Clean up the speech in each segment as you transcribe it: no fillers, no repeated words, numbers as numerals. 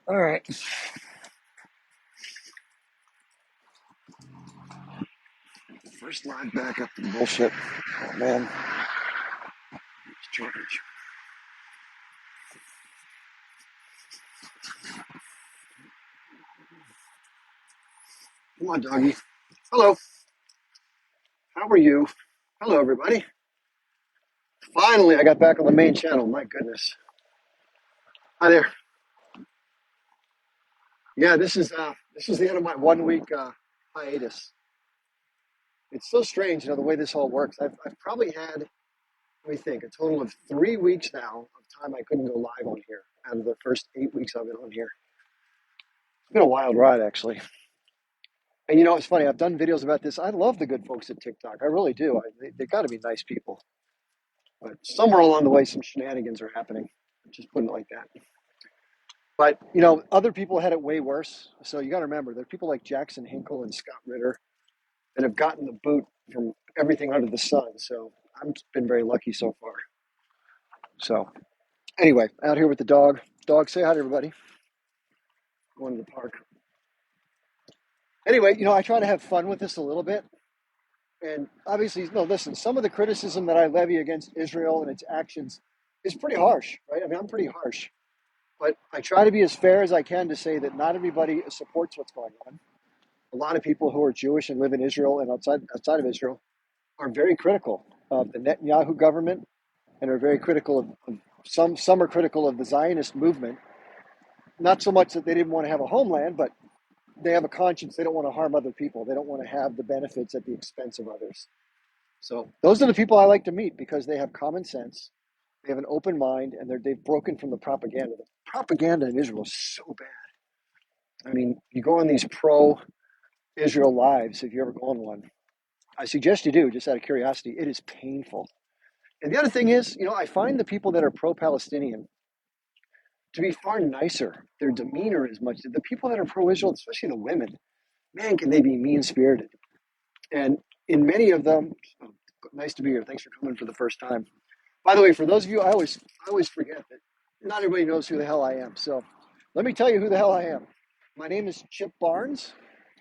All right. First line back up to the bullshit. Oh man, it's charge. Come on, doggy. Hello. How are you? Hello, everybody. Finally, I got back on the main channel. My goodness. Hi there. Yeah, this is the end of my 1 week hiatus. It's so strange, the way this all works. I've probably had, let me think, a total of 3 weeks now of time I couldn't go live on here out of the first 8 weeks I've been on here. It's been a wild ride, actually. And it's funny. I've done videos about this. I love the good folks at TikTok. I really do. They got to be nice people. But somewhere along the way, some shenanigans are happening. Just putting it like that. But other people had it way worse. So you got to remember, there are people like Jackson Hinkle and Scott Ritter that have gotten the boot from everything under the sun. So I've been very lucky so far. So anyway, out here with the dog. Dog, say hi to everybody. Going to the park. Anyway, I try to have fun with this a little bit. And obviously, no, listen, some of the criticism that I levy against Israel and its actions is pretty harsh, right? I mean, I'm pretty harsh. But I try to be as fair as I can to say that not everybody supports what's going on. A lot of people who are Jewish and live in Israel and outside of Israel are very critical of the Netanyahu government and are very critical of some are critical of the Zionist movement. Not so much that they didn't want to have a homeland, but they have a conscience. They don't want to harm other people. They don't want to have the benefits at the expense of others. So those are the people I like to meet because they have common sense, they have an open mind, and they've broken from the propaganda. The propaganda in Israel is so bad. I mean, you go on these pro-Israel lives, if you ever go on one. I suggest you do, just out of curiosity. It is painful. And the other thing is, I find the people that are pro-Palestinian to be far nicer. Their demeanor is much. The people that are pro-Israel, especially the women, man, can they be mean-spirited. And in many of them, oh, nice to be here. Thanks for coming for the first time. By the way, for those of you, I always forget that not everybody knows who the hell I am. So let me tell you who the hell I am. My name is Chip Barnes,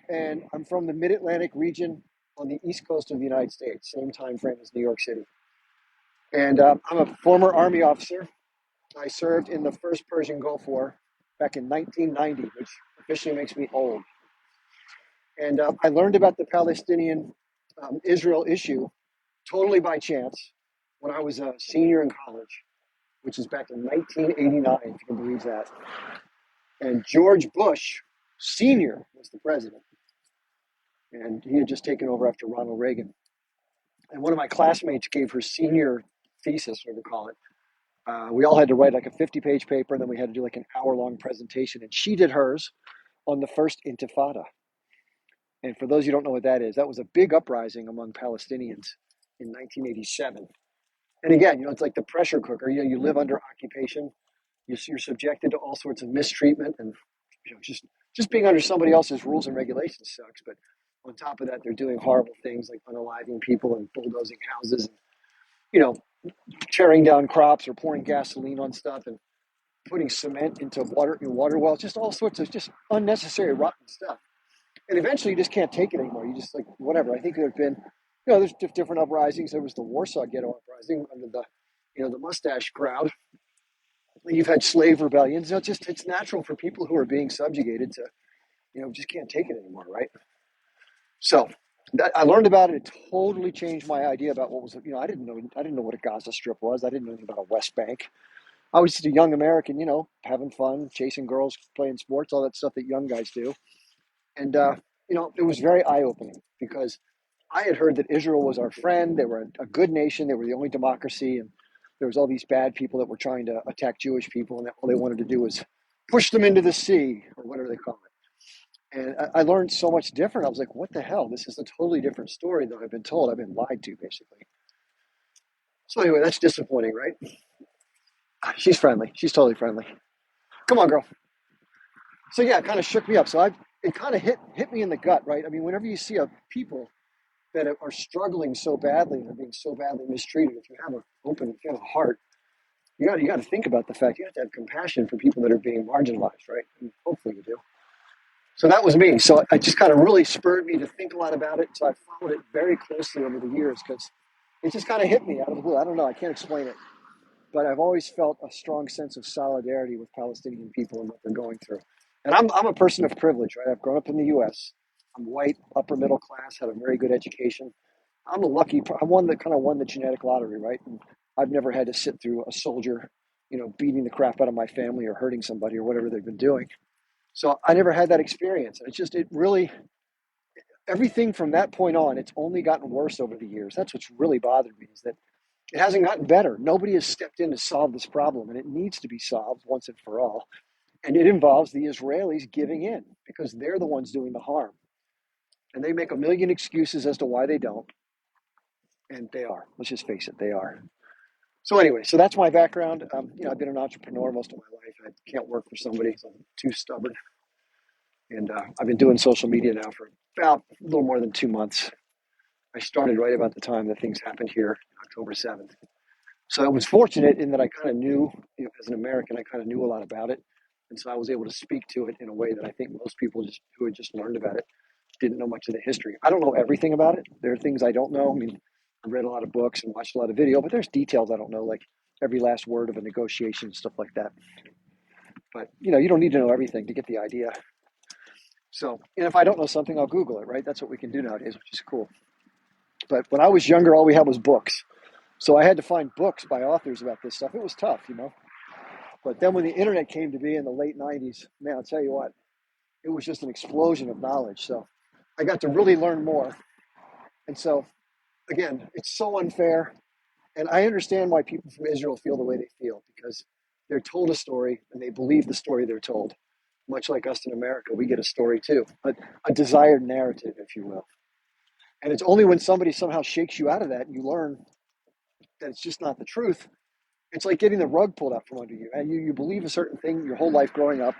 and I'm from the Mid-Atlantic region on the East Coast of the United States, same time frame as New York City. And I'm a former Army officer. I served in the first Persian Gulf War back in 1990, which officially makes me old. And I learned about the Palestinian Israel issue totally by chance when I was a senior in college, which is back in 1989, if you can believe that. And George Bush Sr. was the president, and he had just taken over after Ronald Reagan. And one of my classmates gave her senior thesis, whatever you call it. We all had to write like a 50-page paper, and then we had to do like an hour-long presentation. And she did hers on the first Intifada. And for those who don't know what that is, that was a big uprising among Palestinians in 1987. And again, it's like the pressure cooker. You live under occupation. You're subjected to all sorts of mistreatment, and just being under somebody else's rules and regulations sucks. But on top of that, they're doing horrible things like unaliving people and bulldozing houses, and you know, tearing down crops or pouring gasoline on stuff and putting cement into water wells. Just all sorts of just unnecessary rotten stuff. And eventually, you just can't take it anymore. You just like whatever. I think there have been, there's different uprisings. There was the Warsaw Ghetto uprising under the mustache crowd. You've had slave rebellions. It's natural for people who are being subjugated to, just can't take it anymore, right? So I learned about it. It totally changed my idea about what was. I didn't know what a Gaza Strip was. I didn't know anything about a West Bank. I was just a young American, having fun, chasing girls, playing sports, all that stuff that young guys do. And it was very eye opening because I had heard that Israel was our friend. They were a good nation. They were the only democracy, and there was all these bad people that were trying to attack Jewish people, and that all they wanted to do was push them into the sea or whatever they call it. And I learned so much different. I was like, what the hell? This is a totally different story than I've been told. I've been lied to, basically. So anyway, that's disappointing, right? She's friendly. She's totally friendly. Come on, girl. So yeah, it kind of shook me up. It kind of hit me in the gut, right? I mean, whenever you see a people that are struggling so badly and are being so badly mistreated, if you have a heart, you got to think about the fact you have to have compassion for people that are being marginalized, right? And hopefully you do. So that was me. So it just kind of really spurred me to think a lot about it. So I followed it very closely over the years because it just kind of hit me out of the blue. I don't know. I can't explain it. But I've always felt a strong sense of solidarity with Palestinian people and what they're going through. And I'm a person of privilege, right? I've grown up in the U.S. I'm white, upper middle class, had a very good education. I'm one that kind of won the genetic lottery, right? And I've never had to sit through a soldier, beating the crap out of my family or hurting somebody or whatever they've been doing. So I never had that experience. And it really, everything from that point on, it's only gotten worse over the years. That's what's really bothered me is that it hasn't gotten better. Nobody has stepped in to solve this problem, and it needs to be solved once and for all. And it involves the Israelis giving in because they're the ones doing the harm. And they make a million excuses as to why they don't. And they are. Let's just face it, they are. So anyway, so that's my background. I've been an entrepreneur most of my life. I can't work for somebody, so I'm too stubborn. And I've been doing social media now for about a little more than 2 months. I started right about the time that things happened here, October 7th. So I was fortunate in that I kind of knew, as an American, I kind of knew a lot about it. And so I was able to speak to it in a way that I think most people who had just learned about it didn't know much of the history. I don't know everything about it. There are things I don't know. I mean, I've read a lot of books and watched a lot of video, but there's details I don't know, like every last word of a negotiation, stuff like that. But, you don't need to know everything to get the idea. So, and if I don't know something, I'll Google it, right? That's what we can do nowadays, which is cool. But when I was younger, all we had was books. So I had to find books by authors about this stuff. It was tough. But then when the internet came to be in the late 90s, man, I'll tell you what, it was just an explosion of knowledge. So I got to really learn more. And so, again, it's so unfair. And I understand why people from Israel feel the way they feel because they're told a story and they believe the story they're told. Much like us in America, we get a story too, a desired narrative, if you will. And it's only when somebody somehow shakes you out of that and you learn that it's just not the truth. It's like getting the rug pulled out from under you. And you believe a certain thing your whole life growing up.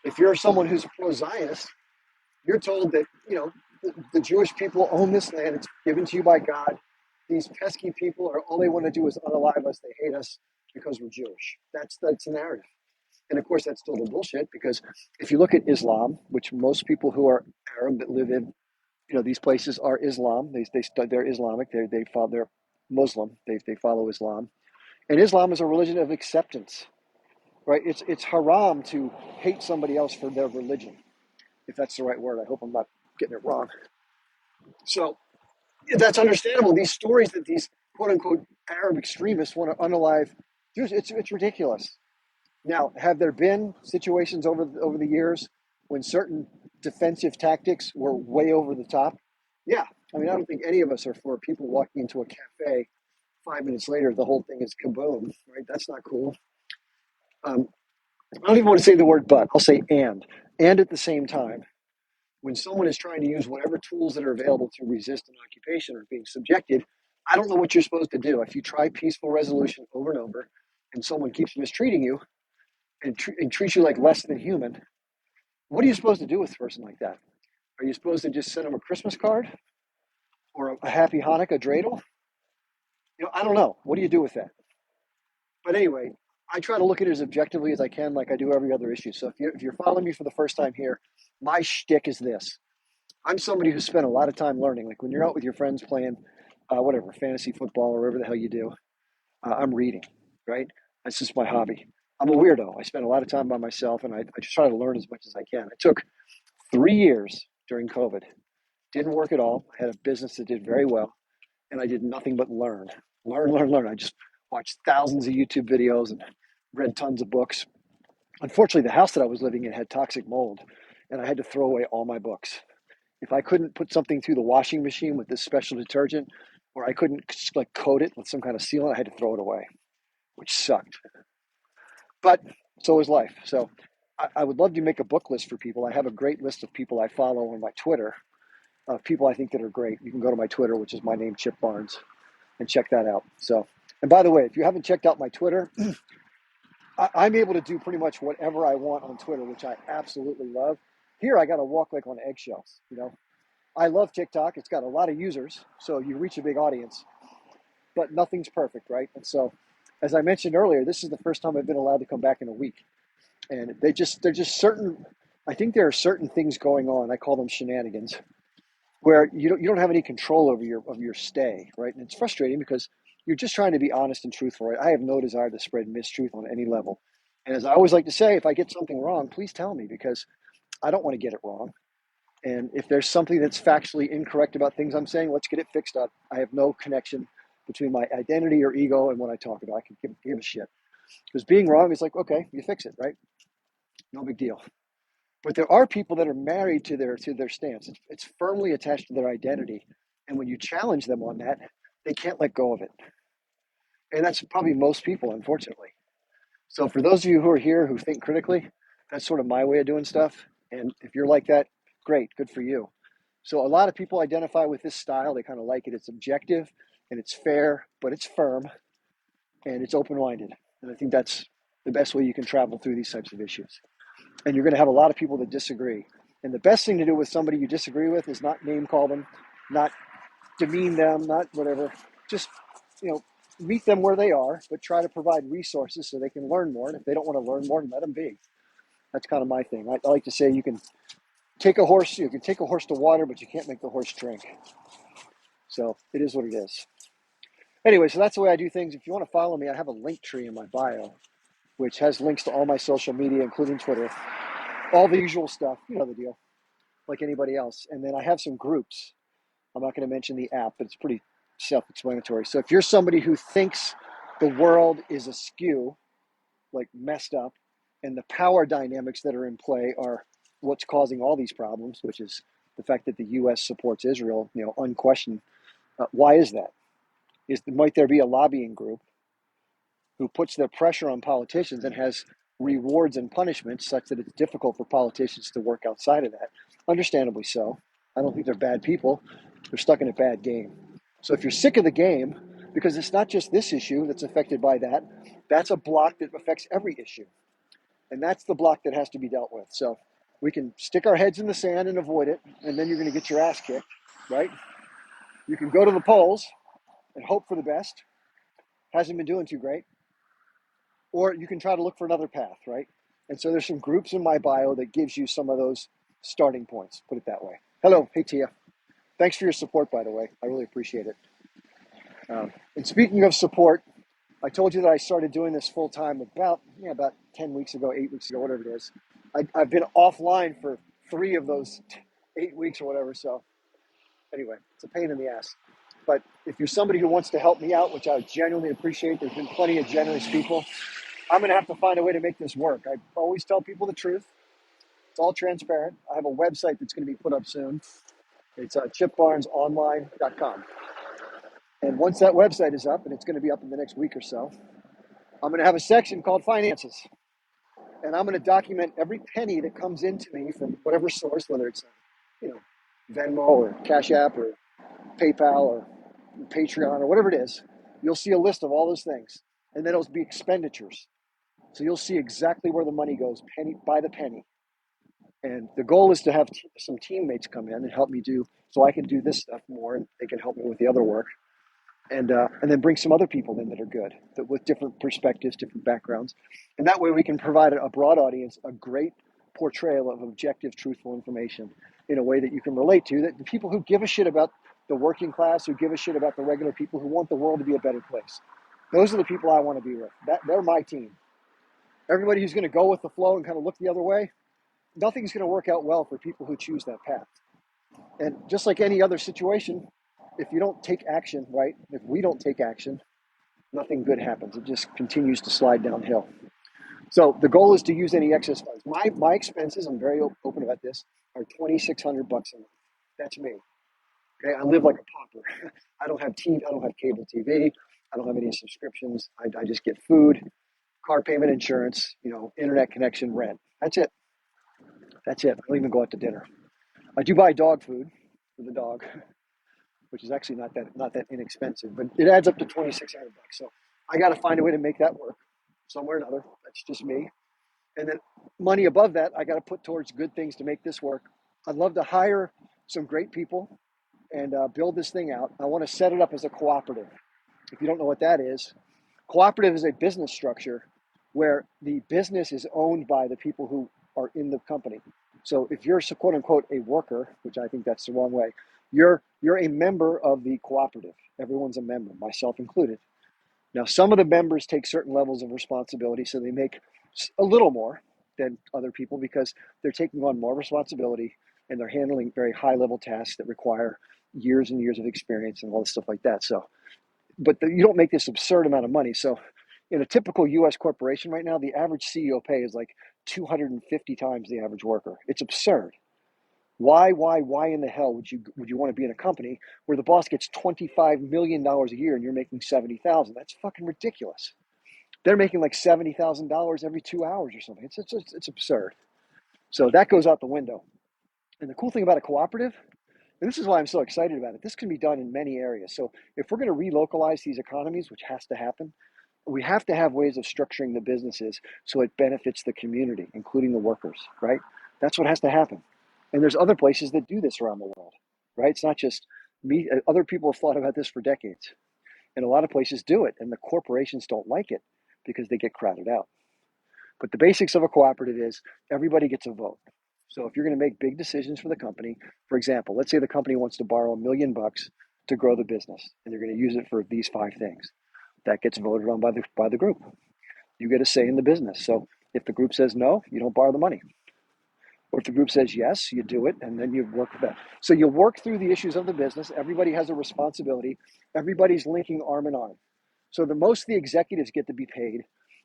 If you're someone who's pro-Zionist, you're told that, the Jewish people own this land. It's given to you by God. These pesky people are all they want to do is unalive us. They hate us because we're Jewish. That's the narrative. And of course, that's total bullshit because if you look at Islam, which most people who are Arab that live in, these places are Islam. They're Islamic. They're Muslim. They follow Islam. And Islam is a religion of acceptance, right? It's haram to hate somebody else for their religion, if that's the right word. I hope I'm not getting it wrong. So that's understandable. These stories that these quote unquote Arab extremists want to unalive, it's ridiculous. Now, have there been situations over the years when certain defensive tactics were way over the top? Yeah. I mean, I don't think any of us are for people walking into a cafe 5 minutes later, the whole thing is kaboom, right? That's not cool. I don't even want to say the word but. I'll say and. And at the same time, when someone is trying to use whatever tools that are available to resist an occupation or being subjected, I don't know what you're supposed to do. If you try peaceful resolution over and over and someone keeps mistreating you and treats you like less than human, what are you supposed to do with a person like that? Are you supposed to just send them a Christmas card or a happy Hanukkah dreidel? I don't know. What do you do with that? But anyway, I try to look at it as objectively as I can, like I do every other issue. So if you're following me for the first time here, my shtick is this. I'm somebody who spent a lot of time learning. Like when you're out with your friends playing, whatever, fantasy football or whatever the hell you do, I'm reading, right? That's just my hobby. I'm a weirdo. I spend a lot of time by myself and I just try to learn as much as I can. It took 3 years during COVID. Didn't work at all. I had a business that did very well and I did nothing but learn. Learn. I just watched thousands of YouTube videos and read tons of books. Unfortunately, the house that I was living in had toxic mold, and I had to throw away all my books. If I couldn't put something through the washing machine with this special detergent, or I couldn't like coat it with some kind of sealant, I had to throw it away, which sucked. But so is life. So I would love to make a book list for people. I have a great list of people I follow on my Twitter, of people I think that are great. You can go to my Twitter, which is my name, Chip Barnes, and check that out. So, and by the way, if you haven't checked out my Twitter, I'm able to do pretty much whatever I want on Twitter, which I absolutely love. Here, I got to walk like on eggshells. I love TikTok. It's got a lot of users, so you reach a big audience, but nothing's perfect, right? And so as I mentioned earlier, this is the first time I've been allowed to come back in a week. And they're just certain, I think there are certain things going on. I call them shenanigans, where you don't have any control over your stay, right? And it's frustrating because you're just trying to be honest and truthful, right? I have no desire to spread mistruth on any level. And as I always like to say, if I get something wrong, please tell me, because I don't want to get it wrong. And if there's something that's factually incorrect about things I'm saying, let's get it fixed up. I have no connection between my identity or ego and what I talk about. I can give a shit. Because being wrong is like, okay, you fix it, right? No big deal. But there are people that are married to their stance. It's firmly attached to their identity. And when you challenge them on that, they can't let go of it. And that's probably most people, unfortunately. So for those of you who are here who think critically, that's sort of my way of doing stuff. And if you're like that, great, good for you. So a lot of people identify with this style. They kind of like it. It's objective and it's fair, but it's firm and it's open-minded. And I think that's the best way you can travel through these types of issues. And you're going to have a lot of people that disagree. And the best thing to do with somebody you disagree with is not name call them, not demean them, not whatever. Just, you know, meet them where they are, but try to provide resources so they can learn more. And if they don't want to learn more, let them be. That's kind of my thing. I like to say you can take a horse, you can take a horse to water, but you can't make the horse drink. So it is what it is. Anyway, so that's the way I do things. If you want to follow me, I have a link tree in my bio, which has links to all my social media, including Twitter, all the usual stuff. You know the deal, like anybody else. And then I have some groups. I'm not going to mention the app, but it's pretty self-explanatory. So if you're somebody who thinks the world is askew, like messed up, and the power dynamics that are in play are what's causing all these problems, which is the fact that the U.S. supports Israel, unquestioned. Why is that? Might there be a lobbying group who puts their pressure on politicians and has rewards and punishments such that it's difficult for politicians to work outside of that? Understandably so. I don't think they're bad people. They're stuck in a bad game. So if you're sick of the game, because it's not just this issue that's affected by that, that's a block that affects every issue. And that's the block that has to be dealt with. So we can stick our heads in the sand and avoid it, and then you're going to get your ass kicked, right? You can go to the polls and hope for the best. Hasn't been doing too great. Or you can try to look for another path, right? And so there's some groups in my bio that gives you some of those starting points, put it that way. Hello, hey Tia. Thanks for your support, by the way. I really appreciate it. And speaking of support, I told you that I started doing this full time about 10 weeks ago, 8 weeks ago, whatever it is. I've been offline for 3 of those 8 weeks or whatever. So anyway, it's a pain in the ass. But if you're somebody who wants to help me out, which I genuinely appreciate, there's been plenty of generous people. I'm going to have to find a way to make this work. I always tell people the truth. It's all transparent. I have a website that's going to be put up soon. It's chipbarnesonline.com. And once that website is up, and it's going to be up in the next week or so, I'm going to have a section called Finances. And I'm going to document every penny that comes into me from whatever source, whether it's Venmo or Cash App or PayPal or Patreon or whatever it is. You'll see a list of all those things. And then it'll be expenditures. So you'll see exactly where the money goes, penny by the penny. And the goal is to have some teammates come in and help me so I can do this stuff more, and they can help me with the other work. And then bring some other people in that are good, with different perspectives, different backgrounds. And that way we can provide a broad audience a great portrayal of objective, truthful information in a way that you can relate to, that the people who give a shit about the working class, who give a shit about the regular people, who want the world to be a better place. Those are the people I want to be with. They're my team. Everybody who's going to go with the flow and kind of look the other way, nothing's going to work out well for people who choose that path. And just like any other situation, if you don't take action, right? If we don't take action, nothing good happens. It just continues to slide downhill. So the goal is to use any excess funds. My expenses, I'm very open about this, are $2,600 a month. That's me. Okay, I live like a pauper. I don't have TV. I don't have cable TV. I don't have any subscriptions. I just get food, car payment, insurance, internet connection, rent. That's it. That's it. I don't even go out to dinner. I do buy dog food for the dog, which is actually not that inexpensive, but it adds up to $2,600. So I got to find a way to make that work somewhere or another. That's just me. And then money above that, I got to put towards good things to make this work. I'd love to hire some great people and build this thing out. I want to set it up as a cooperative. If you don't know what that is, Cooperative is a business structure where the business is owned by the people who are in the company. So if you're quote unquote a worker, which I think that's the wrong way, you're a member of the cooperative. Everyone's a member, myself included. Now, some of the members take certain levels of responsibility, so they make a little more than other people because they're taking on more responsibility and they're handling very high level tasks that require years and years of experience and all this stuff like that. So, but you don't make this absurd amount of money. So, in a typical U.S. corporation right now, the average CEO pay is like 250 times the average worker. It's absurd. Why in the hell would you want to be in a company where the boss gets $25 million a year and you're making 70,000? That's fucking ridiculous. They're making like $70,000 every 2 hours or something. It's absurd. So that goes out the window. And the cool thing about a cooperative, and this is why I'm so excited about it, this can be done in many areas. So if we're going to relocalize these economies, which has to happen, we have to have ways of structuring the businesses so it benefits the community, including the workers, right? That's what has to happen. And there's other places that do this around the world, right? It's not just me. Other people have thought about this for decades. And a lot of places do it, and the corporations don't like it because they get crowded out. But the basics of a cooperative is everybody gets a vote. So if you're going to make big decisions for the company, for example, let's say the company wants to borrow $1 million to grow the business, and they're going to use it for these 5 things. That gets voted on by the group. You get a say in the business. So if the group says no, you don't borrow the money. Or if the group says yes, you do it, and then you work with that. So you work through the issues of the business. Everybody has a responsibility. Everybody's linking arm in arm. So the most the executives get to be paid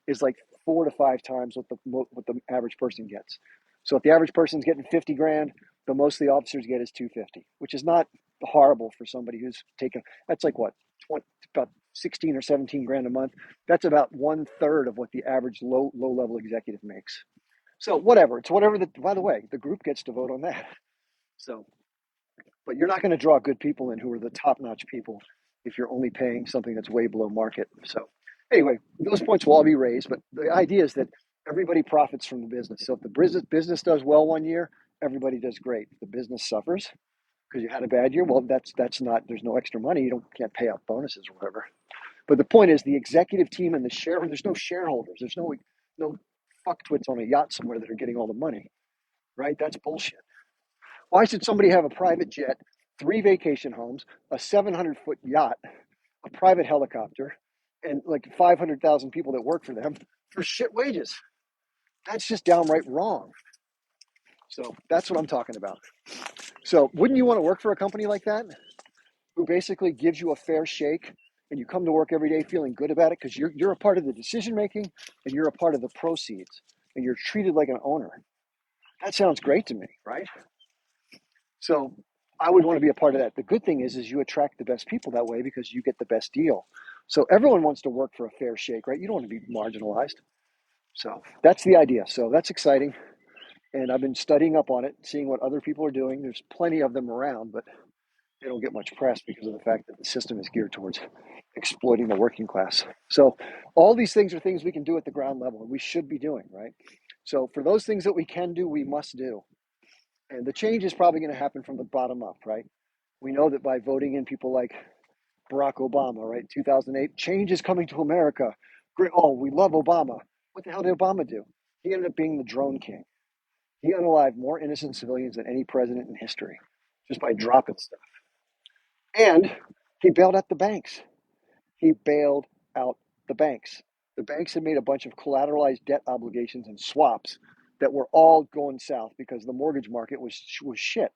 is like 4 to 5 times what the average person gets. So if the average person's getting 50 grand, the most the officers get is 250, which is not horrible for somebody who's taken. That's like what 20, about 16 or 17 grand a month. That's about 1/3 of what the average low level executive makes. So whatever, it's whatever. By the way, the group gets to vote on that. So, but you're not going to draw good people in who are the top-notch people if you're only paying something that's way below market. So, anyway, those points will all be raised. But the idea is that everybody profits from the business. So if the business does well one year, everybody does great. If the business suffers because you had a bad year, well, that's not. There's no extra money. Can't pay out bonuses or whatever. But the point is, the executive team and the share. There's no shareholders. There's no fucktwits on a yacht somewhere that are getting all the money, right? That's bullshit. Why should somebody have a private jet, 3 vacation homes, a 700-foot yacht, a private helicopter, and like 500,000 people that work for them for shit wages? That's just downright wrong. So that's what I'm talking about. So wouldn't you want to work for a company like that who basically gives you a fair shake and you come to work every day feeling good about it because you're a part of the decision making and you're a part of the proceeds and you're treated like an owner? That sounds great to me, right? So I would want to be a part of that. The good thing is you attract the best people that way because you get the best deal. So everyone wants to work for a fair shake, right? You don't want to be marginalized. So that's the idea. So that's exciting. And I've been studying up on it, seeing what other people are doing. There's plenty of them around, but they don't get much press because of the fact that the system is geared towards exploiting the working class. So all these things are things we can do at the ground level, and we should be doing, right? So for those things that we can do, we must do. And the change is probably going to happen from the bottom up, right? We know that by voting in people like Barack Obama, right? 2008, change is coming to America. Great. Oh, we love Obama. What the hell did Obama do? He ended up being the drone king. He unalived more innocent civilians than any president in history just by dropping stuff. And he bailed out the banks. He bailed out the banks. The banks had made a bunch of collateralized debt obligations and swaps that were all going south because the mortgage market was shit.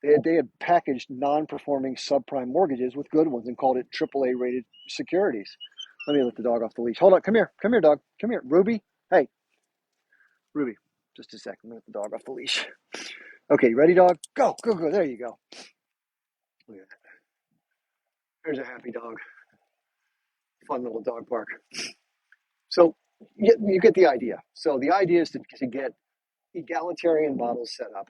They had packaged non-performing subprime mortgages with good ones and called it AAA rated securities. Let me let the dog off the leash. Hold on, come here, dog, come here, Ruby. Hey, Ruby, just a second. Let me let the dog off the leash. Okay, ready, dog? Go. There you go. Look at that. There's a happy dog. Fun little dog park. So you get the idea. So the idea is to get egalitarian models set up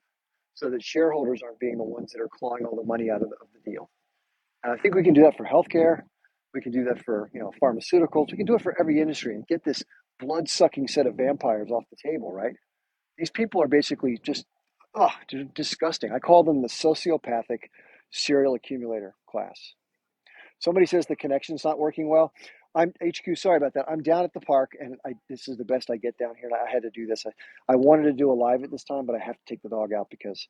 so that shareholders aren't being the ones that are clawing all the money out of the deal. And I think we can do that for healthcare. We can do that for pharmaceuticals. We can do it for every industry and get this blood-sucking set of vampires off the table, right? These people are basically just disgusting. I call them the sociopathic serial accumulator class. Somebody says the connection's not working well. I'm HQ. Sorry about that. I'm down at the park, and this is the best I get down here. And I had to do this. I wanted to do a live at this time, but I have to take the dog out because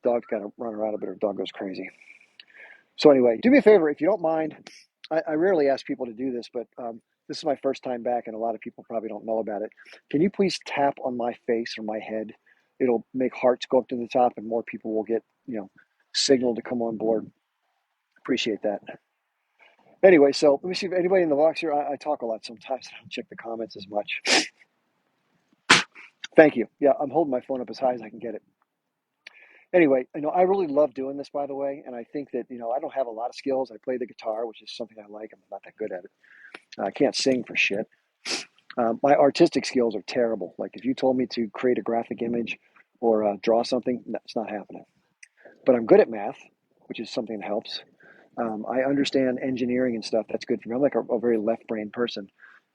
the dog's got to run around a bit, or the dog goes crazy. So anyway, do me a favor if you don't mind. I rarely ask people to do this, but this is my first time back, and a lot of people probably don't know about it. Can you please tap on my face or my head? It'll make hearts go up to the top, and more people will get signal to come on board. Appreciate that. Anyway, so let me see if anybody in the box here. I talk a lot sometimes. I don't check the comments as much. Thank you. Yeah, I'm holding my phone up as high as I can get it. Anyway, I really love doing this, by the way, and I think that I don't have a lot of skills. I play the guitar, which is something I like. I'm not that good at it. I can't sing for shit. My artistic skills are terrible. Like if you told me to create a graphic image or draw something, that's not happening. But I'm good at math, which is something that helps. I understand engineering and stuff. That's good for me. I'm like a very left brain person.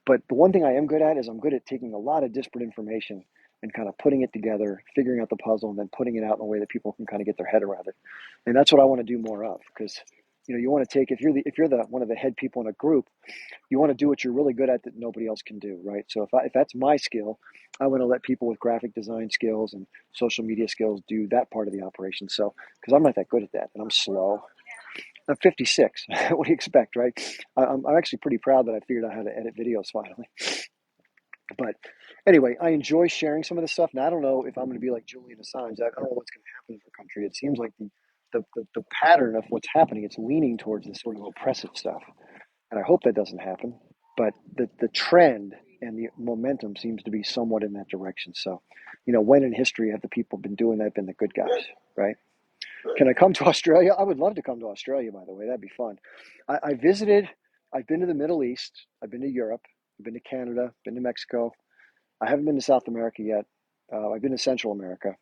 But the one thing I am good at is I'm good at taking a lot of disparate information and kind of putting it together, figuring out the puzzle, and then putting it out in a way that people can kind of get their head around it. And that's what I want to do more of, because you want to take if you're the one of the head people in a group, you want to do what you're really good at that nobody else can do, right? So if that's my skill, I want to let people with graphic design skills and social media skills do that part of the operation. So because I'm not that good at that, and I'm slow. I'm 56. What do you expect, right? I'm actually pretty proud that I figured out how to edit videos finally. But anyway, I enjoy sharing some of this stuff. Now, I don't know if I'm going to be like Julian Assange. I don't know what's going to happen in our country. It seems like the pattern of what's happening, it's leaning towards this sort of oppressive stuff. And I hope that doesn't happen. But the trend and the momentum seems to be somewhat in that direction. So, when in history have the people been doing that been the good guys, right? Can I come to Australia? I would love to come to Australia, by the way. That'd be fun. I visited, I've been to the Middle East, I've been to Europe, I've been to Canada, been to Mexico. I haven't been to South America yet. I've been to Central America.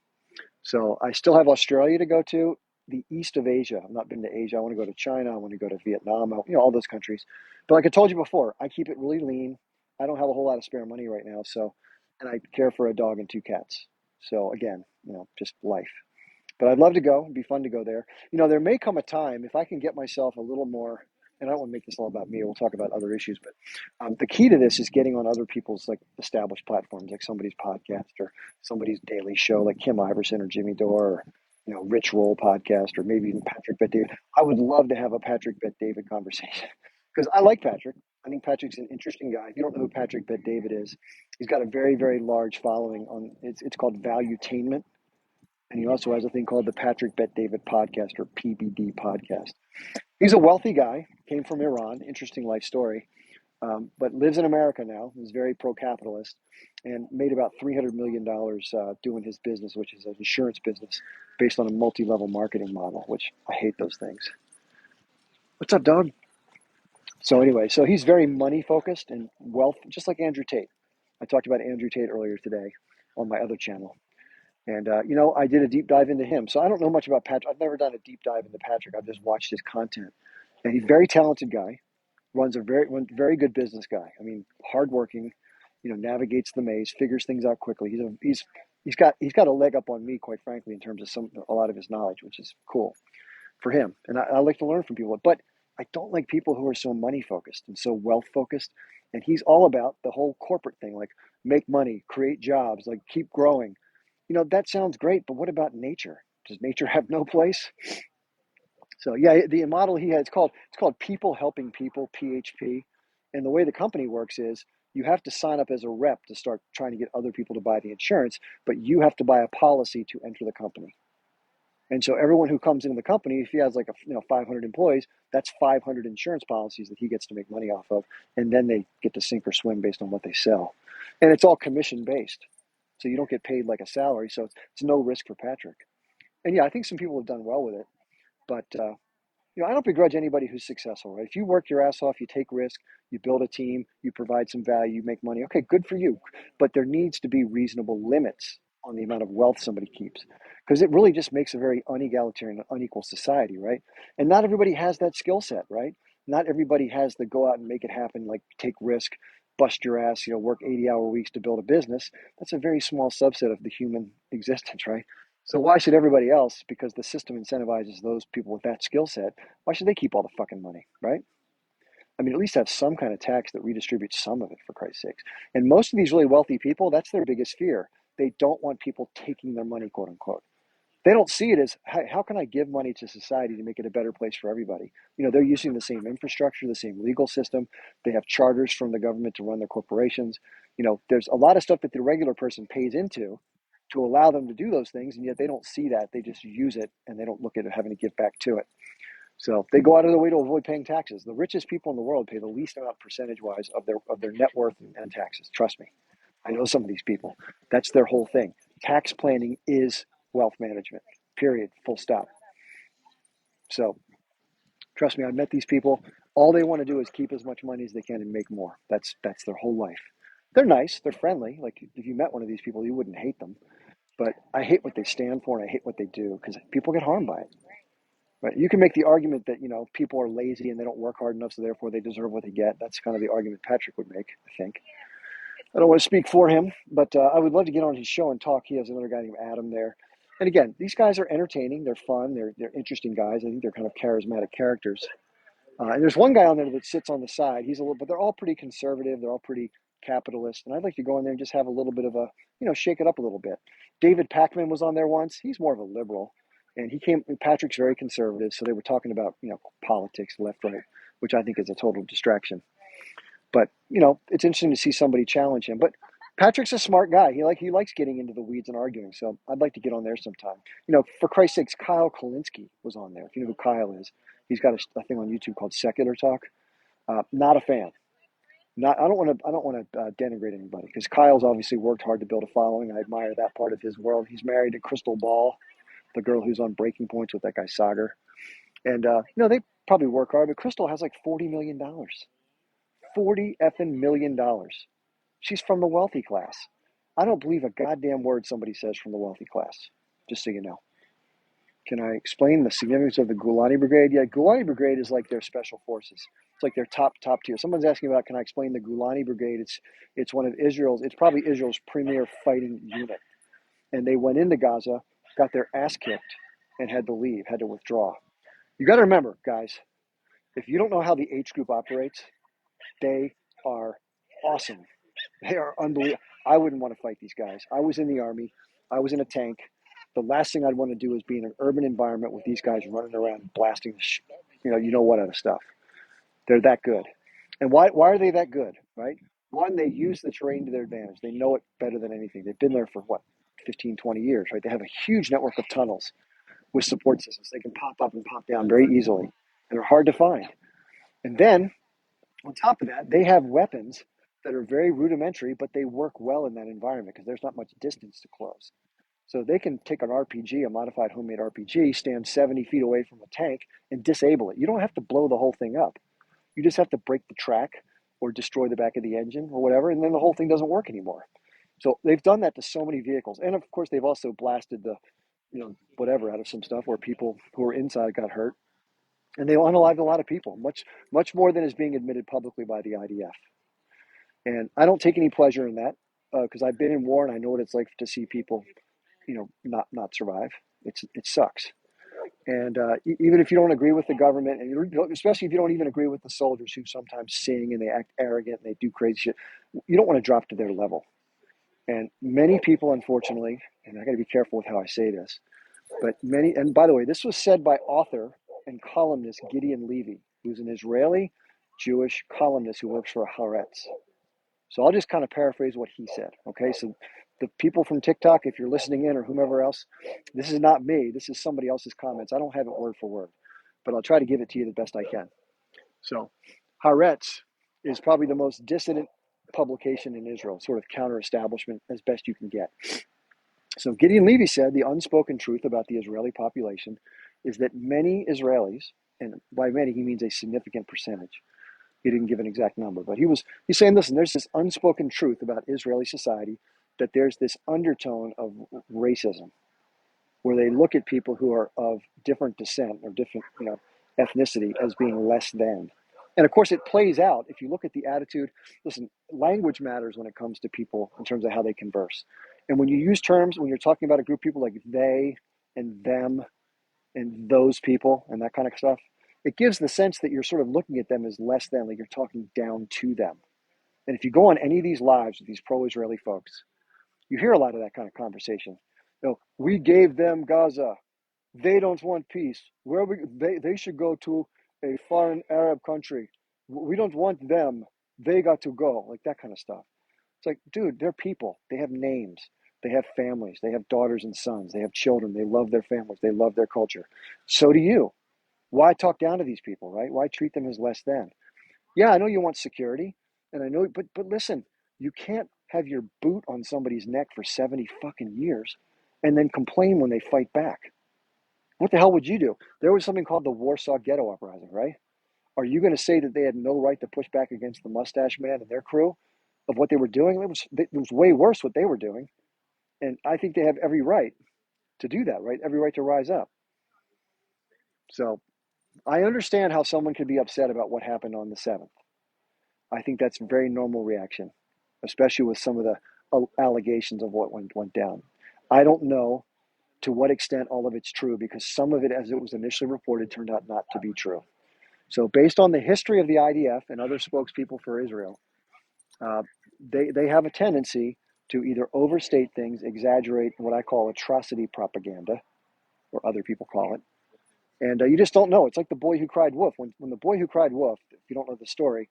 So I still have Australia to go to, the east of Asia. I've not been to Asia. I want to go to China. I want to go to Vietnam, all those countries. But like I told you before, I keep it really lean. I don't have a whole lot of spare money right now. So, and I care for a dog and two cats. So again, just life. But I'd love to go. It'd be fun to go there. There may come a time if I can get myself a little more, and I don't want to make this all about me. We'll talk about other issues, but the key to this is getting on other people's like established platforms, like somebody's podcast or somebody's daily show, like Kim Iverson or Jimmy Dore, or Rich Roll podcast, or maybe even Patrick Bet David. I would love to have a Patrick Bet David conversation because I like Patrick. I think Patrick's an interesting guy. If you don't know who Patrick Bet David is, he's got a very, very large following on. It's called Valuetainment. And he also has a thing called the Patrick Bet David podcast, or PBD podcast. He's a wealthy guy, came from Iran, interesting life story, but lives in America now. He's very pro-capitalist and made about $300 million doing his business, which is an insurance business based on a multi-level marketing model, which I hate those things. What's up, dog? So anyway, so he's very money focused and wealth, just like Andrew Tate. I talked about Andrew Tate earlier today on my other channel. And, I did a deep dive into him. So I don't know much about Patrick. I've never done a deep dive into Patrick. I've just watched his content. And he's a very talented guy, runs a very good business guy. I mean, hardworking, navigates the maze, figures things out quickly. He's got a leg up on me, quite frankly, in terms of a lot of his knowledge, which is cool for him. And I like to learn from people. But I don't like people who are so money focused and so wealth focused. And he's all about the whole corporate thing, like make money, create jobs, like keep growing. That sounds great, but what about nature? Does nature have no place? So yeah, the model he had, it's called People Helping People, PHP. And the way the company works is you have to sign up as a rep to start trying to get other people to buy the insurance, but you have to buy a policy to enter the company. And so everyone who comes into the company, if he has like 500 employees, that's 500 insurance policies that he gets to make money off of, and then they get to sink or swim based on what they sell. And it's all commission based. So you don't get paid like a salary, so it's no risk for Patrick. And yeah, I think some people have done well with it, but I don't begrudge anybody who's successful, right? If you work your ass off, you take risk, you build a team, you provide some value, you make money. Okay, good for you. But there needs to be reasonable limits on the amount of wealth somebody keeps, because it really just makes a very unegalitarian, unequal society, right? And not everybody has that skill set, right? Not everybody has the go out and make it happen, like take risk, bust your ass, work 80-hour weeks to build a business. That's a very small subset of the human existence, right? So why should everybody else, because the system incentivizes those people with that skill set, why should they keep all the fucking money, right? I mean, at least have some kind of tax that redistributes some of it, for Christ's sakes. And most of these really wealthy people, that's their biggest fear. They don't want people taking their money, quote unquote. They don't see it as how can I give money to society to make it a better place for everybody? They're using the same infrastructure, the same legal system. They have charters from the government to run their corporations. There's a lot of stuff that the regular person pays into to allow them to do those things, and yet they don't see that. They just use it and they don't look at it having to give back to it. So they go out of their way to avoid paying taxes. The richest people in the world pay the least amount percentage-wise of their net worth and taxes. Trust me, I know some of these people. That's their whole thing. Tax planning is wealth management. Period. Full stop. So trust me, I've met these people. All they want to do is keep as much money as they can and make more. That's their whole life. They're nice. They're friendly. Like if you met one of these people, you wouldn't hate them. But I hate what they stand for and I hate what they do because people get harmed by it. Right? You can make the argument that people are lazy and they don't work hard enough, so therefore they deserve what they get. That's kind of the argument Patrick would make, I think. I don't want to speak for him, but I would love to get on his show and talk. He has another guy named Adam there. And again, these guys are entertaining. They're fun. They're interesting guys. I think they're kind of charismatic characters. And there's one guy on there that sits on the side. But they're all pretty conservative. They're all pretty capitalist. And I'd like to go in there and just have a little bit of shake it up a little bit. David Pakman was on there once. He's more of a liberal. And Patrick's very conservative. So they were talking about, politics, left, right, which I think is a total distraction. But, it's interesting to see somebody challenge him. But Patrick's a smart guy. He likes getting into the weeds and arguing. So I'd like to get on there sometime. For Christ's sakes, Kyle Kulinski was on there. If you know who Kyle is, he's got a thing on YouTube called Secular Talk. Not a fan. I don't want to denigrate anybody because Kyle's obviously worked hard to build a following. I admire that part of his world. He's married to Crystal Ball, the girl who's on Breaking Points with that guy Sagar. And they probably work hard, but Crystal has like $40 million. $40 million. She's from the wealthy class. I don't believe a goddamn word somebody says from the wealthy class, just so you know. Can I explain the significance of the Golani Brigade? Yeah, Golani Brigade is like their special forces. It's like their top tier. Someone's asking about, can I explain the Golani Brigade? It's one of it's probably Israel's premier fighting unit. And they went into Gaza, got their ass kicked, and had to leave, had to withdraw. You got to remember, guys, if you don't know how the H group operates, they are awesome. They are unbelievable. I wouldn't want to fight these guys. I was in the Army. I was in a tank. The last thing I'd want to do is be in an urban environment with these guys running around blasting, what other stuff. They're that good. And why are they that good, right? One, they use the terrain to their advantage. They know it better than anything. They've been there for, 15, 20 years, right? They have a huge network of tunnels with support systems. They can pop up and pop down very easily, and they're hard to find. And then, on top of that, they have weapons that are very rudimentary, but they work well in that environment because there's not much distance to close. So they can take an RPG, a modified homemade RPG, stand 70 feet away from a tank and disable it. You don't have to blow the whole thing up. You just have to break the track or destroy the back of the engine or whatever, and then the whole thing doesn't work anymore. So they've done that to so many vehicles. And of course, they've also blasted the, whatever out of some stuff where people who were inside got hurt. And they unalived a lot of people, much more than is being admitted publicly by the IDF. And I don't take any pleasure in that because I've been in war and I know what it's like to see people, not survive. It sucks. And even if you don't agree with the government, and especially if you don't even agree with the soldiers who sometimes sing and they act arrogant and they do crazy shit, you don't want to drop to their level. And many people, unfortunately, and I got to be careful with how I say this, but and by the way, this was said by author and columnist Gideon Levy, who's an Israeli Jewish columnist who works for Haaretz. So I'll just kind of paraphrase what he said. Okay, so the people from TikTok, if you're listening in or whomever else, this is not me. This is somebody else's comments. I don't have it word for word, but I'll try to give it to you the best I can. So Haaretz is probably the most dissident publication in Israel, sort of counter-establishment as best you can get. So Gideon Levy said the unspoken truth about the Israeli population is that many Israelis, and by many he means a significant percentage, he didn't give an exact number, but he's saying, listen, there's this unspoken truth about Israeli society that there's this undertone of racism where they look at people who are of different descent or different, ethnicity as being less than. And of course, it plays out if you look at the attitude. Listen, language matters when it comes to people in terms of how they converse. And when you use terms, when you're talking about a group of people like they and them and those people and that kind of stuff, it gives the sense that you're sort of looking at them as less than, like you're talking down to them. And if you go on any of these lives with these pro-Israeli folks, you hear a lot of that kind of conversation. We gave them Gaza. They don't want peace. They should go to a foreign Arab country. We don't want them. They got to go. Like that kind of stuff. It's like, dude, they're people. They have names. They have families. They have daughters and sons. They have children. They love their families. They love their culture. So do you. Why talk down to these people, right? Why treat them as less than? Yeah, I know you want security, and I know, but listen, you can't have your boot on somebody's neck for 70 fucking years and then complain when they fight back. What the hell would you do? There was something called the Warsaw Ghetto Uprising, right? Are you going to say that they had no right to push back against the Mustache Man and their crew of what they were doing? It was way worse what they were doing, and I think they have every right to do that, right? Every right to rise up. So I understand how someone could be upset about what happened on the 7th. I think that's a very normal reaction, especially with some of the allegations of what went down. I don't know to what extent all of it's true because some of it, as it was initially reported, turned out not to be true. So, based on the history of the IDF and other spokespeople for Israel, uh, they have a tendency to either overstate things, exaggerate what I call atrocity propaganda, or other people call it, and you just don't know. It's like the boy who cried wolf. When the boy who cried wolf, if you don't know the story,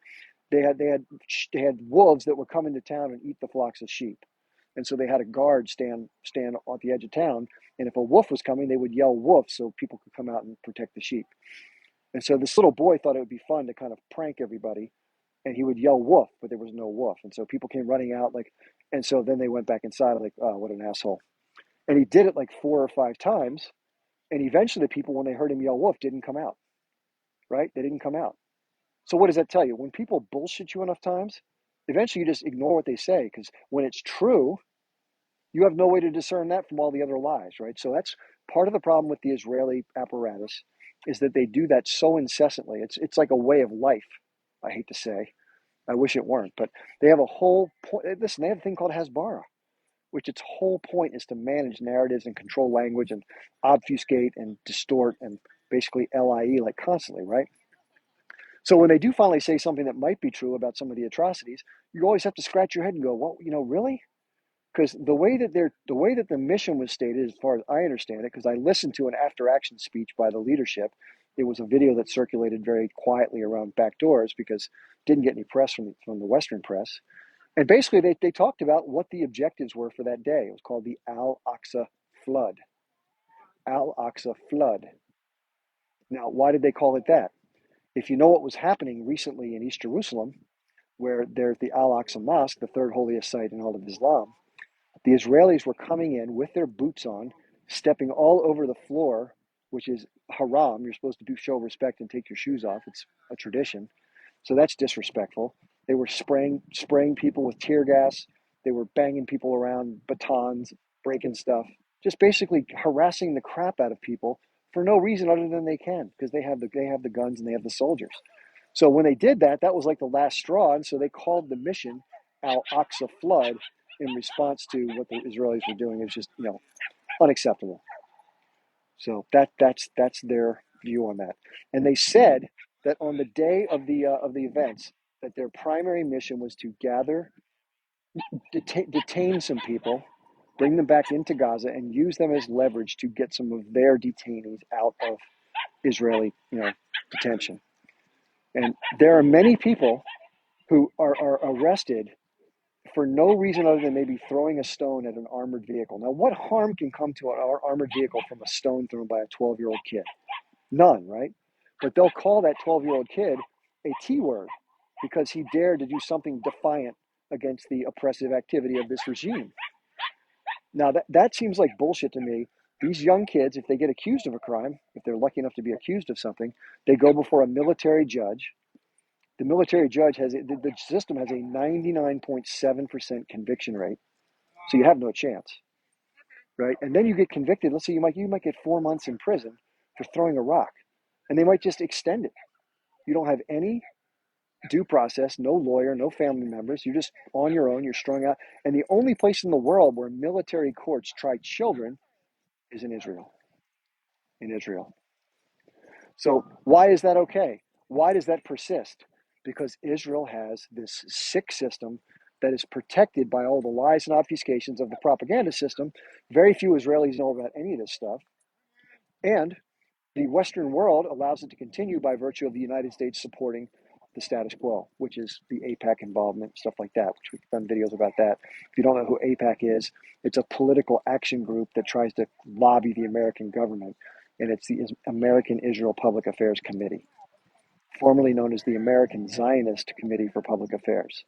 they had wolves that would come into town and eat the flocks of sheep, and so they had a guard stand at the edge of town. And if a wolf was coming, they would yell wolf so people could come out and protect the sheep. And so this little boy thought it would be fun to kind of prank everybody, and he would yell wolf, but there was no wolf. And so people came running out, like, and so then they went back inside, like, oh, what an asshole. And he did it like 4 or 5 times, and eventually the people, when they heard him yell wolf, didn't come out. Right? They didn't come out. So what does that tell you? When people bullshit you enough times, eventually you just ignore what they say because when it's true, you have no way to discern that from all the other lies, right? So that's part of the problem with the Israeli apparatus is that they do that so incessantly. It's like a way of life. I hate to say, I wish it weren't, but they have a whole point. Listen, they have a thing called Hasbara, which its whole point is to manage narratives and control language and obfuscate and distort and basically lie like constantly, right? So when they do finally say something that might be true about some of the atrocities, you always have to scratch your head and go, "Well, really?" Because the way that the mission was stated, as far as I understand it, because I listened to an after-action speech by the leadership. It was a video that circulated very quietly around back doors because it didn't get any press from the Western press. And basically, they talked about what the objectives were for that day. It was called the Al-Aqsa Flood. Al-Aqsa Flood. Now, why did they call it that? If you know what was happening recently in East Jerusalem, where there's the Al Aqsa Mosque, the third holiest site in all of Islam, the Israelis were coming in with their boots on, stepping all over the floor, which is haram. You're supposed to show respect and take your shoes off. It's a tradition. So that's disrespectful. They were spraying people with tear gas. They were banging people around, batons, breaking stuff, just basically harassing the crap out of people for no reason other than they can, because they have the guns and they have the soldiers. So when they did that, that was like the last straw, and so they called the mission Al Aqsa Flood in response to what the Israelis were doing. It was just unacceptable. So that's their view on that. And they said that on the day of the events, that their primary mission was to gather, detain some people, bring them back into Gaza, and use them as leverage to get some of their detainees out of Israeli, detention. And there are many people who are arrested for no reason other than maybe throwing a stone at an armored vehicle. Now, what harm can come to an armored vehicle from a stone thrown by a 12-year-old kid? None, right? But they'll call that 12-year-old kid a T word because he dared to do something defiant against the oppressive activity of this regime. Now, that seems like bullshit to me. These young kids, if they get accused of a crime, if they're lucky enough to be accused of something, they go before a military judge. The military judge the system has a 99.7% conviction rate, so you have no chance, right? And then you get convicted. Let's say you might get 4 months in prison for throwing a rock, and they might just extend it. You don't have any due process, no lawyer, no family members. You're just on your own. You're strung out, and the only place in the world where military courts try children is in Israel. In Israel. So why is that okay? Why does that persist? Because Israel has this sick system that is protected by all the lies and obfuscations of the propaganda system. Very few Israelis know about any of this stuff. And the Western world allows it to continue by virtue of the United States supporting the status quo, which is the AIPAC involvement, stuff like that, which we've done videos about that. If you don't know who AIPAC is, it's a political action group that tries to lobby the American government, and it's the American Israel Public Affairs Committee, formerly known as the American Zionist Committee for Public Affairs.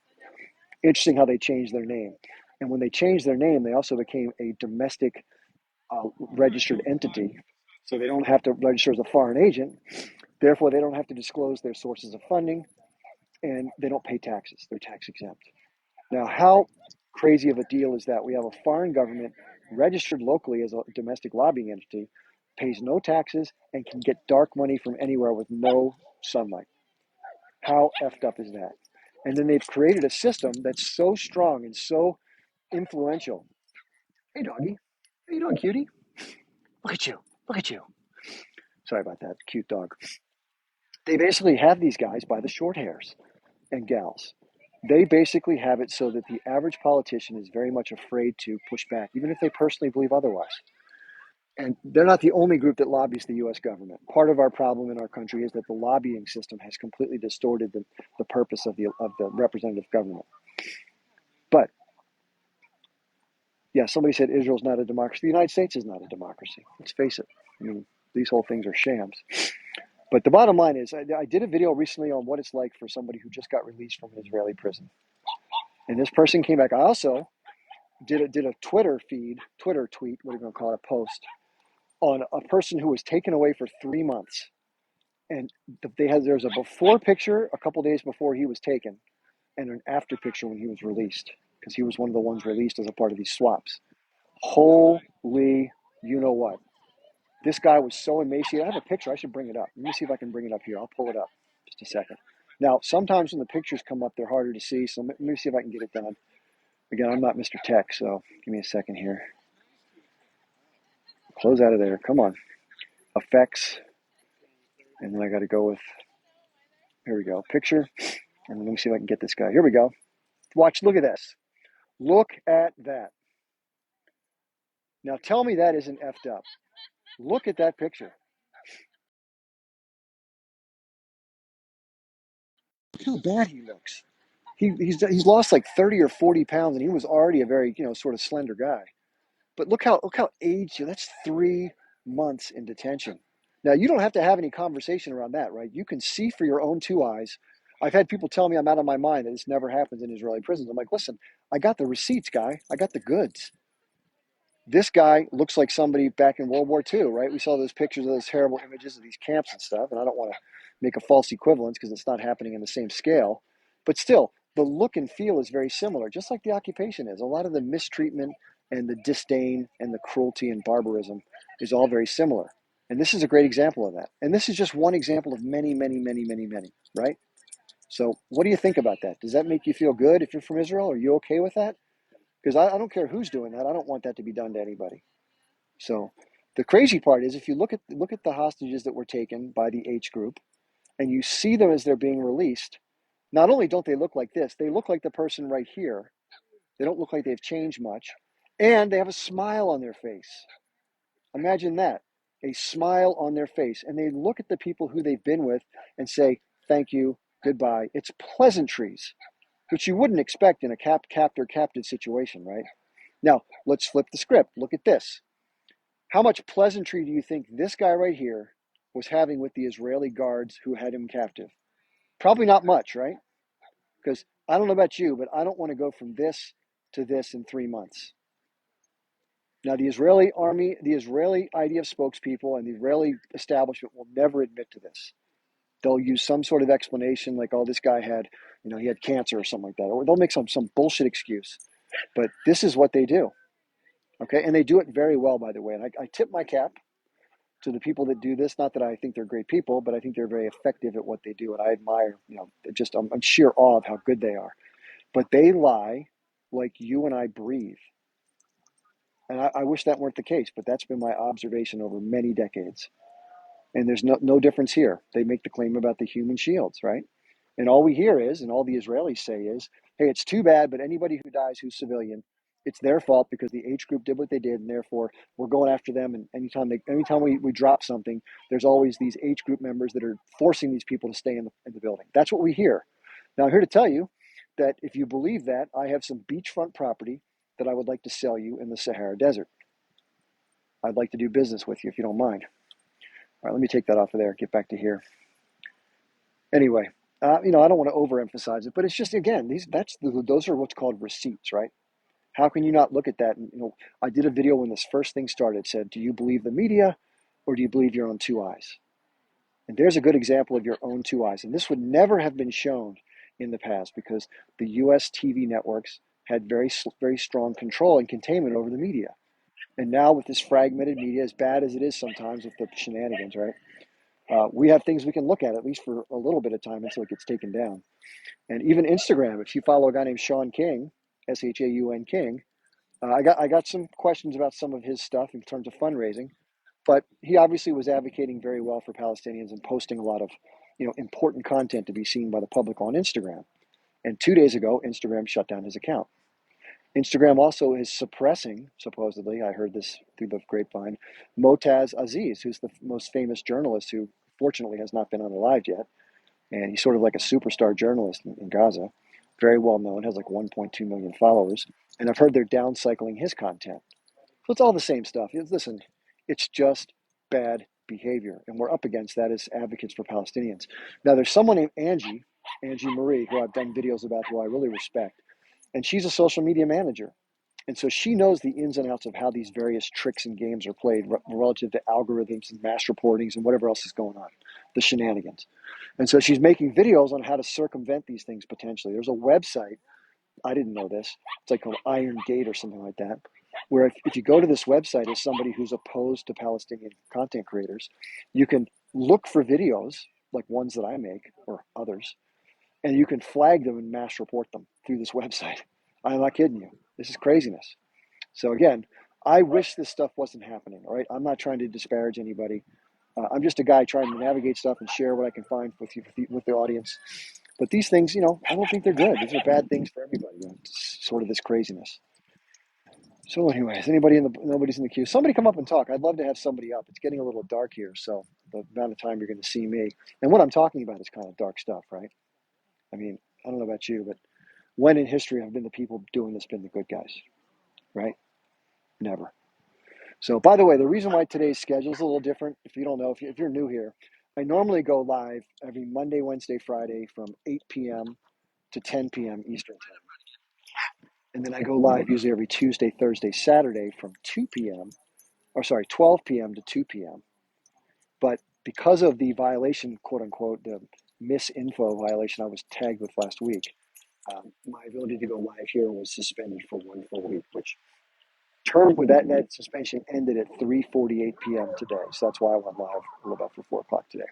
Interesting how they changed their name. And when they changed their name, they also became a domestic registered entity, so they don't have to register as a foreign agent. Therefore, they don't have to disclose their sources of funding, and they don't pay taxes. They're tax exempt. Now, how crazy of a deal is that? We have a foreign government registered locally as a domestic lobbying entity, pays no taxes, and can get dark money from anywhere with no sunlight. How effed up is that? And then they've created a system that's so strong and so influential. Hey, doggy. How you doing, cutie? Look at you. Look at you. Sorry about that. Cute dog. They basically have these guys by the short hairs and gals. They basically have it so that the average politician is very much afraid to push back, even if they personally believe otherwise. And they're not the only group that lobbies the US government. Part of our problem in our country is that the lobbying system has completely distorted the purpose of the representative government. But yeah, somebody said Israel's not a democracy. The United States is not a democracy. Let's face it. I mean, these whole things are shams. But the bottom line is, I did a video recently on what it's like for somebody who just got released from an Israeli prison. And this person came back. I also did a Twitter tweet, what are you going to call it, a post, on a person who was taken away for 3 months. And there's a before picture a couple days before he was taken, and an after picture when he was released, because he was one of the ones released as a part of these swaps. Holy, you know what? This guy was so emaciated. I have a picture. I should bring it up. Let me see if I can bring it up here. I'll pull it up just a second. Now, sometimes when the pictures come up, they're harder to see. So let me see if I can get it done. Again, I'm not Mr. Tech, so give me a second here. Close out of there. Come on. Effects. And then I got to go with, here we go, picture. And let me see if I can get this guy. Here we go. Watch, look at this. Look at that. Now tell me that isn't effed up. Look at that picture. Look how bad he looks. He's lost like 30 or 40 pounds, and he was already a very, sort of slender guy. But look how aged. That's 3 months in detention. Now you don't have to have any conversation around that, right? You can see for your own two eyes. I've had people tell me I'm out of my mind that this never happens in Israeli prisons. I'm like, listen, I got the receipts, guy. I got the goods. This guy looks like somebody back in World War II, right? We saw those pictures of those terrible images of these camps and stuff, and I don't want to make a false equivalence because it's not happening in the same scale. But still, the look and feel is very similar, just like the occupation is. A lot of the mistreatment and the disdain and the cruelty and barbarism is all very similar. And this is a great example of that. And this is just one example of many, many, many, many, many, right? So what do you think about that? Does that make you feel good if you're from Israel? Are you okay with that? Because I don't care who's doing that. I don't want that to be done to anybody. So the crazy part is if you look at the hostages that were taken by the H group and you see them as they're being released, not only don't they look like this, they look like the person right here. They don't look like they've changed much. And they have a smile on their face. Imagine that. A smile on their face. And they look at the people who they've been with and say, thank you, goodbye. It's pleasantries, which you wouldn't expect in a captive situation, right? Now, let's flip the script. Look at this. How much pleasantry do you think this guy right here was having with the Israeli guards who had him captive? Probably not much, right? Because I don't know about you, but I don't want to go from this to this in 3 months. Now, the Israeli army, the Israeli IDF spokespeople, and the Israeli establishment will never admit to this. They'll use some sort of explanation like, oh, this guy had, he had cancer or something like that. Or they'll make some bullshit excuse. But this is what they do. Okay, and they do it very well, by the way. And I tip my cap to the people that do this. Not that I think they're great people, but I think they're very effective at what they do. And I admire, just I'm in sheer awe of how good they are. But they lie like you and I breathe. And I wish that weren't the case, but that's been my observation over many decades. And there's no difference here. They make the claim about the human shields, right? And all we hear is, and all the Israelis say is, hey, it's too bad, but anybody who dies who's civilian, it's their fault because the H group did what they did, and therefore we're going after them. And anytime we drop something, there's always these H group members that are forcing these people to stay in the building. That's what we hear. Now, I'm here to tell you that if you believe that, I have some beachfront property that I would like to sell you in the Sahara Desert. I'd like to do business with you if you don't mind. All right, let me take that off of there, get back to here. Anyway, I don't want to overemphasize it, but it's just, again, those are what's called receipts, right? How can you not look at that? And, I did a video when this first thing started, said, do you believe the media or do you believe your own two eyes? And there's a good example of your own two eyes. And this would never have been shown in the past because the US TV networks had very, very strong control and containment over the media. And now with this fragmented media, as bad as it is sometimes with the shenanigans, right? We have things we can look at least for a little bit of time until it gets taken down. And even Instagram, if you follow a guy named Sean King, Shaun King, I got some questions about some of his stuff in terms of fundraising, but he obviously was advocating very well for Palestinians and posting a lot of important content to be seen by the public on Instagram. And 2 days ago, Instagram shut down his account. Instagram also is suppressing, supposedly, I heard this through the grapevine, Motaz Aziz, who's the most famous journalist who fortunately has not been unalived yet. And he's sort of like a superstar journalist in Gaza, very well known, has like 1.2 million followers. And I've heard they're downcycling his content. So it's all the same stuff. Listen, it's just bad behavior. And we're up against that as advocates for Palestinians. Now, there's someone named Angie Marie, who I've done videos about, who I really respect. And she's a social media manager. And so she knows the ins and outs of how these various tricks and games are played relative to algorithms and mass reportings and whatever else is going on, the shenanigans. And so she's making videos on how to circumvent these things potentially. There's a website, I didn't know this, it's like called Iron Gate or something like that, where if you go to this website as somebody who's opposed to Palestinian content creators, you can look for videos like ones that I make or others, and you can flag them and mass report them through this website. I'm not kidding you. This is craziness. So again, I wish this stuff wasn't happening. All right, I'm not trying to disparage anybody. I'm just a guy trying to navigate stuff and share what I can find with you, with the audience. But these things, I don't think they're good. These are bad things for everybody. It's sort of this craziness. So, anyways, nobody's in the queue. Somebody come up and talk. I'd love to have somebody up. It's getting a little dark here, so the amount of time you're going to see me and what I'm talking about is kind of dark stuff, right? I mean, I don't know about you, but when in history have been the people doing this been the good guys, right? Never. So, by the way, the reason why today's schedule is a little different, if you don't know, if you're new here, I normally go live every Monday, Wednesday, Friday from 8 p.m. to 10 p.m. Eastern Time. And then I go live usually every Tuesday, Thursday, Saturday from 2 p.m. 12 p.m. to 2 p.m. But because of the violation, quote unquote, the misinfo violation I was tagged with last week, my ability to go live here was suspended for one full week, which term with that net suspension ended at 3:48 p.m. today. So that's why I went live a little after 4 o'clock today.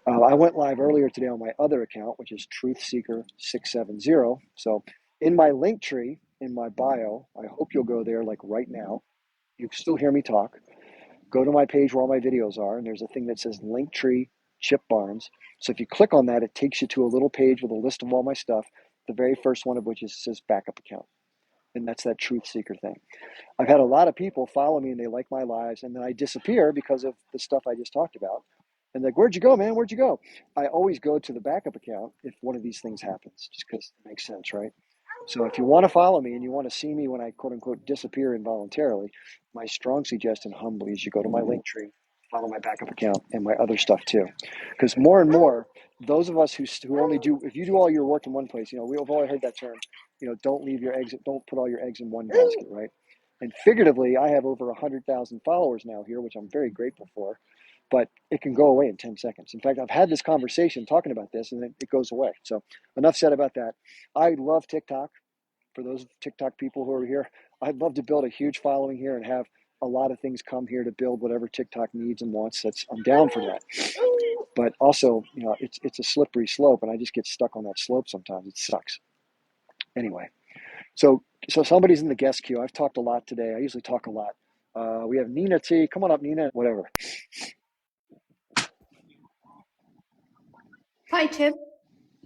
I went live earlier today on my other account, which is TruthSeeker670. So in my link tree, in my bio, I hope you'll go there like right now. You can still hear me talk. Go to my page where all my videos are, and there's a thing that says Linktree Chip Barnes. So if you click on that, it takes you to a little page with a list of all my stuff, the very first one of which says backup account. And that's that Truth Seeker thing. I've had a lot of people follow me and they like my lives, and then I disappear because of the stuff I just talked about. And like, where'd you go, man? Where'd you go? I always go to the backup account if one of these things happens, just because it makes sense, right? So if you want to follow me and you want to see me when I quote unquote disappear involuntarily, my strong suggestion humbly is you go to my link tree, follow my backup account and my other stuff too. Because more and more, those of us who only do, if you do all your work in one place, we've all heard that term, don't put all your eggs in one basket, right? And figuratively, I have over 100,000 followers now here, which I'm very grateful for, but it can go away in 10 seconds. In fact, I've had this conversation talking about this and it goes away. So enough said about that. I love TikTok. For those TikTok people who are here, I'd love to build a huge following here and have a lot of things come here to build whatever TikTok needs and wants. I'm down for that. But also, it's a slippery slope, and I just get stuck on that slope sometimes. It sucks. Anyway, so somebody's in the guest queue. I've talked a lot today. I usually talk a lot. We have Nina T. Come on up, Nina. Whatever. Hi, Chip.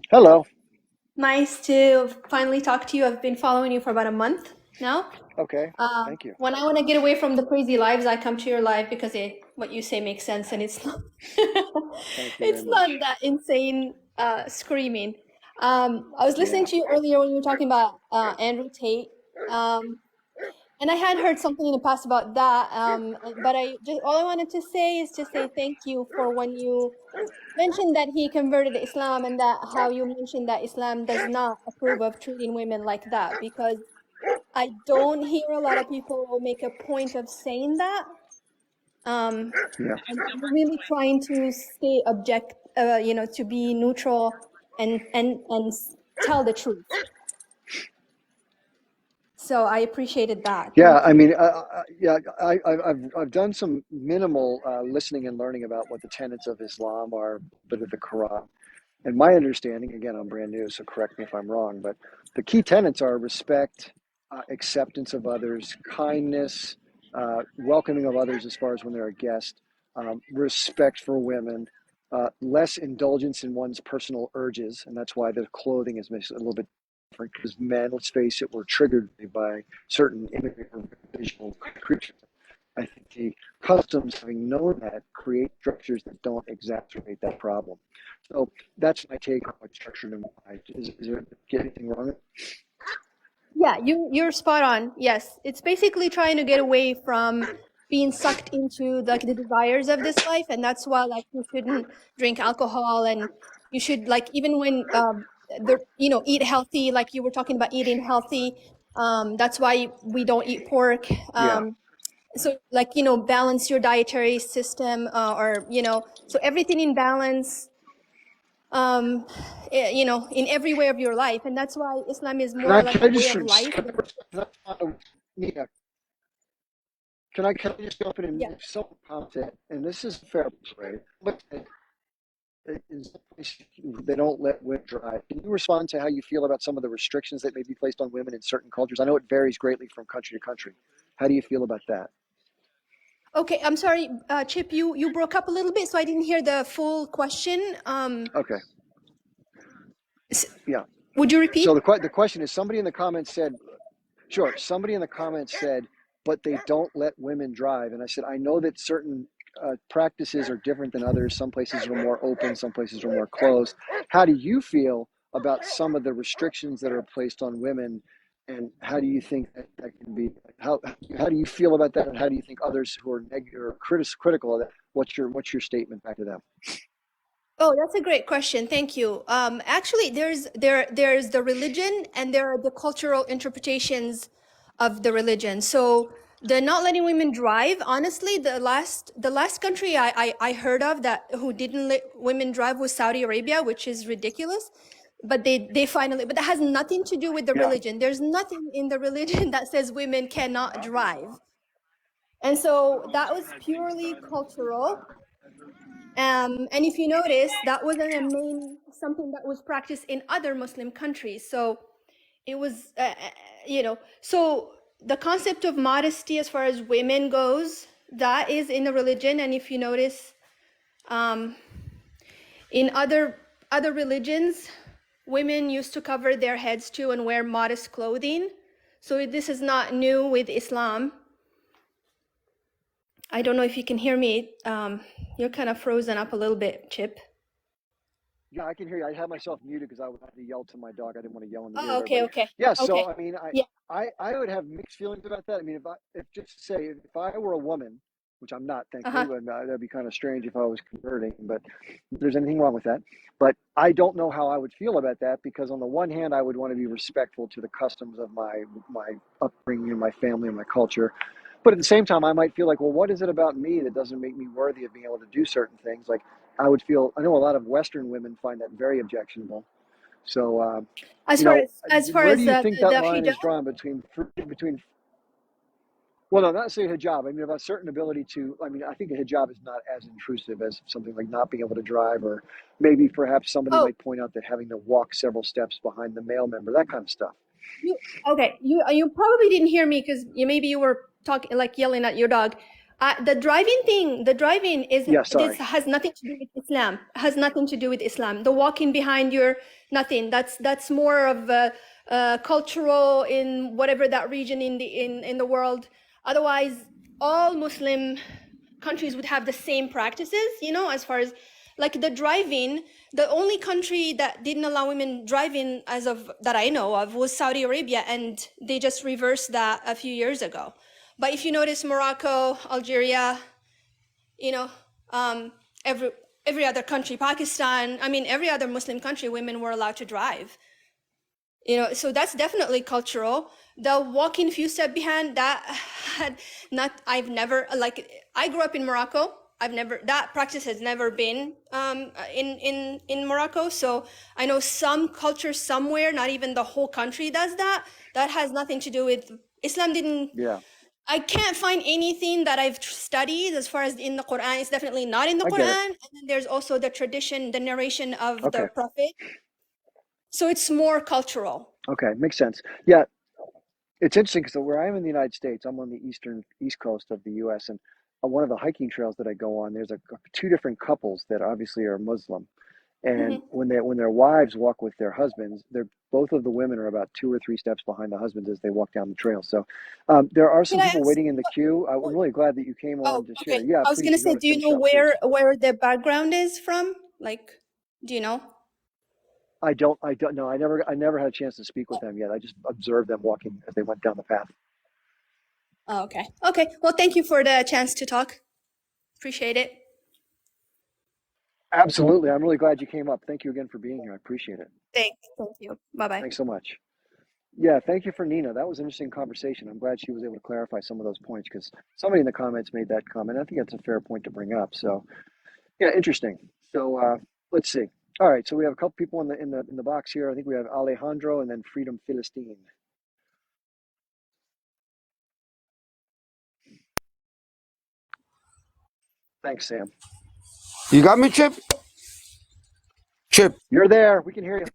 Hello. Nice to finally talk to you. I've been following you for about a month now. Okay. Thank you. When I want to get away from the crazy lives, I come to your live because what you say makes sense and it's not, Thank you very it's not much. that insane screaming. I was listening Yeah. to you earlier when you were talking about Andrew Tate. Um, And I had heard something in the past about that, but I just all I wanted to say is just say thank you for when you mentioned that he converted to Islam and that how you mentioned that Islam does not approve of treating women like that because I don't hear a lot of people make a point of saying that. Um, Yeah. I'm really trying to stay to be neutral and tell the truth. So I appreciated that. Yeah. Thank I you. mean, yeah. I've done some minimal listening and learning about what the tenets of Islam are, but of the Quran. And my understanding, again, I'm brand new, so correct me if I'm wrong, but the key tenets are respect, acceptance of others, kindness, welcoming of others as far as when they're a guest, respect for women, less indulgence in one's personal urges. And that's why the clothing is a little bit different because men, let's face it, were triggered by certain immigrant or visual creatures. I think the customs, having known that, create structures that don't exacerbate that problem. So that's my take on what's structured in why. Is there anything wrong? Yeah, you're spot on. Yes, it's basically trying to get away from being sucked into like the desires of this life, and that's why like you shouldn't drink alcohol, and you should like even when eat healthy, like you were talking about eating healthy. That's why we don't eat pork. Yeah. So like balance your dietary system, or so everything in balance. Um, in every way of your life, and that's why Islam is more like Can a I way just of life. Nina, can I just jump in and Yeah. make some comment? And this is fair play. But they don't let women drive. Can you respond to how you feel about some of the restrictions that may be placed on women in certain cultures? I know it varies greatly from country to country. How do you feel about that? Okay, I'm sorry, Chip, you broke up a little bit, so I didn't hear the full question. Okay. S- Yeah. would you repeat? So the question is, somebody in the comments said, sure, somebody in the comments said, but they don't let women drive. And I said, I know that certain practices are different than others. Some places are more open, some places are more closed. How do you feel about some of the restrictions that are placed on women? And how do you think that can be? How do you feel about that? And how do you think others who are negative or critical of that? What's your statement back to them? Oh, that's a great question. Thank you. Actually, there's the religion and there are the cultural interpretations of the religion. So the not letting women drive, honestly, the last country I heard of that who didn't let women drive was Saudi Arabia, which is ridiculous. But they finally, but that has nothing to do with the Yeah. religion. There's nothing in the religion that says women cannot drive. And so that was purely cultural. And if you notice, that wasn't a main something that was practiced in other Muslim countries. So it was, so the concept of modesty as far as women goes, that is in the religion. And if you notice, um, in other religions, women used to cover their heads too and wear modest clothing. So this is not new with Islam. I don't know if you can hear me. You're kind of frozen up a little bit, Chip. Yeah, I can hear you. I had myself muted because I would have to yell to my dog. I didn't want to yell in the ear Oh, of okay, everybody. okay, Yeah, so okay. I mean, Yeah. I would have mixed feelings about that. I mean, if just say if I were a woman, which I'm not, thankfully, Uh-huh. but that'd be kind of strange if I was converting. But if there's anything wrong with that. But I don't know how I would feel about that because on the one hand, I would want to be respectful to the customs of my upbringing and my family and my culture. But at the same time, I might feel like, well, what is it about me that doesn't make me worthy of being able to do certain things? Like I would feel, I know a lot of Western women find that very objectionable. So, As you far know, as as far where as do you think that the line is hijab. drawn between? Well, no, not say hijab. I mean, about certain ability to. I mean, I think a hijab is not as intrusive as something like not being able to drive, or maybe perhaps somebody Oh, might point out that having to walk several steps behind the male member, that kind of stuff. you okay? You probably didn't hear me because maybe you were talking like yelling at your dog. The driving is Yeah, this sorry. has nothing to do with Islam. Has nothing to do with Islam. The walking behind your nothing. That's more of cultural in whatever that region in the world. Otherwise, all Muslim countries would have the same practices. You know, as far as like the driving, the only country that didn't allow women driving, as of that I know of, was Saudi Arabia, and they just reversed that a few years ago. But if you notice, Morocco, Algeria, you know, every other country, Pakistan, I mean, every other Muslim country, women were allowed to drive. You know, so that's definitely cultural. The walking few steps behind that had not. I've never like. I grew up in Morocco. I've never that practice has never been in Morocco. So I know some culture somewhere, not even the whole country does that. That has nothing to do with Islam. Didn't Yeah, I can't find anything that I've studied as far as in the Quran. It's definitely not in the I get it. Quran. And then there's also the tradition, the narration of the Okay. Prophet. So it's more cultural. Okay. Makes sense. Yeah. It's interesting because where I am in the United States, I'm on the east coast of the U.S. and on one of the hiking trails that I go on, there's two different couples that obviously are Muslim, and Mhm. when their wives walk with their husbands, they're both of the women are about 2 or 3 steps behind the husbands as they walk down the trail. So there are Can some I people ask? waiting in the queue. I'm really glad that you came Oh, on to share. okay. Yeah, I was please, gonna if you say, want to do you finish know up, please. where the background is from? Like, do you know? I don't know. I never had a chance to speak with them yet. I just observed them walking as they went down the path. Oh, okay. Okay. Well, thank you for the chance to talk. Appreciate it. Absolutely. I'm really glad you came up. Thank you again for being here. I appreciate it. Thanks. Thank you. Bye bye. Thanks so much. Yeah, thank you for Nina. That was an interesting conversation. I'm glad she was able to clarify some of those points because somebody in the comments made that comment. I think that's a fair point to bring up. So, yeah, interesting. So, let's see. All right, so we have a couple people in the box here. I think we have Alejandro and then Freedom Philistine. Thanks, Sam. You got me, Chip? Chip. You're there. We can hear you.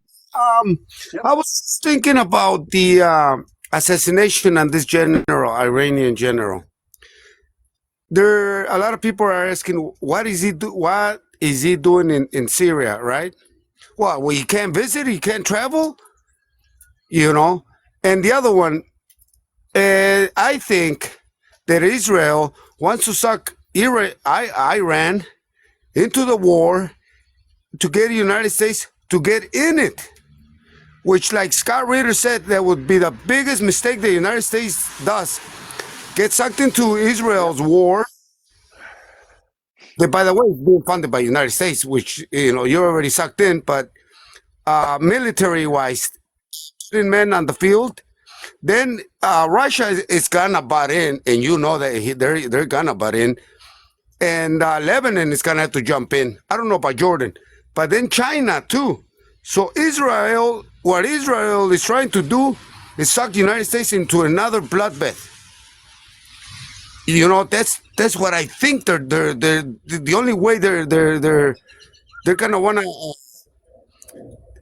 Yep. I was thinking about the assassination on this general, Iranian general. There, a lot of people are asking, what is he doing in Syria, right? Well, he can't visit, he can't travel, you know. And the other one, I think that Israel wants to suck Iran into the war to get the United States to get in it, which, like Scott Ritter said, that would be the biggest mistake the United States does. Get sucked into Israel's war. That, by the way, is being funded by the United States, which, you know, you're already sucked in, but military-wise, putting men on the field. Then Russia is gonna butt in, and you know that they're gonna butt in. And Lebanon is gonna have to jump in. I don't know about Jordan, but then China too. So what Israel is trying to do is suck the United States into another bloodbath. You know, that's what I think. They're the only way they're gonna wanna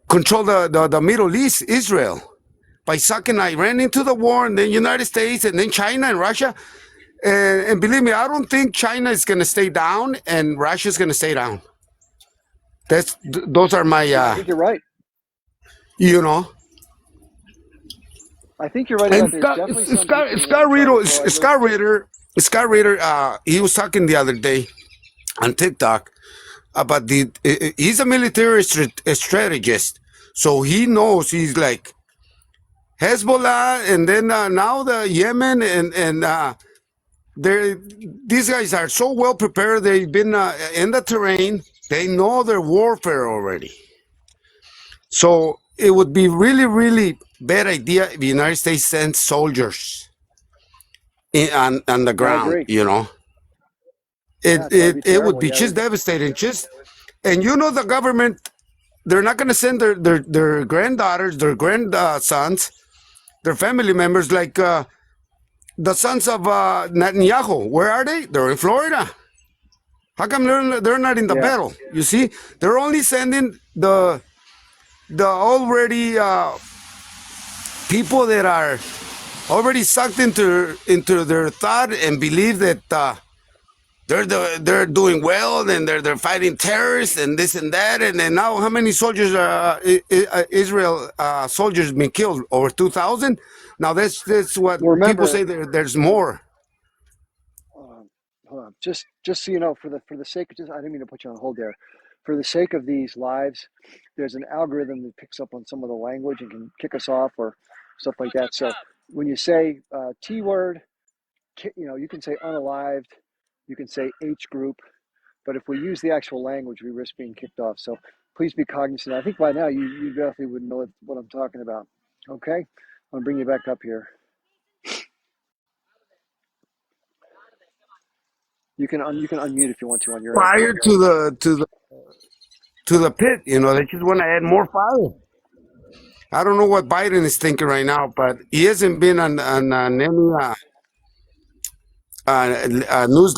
control the Middle East, Israel, by sucking Iran into the war, and then United States, and then China and Russia. And believe me, I don't think China is gonna stay down, and Russia is gonna stay down. Those are my I think you're right. you know. I think you're right And about there's definitely some people that Scott want to Ritter, try to Scott Ritter, he was talking the other day on TikTok about he's a military strategist, so he knows. He's like Hezbollah, and then now the Yemen, and these guys are so well prepared. They've been in the terrain. They know their warfare already. So it would be really, really bad idea if the United States sends soldiers on the I ground. agree. You know, Yeah, that'd be it would terrible. be Yeah, just devastating. And you know, the government, they're not going to send their granddaughters, their grandsons, their family members, like the sons of Netanyahu. Where are they? They're in Florida. How come they're not in the yeah, battle? You see, they're only sending the already people that are already sucked into their thought and believe that they're doing well, and they're fighting terrorists and this and that, and then now how many soldiers Israel soldiers been killed? Over 2,000. Now that's what Well, people remember, say. There's more. hold on, just so you know, for the sake of I didn't mean to put you on hold there. For the sake of these lives, there's an algorithm that picks up on some of the language and can kick us off or stuff like that. So when you say T word, you can say unalived, you can say H group, but if we use the actual language, we risk being kicked off. So please be cognizant. I think by now you definitely would know what I'm talking about. Okay, I'm gonna bring you back up here. You can unmute if you want to on your end. Fire to the pit. They just want to add more fire. I don't know what Biden is thinking right now, but he hasn't been on any news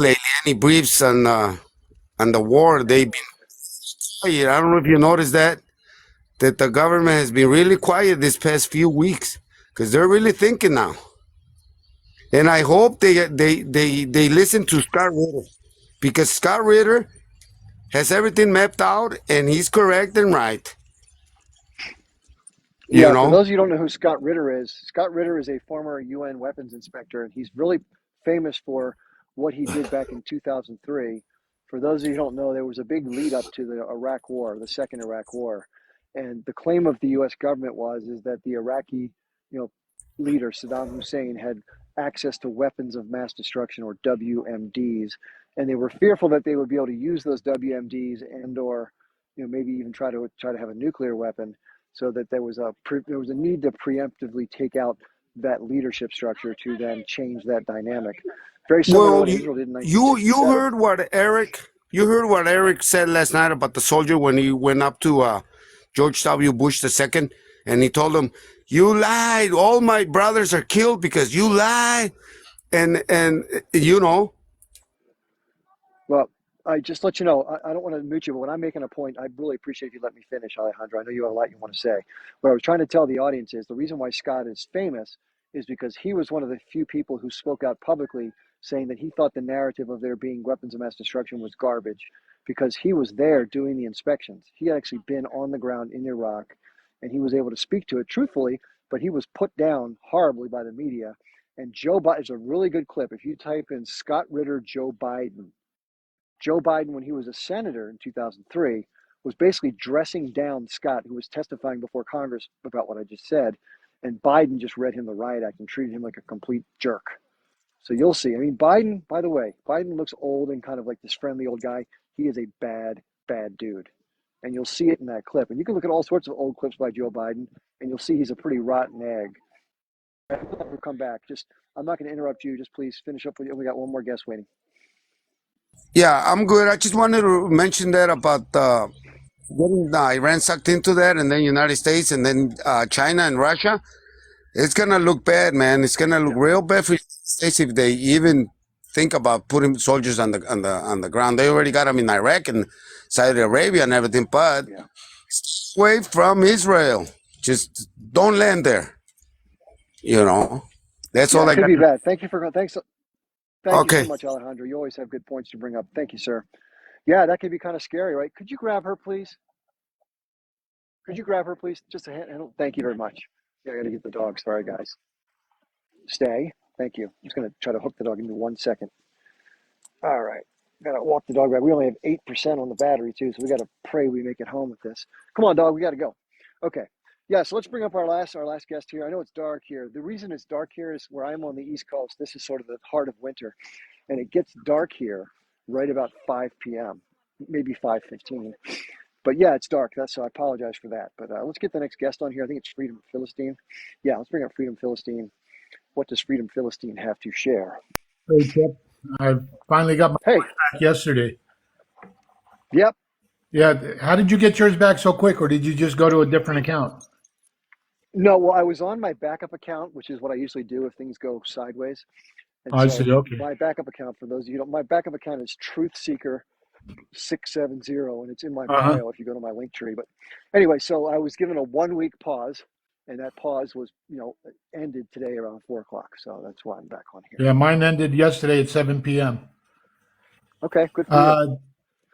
lately. Any briefs on the war? They've been quiet. I don't know if you noticed that the government has been really quiet this past few weeks because they're really thinking now. And I hope they listen to Scott Ritter, because Scott Ritter has everything mapped out and he's correct and right. Yeah, for those of you who don't know who Scott Ritter is a former UN weapons inspector, and he's really famous for what he did back in 2003. For those of you who don't know, there was a big lead up to the Iraq War, the second Iraq War, and the claim of the U.S. government is that the Iraqi, leader Saddam Hussein had access to weapons of mass destruction, or WMDs, and they were fearful that they would be able to use those WMDs or maybe even try to have a nuclear weapon. So that there was a need to preemptively take out that leadership structure to then change that dynamic. Very similar to what Israel did in 1967. You heard what Eric said last night about the soldier when he went up to George W. Bush II, and he told him, "You lied. All my brothers are killed because you lied," and Well, I just let you know, I don't want to mute you, but when I'm making a point, I really appreciate if you let me finish, Alejandro. I know you have a lot you want to say. What I was trying to tell the audience is the reason why Scott is famous is because he was one of the few people who spoke out publicly saying that he thought the narrative of there being weapons of mass destruction was garbage, because he was there doing the inspections. He had actually been on the ground in Iraq, and he was able to speak to it truthfully, but he was put down horribly by the media. And Joe Biden is a really good clip. If you type in Scott Ritter, Joe Biden, when he was a senator in 2003, was basically dressing down Scott, who was testifying before Congress about what I just said. And Biden just read him the riot act and treated him like a complete jerk. So you'll see. I mean, Biden, by the way, Biden looks old and kind of like this friendly old guy. He is a bad, bad dude. And you'll see it in that clip. And you can look at all sorts of old clips by Joe Biden, and you'll see he's a pretty rotten egg. We'll come back. I'm not going to interrupt you. Just please finish up with you. We got one more guest waiting. Yeah, I'm good. I just wanted to mention that about getting Iran sucked into that, and then United States, and then China and Russia. It's gonna look bad, man. It's gonna look real bad for United States if they even think about putting soldiers on the ground. They already got them in Iraq and Saudi Arabia and everything, but stay away from Israel. Just don't land there. That's all I could got. Be bad. Thank you Okay. so much, Alejandro. You always have good points to bring up. Thank you, sir. Yeah, that could be kind of scary, right? Could you grab her, please? Just a hand. Thank you very much. Yeah, I got to get the dog. Sorry, guys. Stay. Thank you. I'm just going to try to hook the dog in 1 second. All right. Got to walk the dog back. We only have 8% on the battery, too, so we got to pray we make it home with this. Come on, dog. We got to go. Okay. Yeah, so let's bring up our last guest here. I know it's dark here. The reason it's dark here is where I'm on the East Coast. This is sort of the heart of winter, and it gets dark here right about 5 p.m., maybe 5:15. But yeah, it's dark. So I apologize for that. But let's get the next guest on here. I think it's Freedom Philistine. Yeah, let's bring up Freedom Philistine. What does Freedom Philistine have to share? Hey, Chip. I finally got my back yesterday. Yep. Yeah. How did you get yours back so quick, or did you just go to a different account? No, well, I was on my backup account, which is what I usually do if things go sideways. And I see. Okay. My backup account, for those of you who don't, my backup account is Truthseeker 670, and it's in my bio if you go to my link tree. But anyway, so I was given a 1 week pause, and that pause was, ended today around 4 o'clock. So that's why I'm back on here. Yeah, mine ended yesterday at 7 p.m. Okay, good for you. Uh,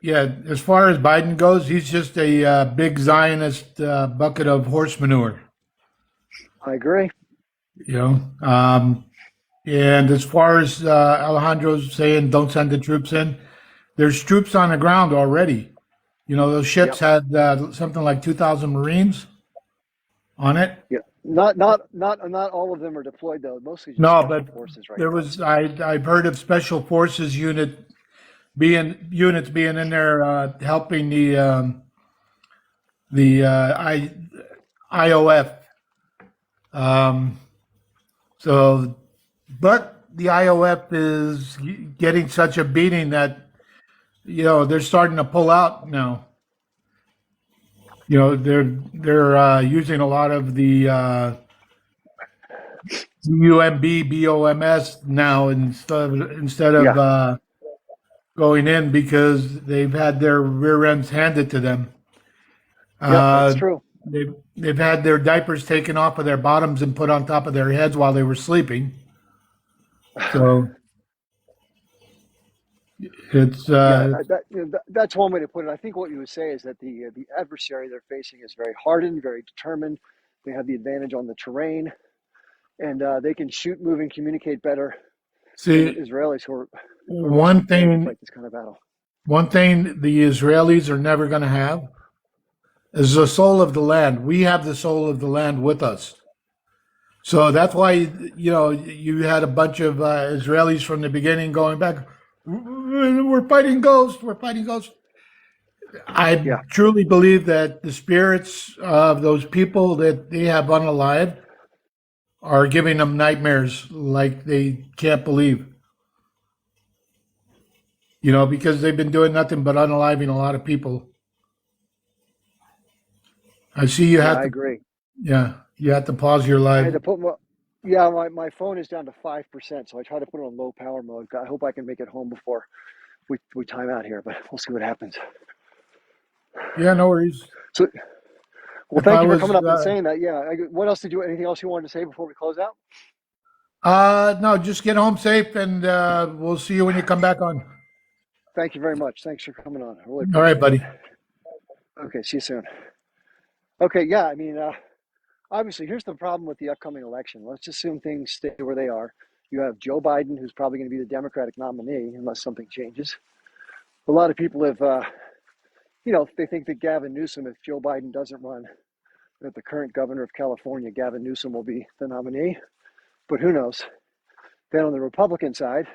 yeah, as far as Biden goes, he's just a big Zionist bucket of horse manure. I agree. You know, and as far as Alejandro's saying, don't send the troops in. There's troops on the ground already. You know, those ships Yep. had something like 2,000 Marines on it. Yeah. Not all of them are deployed though. Mostly just No, special but forces right there now. was I've heard of special forces units being in there helping the IOF. Um, so, but the IOF is getting such a beating that they're starting to pull out now. They're using a lot of the UMB BOMS now instead of Yeah. going in because they've had their rear ends handed to them. Yep, that's Uh, true. they've had their diapers taken off of their bottoms and put on top of their heads while they were sleeping. So it's Yeah, that's one way to put it. I think what you would say is that the adversary they're facing is very hardened, very determined. They have the advantage on the terrain, and they can shoot, move, and communicate better than the see Israelis, who are much one prepared to thing. fight this kind of battle. One thing the Israelis are never going to have is the soul of the land. We have the soul of the land with us. So that's why you had a bunch of Israelis from the beginning going back. We're fighting ghosts. We're fighting ghosts. I Yeah, truly believe that the spirits of those people that they have unalived are giving them nightmares like they can't believe. Because they've been doing nothing but unaliving a lot of people. I see you yeah, have I to, agree. yeah, you have to pause your I had live. to put my phone is down to 5%, so I try to put it on low power mode. I hope I can make it home before we time out here, but we'll see what happens. Yeah, no worries. So, well, If thank I you for was, coming up and saying that. Yeah, what else did you? Anything else you wanted to say before we close out? no, just get home safe and we'll see you when you come back on. Thank you very much. Thanks for coming on. I really All right, appreciate it. buddy. Okay, see you soon. Okay, yeah, I mean, obviously, here's the problem with the upcoming election. Let's assume things stay where they are. You have Joe Biden, who's probably going to be the Democratic nominee unless something changes. A lot of people have, they think that Gavin Newsom, if Joe Biden doesn't run, that the current governor of California, Gavin Newsom, will be the nominee. But who knows? Then on the Republican side,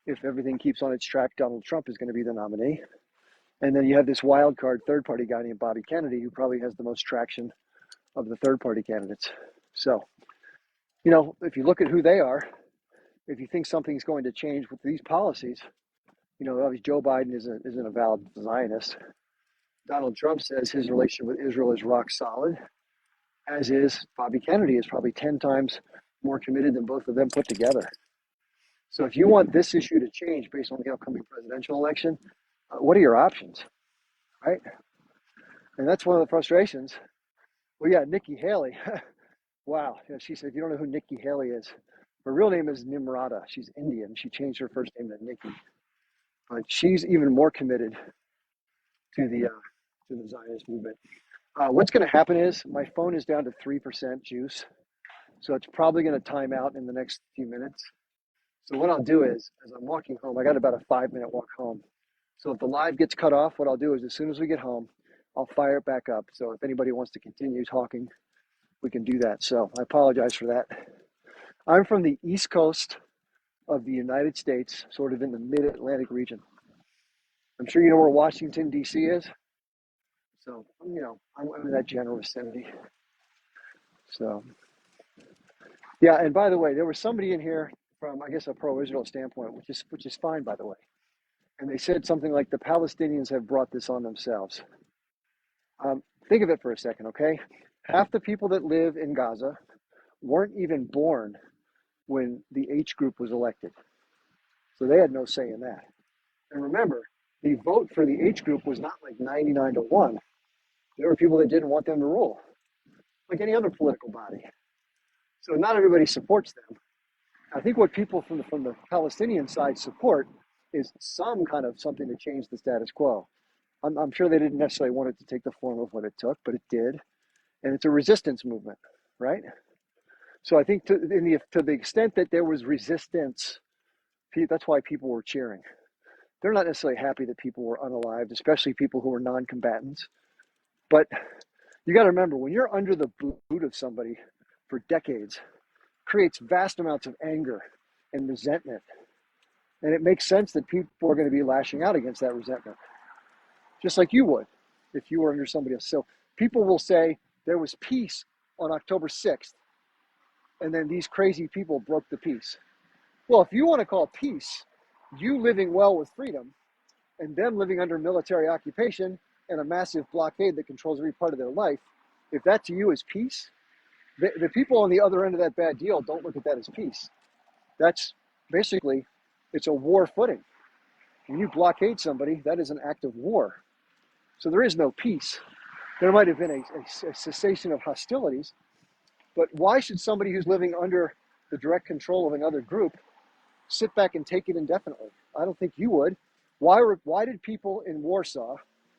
if everything keeps on its track, Donald Trump is going to be the nominee. And then you have this wild card third party guy named Bobby Kennedy, who probably has the most traction of the third party candidates. So, if you look at who they are, if you think something's going to change with these policies, obviously Joe Biden isn't a valid Zionist. Donald Trump says his relation with Israel is rock solid, as is Bobby Kennedy is probably 10 times more committed than both of them put together. So if you want this issue to change based on the upcoming presidential election, what are your options, right? And that's one of the frustrations. Well, yeah, Nikki Haley. Wow. She said, if you don't know who Nikki Haley is, her real name is Nimrata. She's Indian. She changed her first name to Nikki. But she's even more committed to the Zionist movement. What's going to happen is my phone is down to 3% juice. So it's probably going to time out in the next few minutes. So what I'll do is, as I'm walking home, I got about a 5-minute walk home. So if the live gets cut off, what I'll do is as soon as we get home, I'll fire it back up. So if anybody wants to continue talking, we can do that. So I apologize for that. I'm from the East Coast of the United States, sort of in the mid-Atlantic region. I'm sure you know where Washington, D.C. is. So, I'm in that general vicinity. So, yeah, and by the way, there was somebody in here from, I guess, a pro-Israel standpoint, which is fine, by the way. And they said something like the Palestinians have brought this on themselves. Think of it for a second, okay? Half the people that live in Gaza weren't even born when the H group was elected. So they had no say in that. And remember, the vote for the H group was not like 99-1. There were people that didn't want them to rule, like any other political body. So not everybody supports them. I think what people from the Palestinian side support is some kind of something to change the status quo. I'm sure they didn't necessarily want it to take the form of what it took, but it did. And it's a resistance movement, right? So I think to the extent that there was resistance, that's why people were cheering. They're not necessarily happy that people were unalived, especially people who were non-combatants. But you got to remember, when you're under the boot of somebody for decades, creates vast amounts of anger and resentment. And it makes sense that people are going to be lashing out against that resentment, just like you would if you were under somebody else. So people will say there was peace on October 6th, and then these crazy people broke the peace. Well, if you want to call peace you living well with freedom and them living under military occupation and a massive blockade that controls every part of their life, if that to you is peace, the people on the other end of that bad deal don't look at that as peace. That's basically, it's a war footing. When you blockade somebody, that is an act of war. So there is no peace. There might have been a cessation of hostilities, but why should somebody who's living under the direct control of another group sit back and take it indefinitely? I don't think you would. Why did people in Warsaw,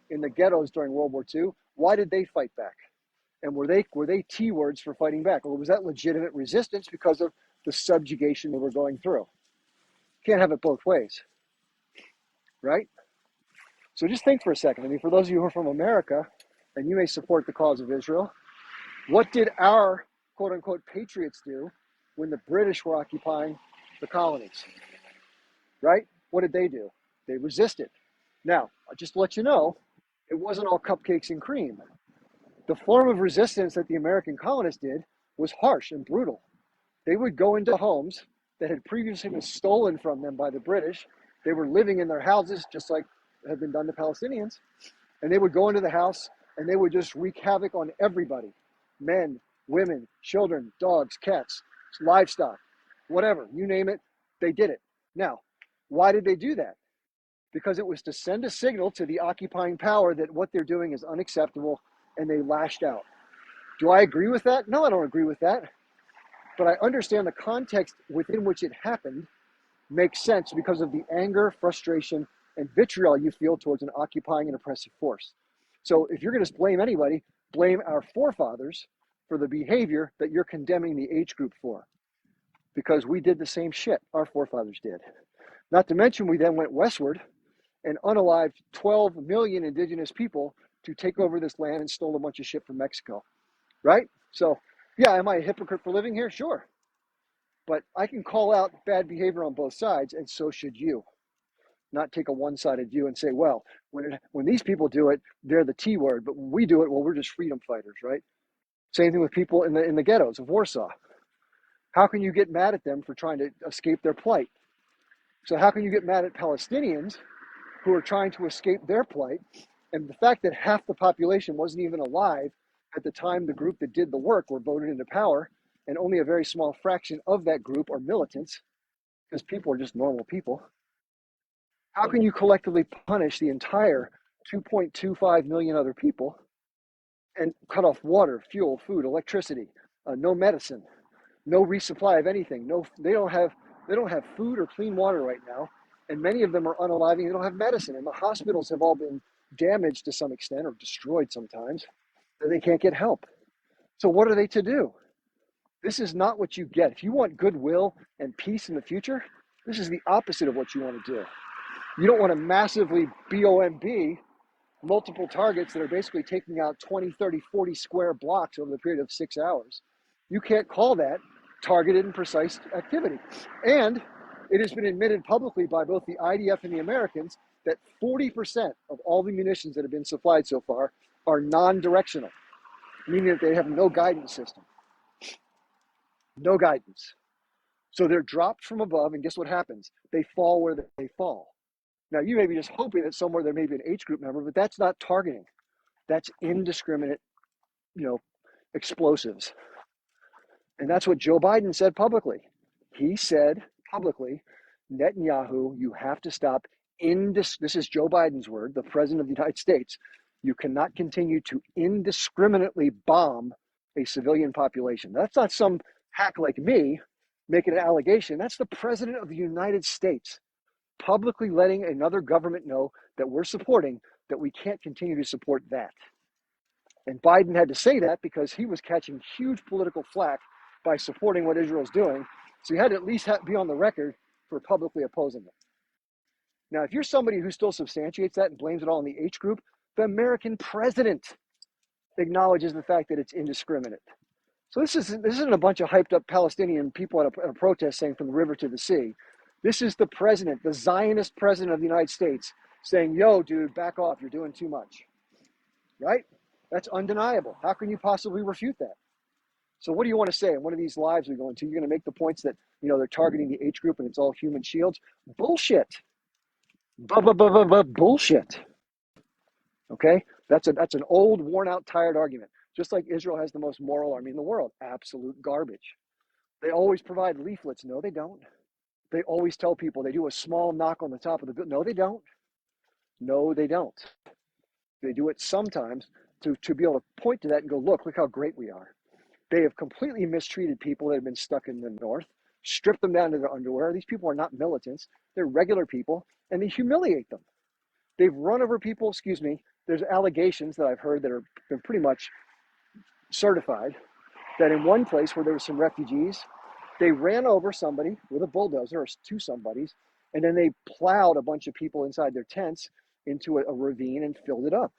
in the ghettos during World War II, why did they fight back? And were they T words for fighting back? Or was that legitimate resistance because of the subjugation they were going through? Can't have it both ways, right? So just think for a second. I mean, for those of you who are from America, and you may support the cause of Israel, what did our quote unquote patriots do when the British were occupying the colonies, right? What did they do? They resisted. Now, just to let you know, it wasn't all cupcakes and cream. The form of resistance that the American colonists did was harsh and brutal. They would go into homes that had previously been stolen from them by the British. They were living in their houses just like had been done to Palestinians. And they would go into the house and they would just wreak havoc on everybody. Men, women, children, dogs, cats, livestock, whatever, you name it, they did it. Now, why did they do that? Because it was to send a signal to the occupying power that what they're doing is unacceptable, and they lashed out. Do I agree with that? No, I don't agree with that. But I understand the context within which it happened makes sense because of the anger, frustration, and vitriol you feel towards an occupying and oppressive force. So if you're going to blame anybody, blame our forefathers for the behavior that you're condemning the age group for. Because we did the same shit our forefathers did. Not to mention we then went westward and unalived 12 million indigenous people to take over this land and stole a bunch of shit from Mexico, right? So, yeah, am I a hypocrite for living here? Sure. But I can call out bad behavior on both sides, and so should you. Not take a one-sided view and say, well, when these people do it, they're the T word, but when we do it, well, we're just freedom fighters, right? Same thing with people in the ghettos of Warsaw. How can you get mad at them for trying to escape their plight? So how can you get mad at Palestinians who are trying to escape their plight? And the fact that half the population wasn't even alive at the time the group that did the work were voted into power, and only a very small fraction of that group are militants, because people are just normal people. How can you collectively punish the entire 2.25 million other people and cut off water, fuel, food, electricity, no medicine, no resupply of anything? No, they don't have food or clean water right now, and many of them are unaliving. They don't have medicine, and the hospitals have all been damaged to some extent or destroyed sometimes, and they can't get help. So what are they to do? This is not what you get. If you want goodwill and peace in the future, this is the opposite of what you want to do. You don't want to massively BOMB multiple targets that are basically taking out 20, 30, 40 square blocks over the period of 6 hours. You can't call that targeted and precise activity. And it has been admitted publicly by both the IDF and the Americans that 40% of all the munitions that have been supplied so far are non-directional, meaning that they have no guidance system. No guidance. So they're dropped from above, and guess what happens? They fall where they fall. Now, you may be just hoping that somewhere there may be an H group member, but that's not targeting. That's indiscriminate, explosives. And that's what Joe Biden said publicly. He said publicly, Netanyahu, you have to stop this is Joe Biden's word, the president of the United States. You cannot continue to indiscriminately bomb a civilian population. That's not some hack like me making an allegation. That's the president of the United States. publicly letting another government know that we're supporting, that we can't continue to support that. And Biden had to say that because he was catching huge political flack by supporting what Israel's doing. So he had to at least be on the record for publicly opposing it. Now, if you're somebody who still substantiates that and blames it all on the H group, the American president acknowledges the fact that it's indiscriminate. So this isn't a bunch of hyped up Palestinian people at a protest saying from the river to the sea. This is the president, the Zionist president of the United States, saying, yo, dude, back off. You're doing too much. Right? That's undeniable. How can you possibly refute that? So what do you want to say in one of these lives we go into? You're going to make the points that, they're targeting the H group and it's all human shields. Bullshit. Bullshit. Okay? That's an old, worn out, tired argument. Just like Israel has the most moral army in the world. Absolute garbage. They always provide leaflets. No, they don't. They always tell people they do a small knock on the top of the building. No, they don't. No, they don't. They do it sometimes to be able to point to that and go, look how great we are. They have completely mistreated people that have been stuck in the north, stripped them down to their underwear. These people are not militants. They're regular people, and they humiliate them. They've run over people, there's allegations that I've heard that have been pretty much certified that in one place where there were some refugees, they ran over somebody with a bulldozer or two somebodies, and then they plowed a bunch of people inside their tents into a ravine and filled it up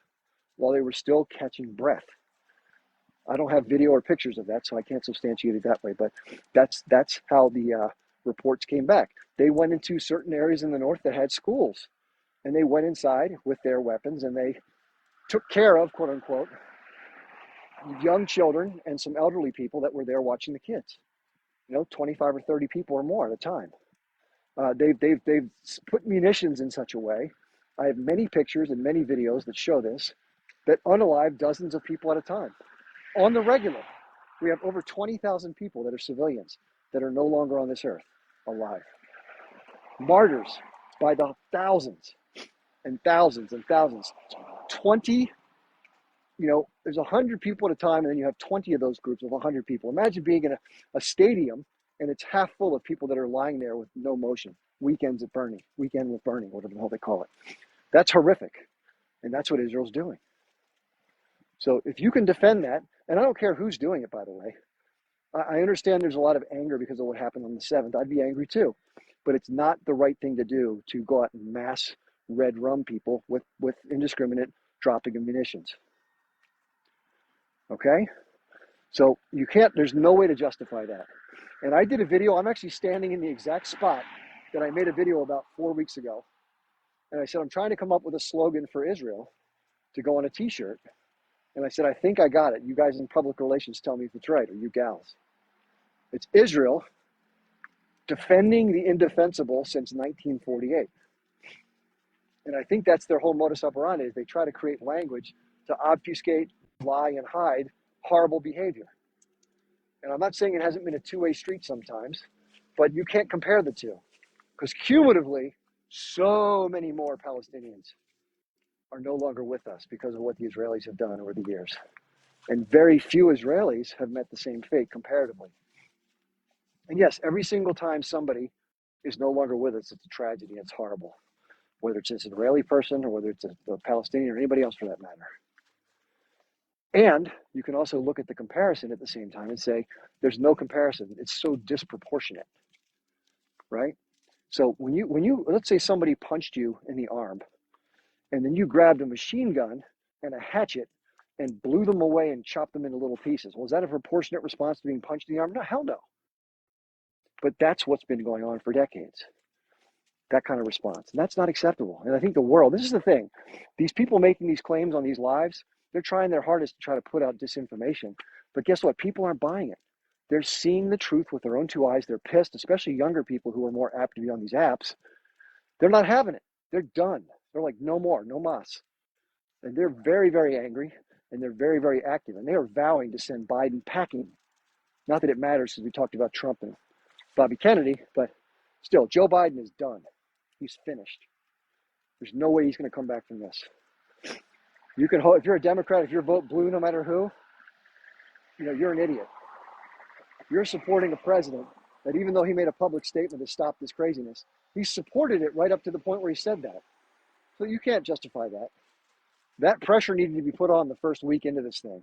while they were still catching breath. I don't have video or pictures of that, so I can't substantiate it that way, but that's how the reports came back. They went into certain areas in the north that had schools, and they went inside with their weapons, and they took care of, quote unquote, young children and some elderly people that were there watching the kids. 25 or 30 people or more at a time. They've put munitions in such a way. I have many pictures and many videos that show this, that unalive dozens of people at a time. On the regular, we have over 20,000 people that are civilians that are no longer on this earth alive. Martyrs by the thousands and thousands and thousands. 20, there's 100 people at a time, and then you have 20 of those groups of 100 people. Imagine being in a stadium and it's half full of people that are lying there with no motion. Weekend with burning, whatever the hell they call it. That's horrific. And that's what Israel's doing. So if you can defend that, and I don't care who's doing it, by the way, I understand there's a lot of anger because of what happened on the 7th. I'd be angry too. But it's not the right thing to do to go out and mass red rum people with indiscriminate dropping of munitions. Okay? So there's no way to justify that. And I did a video, I'm actually standing in the exact spot that I made a video about 4 weeks ago. And I said, I'm trying to come up with a slogan for Israel to go on a t-shirt. And I said, I think I got it. You guys in public relations tell me if it's right, or you gals. It's Israel defending the indefensible since 1948. And I think that's their whole modus operandi, is they try to create language to obfuscate, lie, and hide horrible behavior. And I'm not saying it hasn't been a two-way street sometimes, but you can't compare the two. Because cumulatively, so many more Palestinians are no longer with us because of what the Israelis have done over the years. And very few Israelis have met the same fate comparatively. And yes, every single time somebody is no longer with us, it's a tragedy. It's horrible. Whether it's an Israeli person or whether it's a Palestinian or anybody else for that matter. And you can also look at the comparison at the same time and say, there's no comparison. It's so disproportionate, right? So when you let's say somebody punched you in the arm, and then you grabbed a machine gun and a hatchet and blew them away and chopped them into little pieces. Was that a proportionate response to being punched in the arm? No, hell no. But that's what's been going on for decades. That kind of response. And that's not acceptable. And I think the world, this is the thing, these people making these claims on these lives, they're trying their hardest to try to put out disinformation. But guess what? People aren't buying it. They're seeing the truth with their own two eyes. They're pissed, especially younger people who are more apt to be on these apps. They're not having it. They're done. They're like, no more, no mas. And they're very, very angry, and they're very, very active. And they are vowing to send Biden packing. Not that it matters, because we talked about Trump and Bobby Kennedy, but still, Joe Biden is done. He's finished. There's no way he's going to come back from this. You can, if you're a Democrat, if you vote blue, no matter who, you're an idiot. You're supporting a president that even though he made a public statement to stop this craziness, he supported it right up to the point where he said that. So you can't justify that. That pressure needed to be put on the first week into this thing.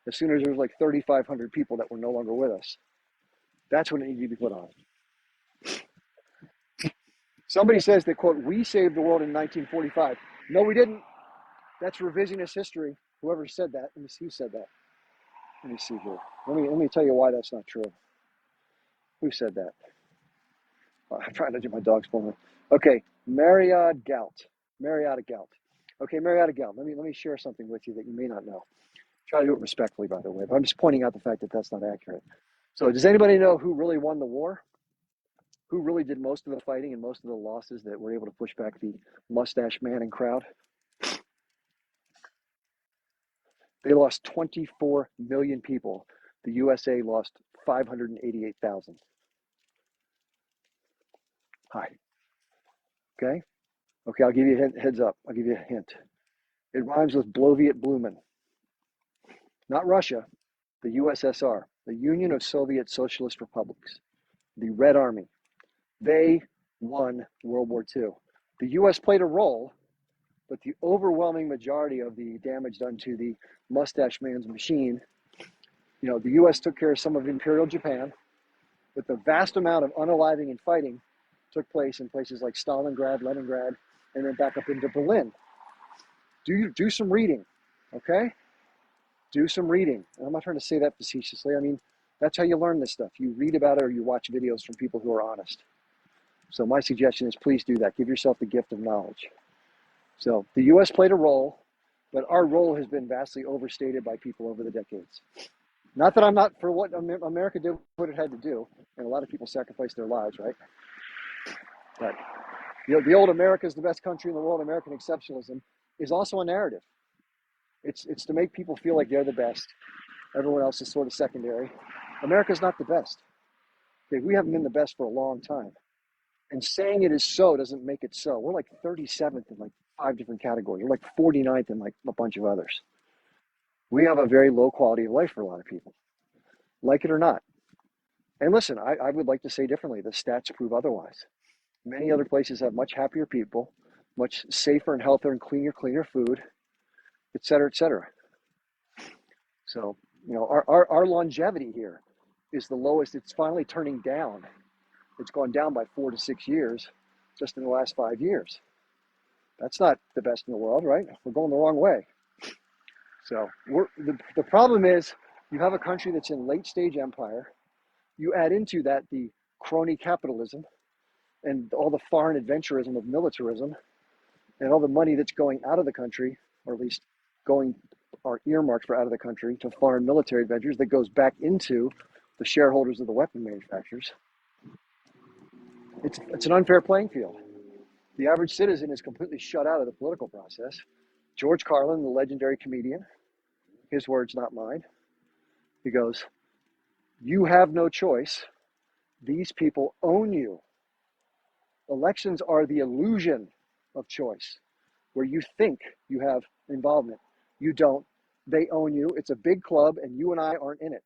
As soon as there was like 3,500 people that were no longer with us. That's when it needed to be put on. Somebody says that, quote, we saved the world in 1945. No, we didn't. That's revisionist history. Whoever said that, let me see who said that. Let me see here. Let me tell you why that's not true. Who said that? I'm trying to do my dog's pulling. Okay, Mariad Galt. Marietta Galt. Okay, Marietta Galt. Let me share something with you that you may not know. Try to do it respectfully, by the way. But I'm just pointing out the fact that that's not accurate. So, does anybody know who really won the war? Who really did most of the fighting and most of the losses that were able to push back the mustache man and crowd? They lost 24 million people. The USA lost 588,000. Hi. Okay? Okay, I'll give you a heads up. I'll give you a hint. It rhymes with Bloviat Blumen. Not Russia, the USSR, the Union of Soviet Socialist Republics, the Red Army. They won World War II. The US played a role, but the overwhelming majority of the damage done to the mustache man's machine, the US took care of some of Imperial Japan, but the vast amount of unaliving and fighting took place in places like Stalingrad, Leningrad, and then back up into Berlin. Do some reading, okay? Do some reading. And I'm not trying to say that facetiously. I mean, that's how you learn this stuff. You read about it or you watch videos from people who are honest. So my suggestion is please do that. Give yourself the gift of knowledge. So the U.S. played a role, but our role has been vastly overstated by people over the decades. Not that I'm not for what America did, what it had to do, and a lot of people sacrificed their lives, right? But the old America is the best country in the world, American exceptionalism, is also a narrative. It's to make people feel like they're the best. Everyone else is sort of secondary. America's not the best. Okay, we haven't been the best for a long time. And saying it is so doesn't make it so. We're like 37th in like 5 different categories. We're like 49th in like a bunch of others. We have a very low quality of life for a lot of people, like it or not. And listen, I would like to say differently. The stats prove otherwise. Many other places have much happier people, much safer and healthier and cleaner food, et cetera, et cetera. So, our longevity here is the lowest. It's finally turning down. It's gone down by 4 to 6 years just in the last 5 years. That's not the best in the world, right? We're going the wrong way. So the problem is you have a country that's in late stage empire. You add into that the crony capitalism and all the foreign adventurism of militarism and all the money that's going out of the country, or at least going are earmarked for out of the country to foreign military adventures that goes back into the shareholders of the weapon manufacturers. It's an unfair playing field. The average citizen is completely shut out of the political process. George Carlin, the legendary comedian, his words, not mine. He goes, "You have no choice. These people own you." Elections are the illusion of choice, where you think you have involvement. You don't. They own you. It's a big club, and you and I aren't in it.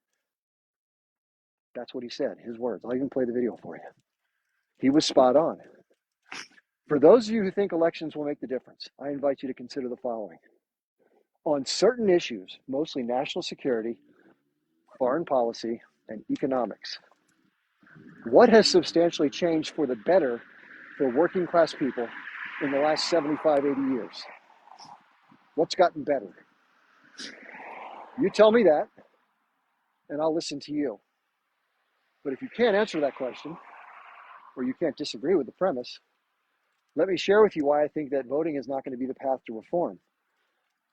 That's what he said, his words. I'll even play the video for you. He was spot on. For those of you who think elections will make the difference, I invite you to consider the following. On certain issues, mostly national security, foreign policy, and economics, what has substantially changed for the better for working class people in the last 75, 80 years? What's gotten better? You tell me that, and I'll listen to you. But if you can't answer that question, or you can't disagree with the premise, let me share with you why I think that voting is not going to be the path to reform.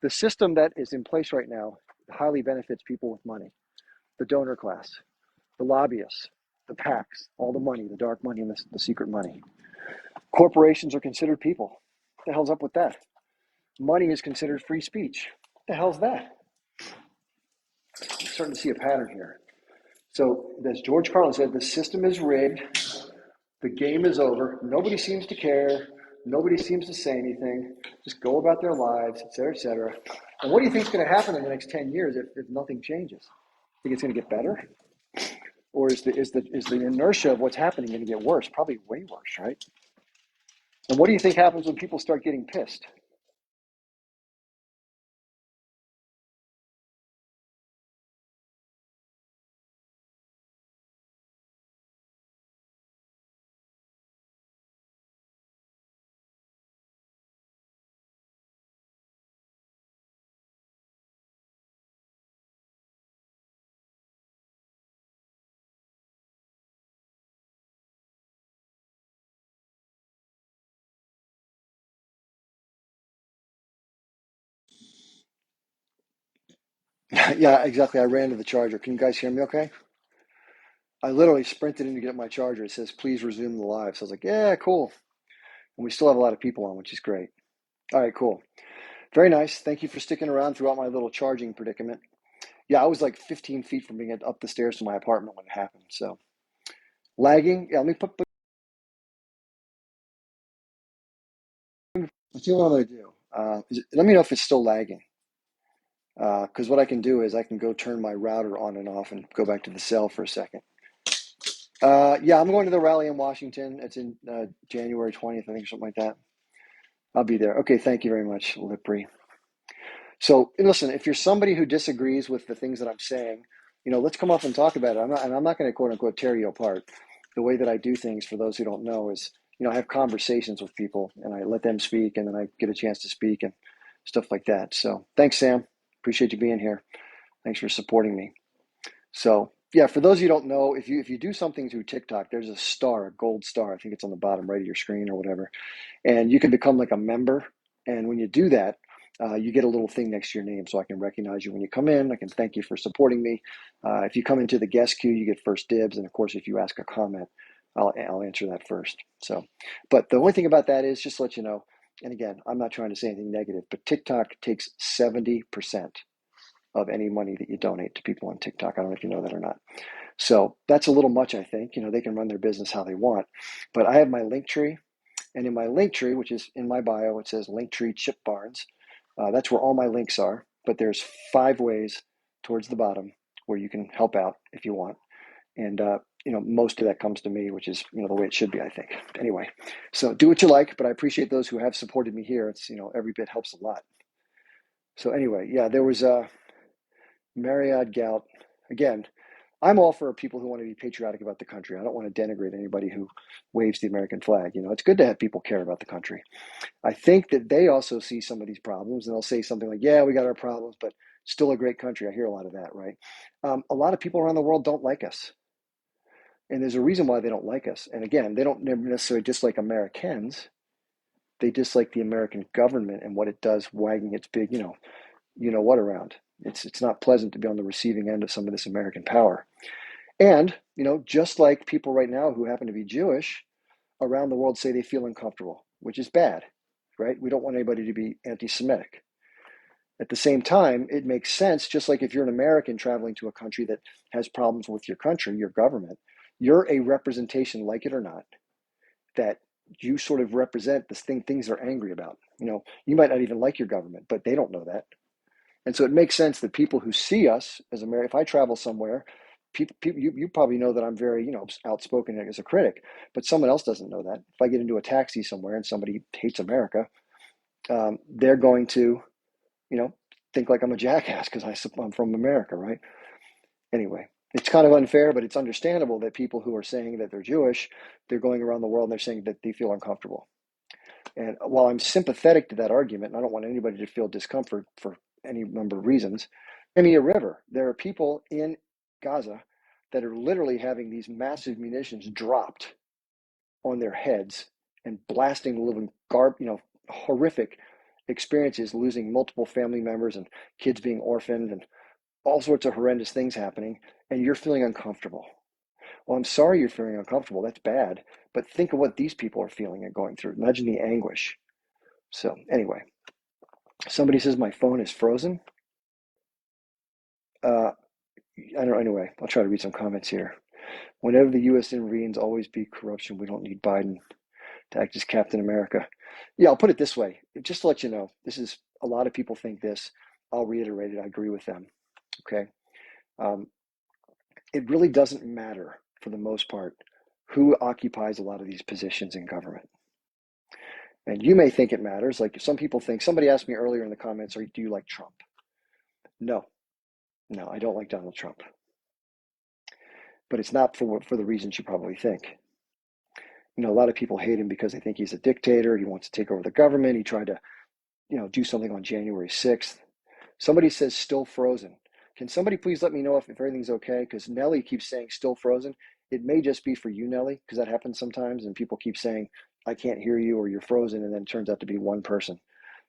The system that is in place right now highly benefits people with money, the donor class, the lobbyists, the PACs, all the money, the dark money and the secret money. Corporations are considered people. What the hell's up with that? Money is considered free speech. What the hell's that? I'm starting to see a pattern here. So, as George Carlin said, the system is rigged. The game is over. Nobody seems to care. Nobody seems to say anything. Just go about their lives, et cetera, et cetera. And what do you think is going to happen in the next 10 years if nothing changes? Think it's going to get better? or is the inertia of what's happening going to get worse? Probably way worse, right? And what do you think happens when people start getting pissed? Yeah, exactly. I ran to the charger. Can you guys hear me okay? I literally sprinted in to get my charger. It says, please resume the live. So I was like, yeah, cool. And we still have a lot of people on, which is great. All right, cool. Very nice. Thank you for sticking around throughout my little charging predicament. Yeah, I was like 15 feet from being up the stairs to my apartment when it happened. So lagging. Yeah, let me put. Let's see what I'm going to do. Let me know if it's still lagging. Because what I can do is I can go turn my router on and off and go back to the cell for a second. Yeah, I'm going to the rally in Washington. It's in January 20th, I think, something like that. I'll be there. Okay, thank you very much, Lipri. So listen, if you're somebody who disagrees with the things that I'm saying, let's come up and talk about it. I'm not going to quote unquote tear you apart. The way that I do things, for those who don't know, is I have conversations with people and I let them speak, and then I get a chance to speak and stuff like that. So thanks, Sam. Appreciate you being here. Thanks for supporting me. So yeah, for those of you who don't know, if you do something through TikTok, there's a star, a gold star. I think it's on the bottom right of your screen or whatever, and you can become like a member. And when you do that, you get a little thing next to your name, so I can recognize you when you come in. I can thank you for supporting me. If you come into the guest queue, you get first dibs, and of course, if you ask a comment, I'll answer that first. So, but the only thing about that is, just to let you know. And again, I'm not trying to say anything negative, but TikTok takes 70% of any money that you donate to people on TikTok. I don't know if you know that or not. So that's a little much, I think. They can run their business how they want. But I have my link tree. And in my link tree, which is in my bio, it says Linktree Chip Barnes. That's where all my links are. But there's 5 ways towards the bottom where you can help out if you want. And, most of that comes to me, which is, the way it should be, I think. Anyway, so do what you like. But I appreciate those who have supported me here. It's, every bit helps a lot. So anyway, yeah, there was Marriott Gout. Again, I'm all for people who want to be patriotic about the country. I don't want to denigrate anybody who waves the American flag. It's good to have people care about the country. I think that they also see some of these problems, and they'll say something like, yeah, we got our problems, but still a great country. I hear a lot of that, right? A lot of people around the world don't like us. And there's a reason why they don't like us. And again, they don't necessarily dislike Americans. They dislike the American government and what it does, wagging its big, what around. It's not pleasant to be on the receiving end of some of this American power. And, just like people right now who happen to be Jewish around the world say they feel uncomfortable, which is bad, right? We don't want anybody to be anti-Semitic. At the same time, it makes sense, just like if you're an American traveling to a country that has problems with your country, your government, you're a representation, like it or not, that you sort of represent this things they're angry about. You might not even like your government, but they don't know that. And so it makes sense that people who see us as America, if I travel somewhere, people you probably know that I'm very, outspoken as a critic, but someone else doesn't know that. If I get into a taxi somewhere and somebody hates America, they're going to, think like I'm a jackass because I'm from America, right? Anyway, it's kind of unfair, but it's understandable that people who are saying that they're Jewish, they're going around the world and they're saying that they feel uncomfortable. And while I'm sympathetic to that argument, and I don't want anybody to feel discomfort for any number of reasons, Crimea River, there are people in Gaza that are literally having these massive munitions dropped on their heads and blasting living horrific experiences, losing multiple family members and kids being orphaned and all sorts of horrendous things happening, and you're feeling uncomfortable. Well, I'm sorry you're feeling uncomfortable. That's bad. But think of what these people are feeling and going through. Imagine the anguish. So anyway, somebody says my phone is frozen. I don't know. Anyway, I'll try to read some comments here. Whenever the U.S. intervenes, always be corruption. We don't need Biden to act as Captain America. Yeah, I'll put it this way. Just to let you know, this is, a lot of people think this. I'll reiterate it. I agree with them. Okay. it really doesn't matter for the most part who occupies a lot of these positions in government. And you may think it matters. Like some people think, somebody asked me earlier in the comments, do you like Trump? No, I don't like Donald Trump. But it's not for the reasons you probably think. A lot of people hate him because they think he's a dictator. He wants to take over the government. He tried to, do something on January 6th. Somebody says still frozen. Can somebody please let me know if everything's okay? Because Nelly keeps saying still frozen. It may just be for you, Nelly, because that happens sometimes, and people keep saying, I can't hear you, or you're frozen, and then it turns out to be one person.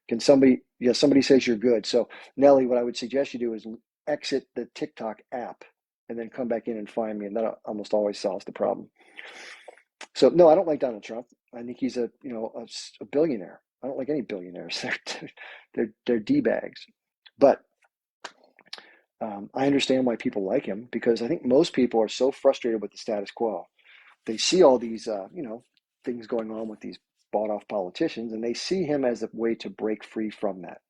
Can somebody, somebody says you're good. So Nelly, what I would suggest you do is exit the TikTok app and then come back in and find me, and that almost always solves the problem. So no, I don't like Donald Trump. I think he's a billionaire. I don't like any billionaires. They're D-bags. But I understand why people like him, because I think most people are so frustrated with the status quo. They see all these, things going on with these bought-off politicians, and they see him as a way to break free from that.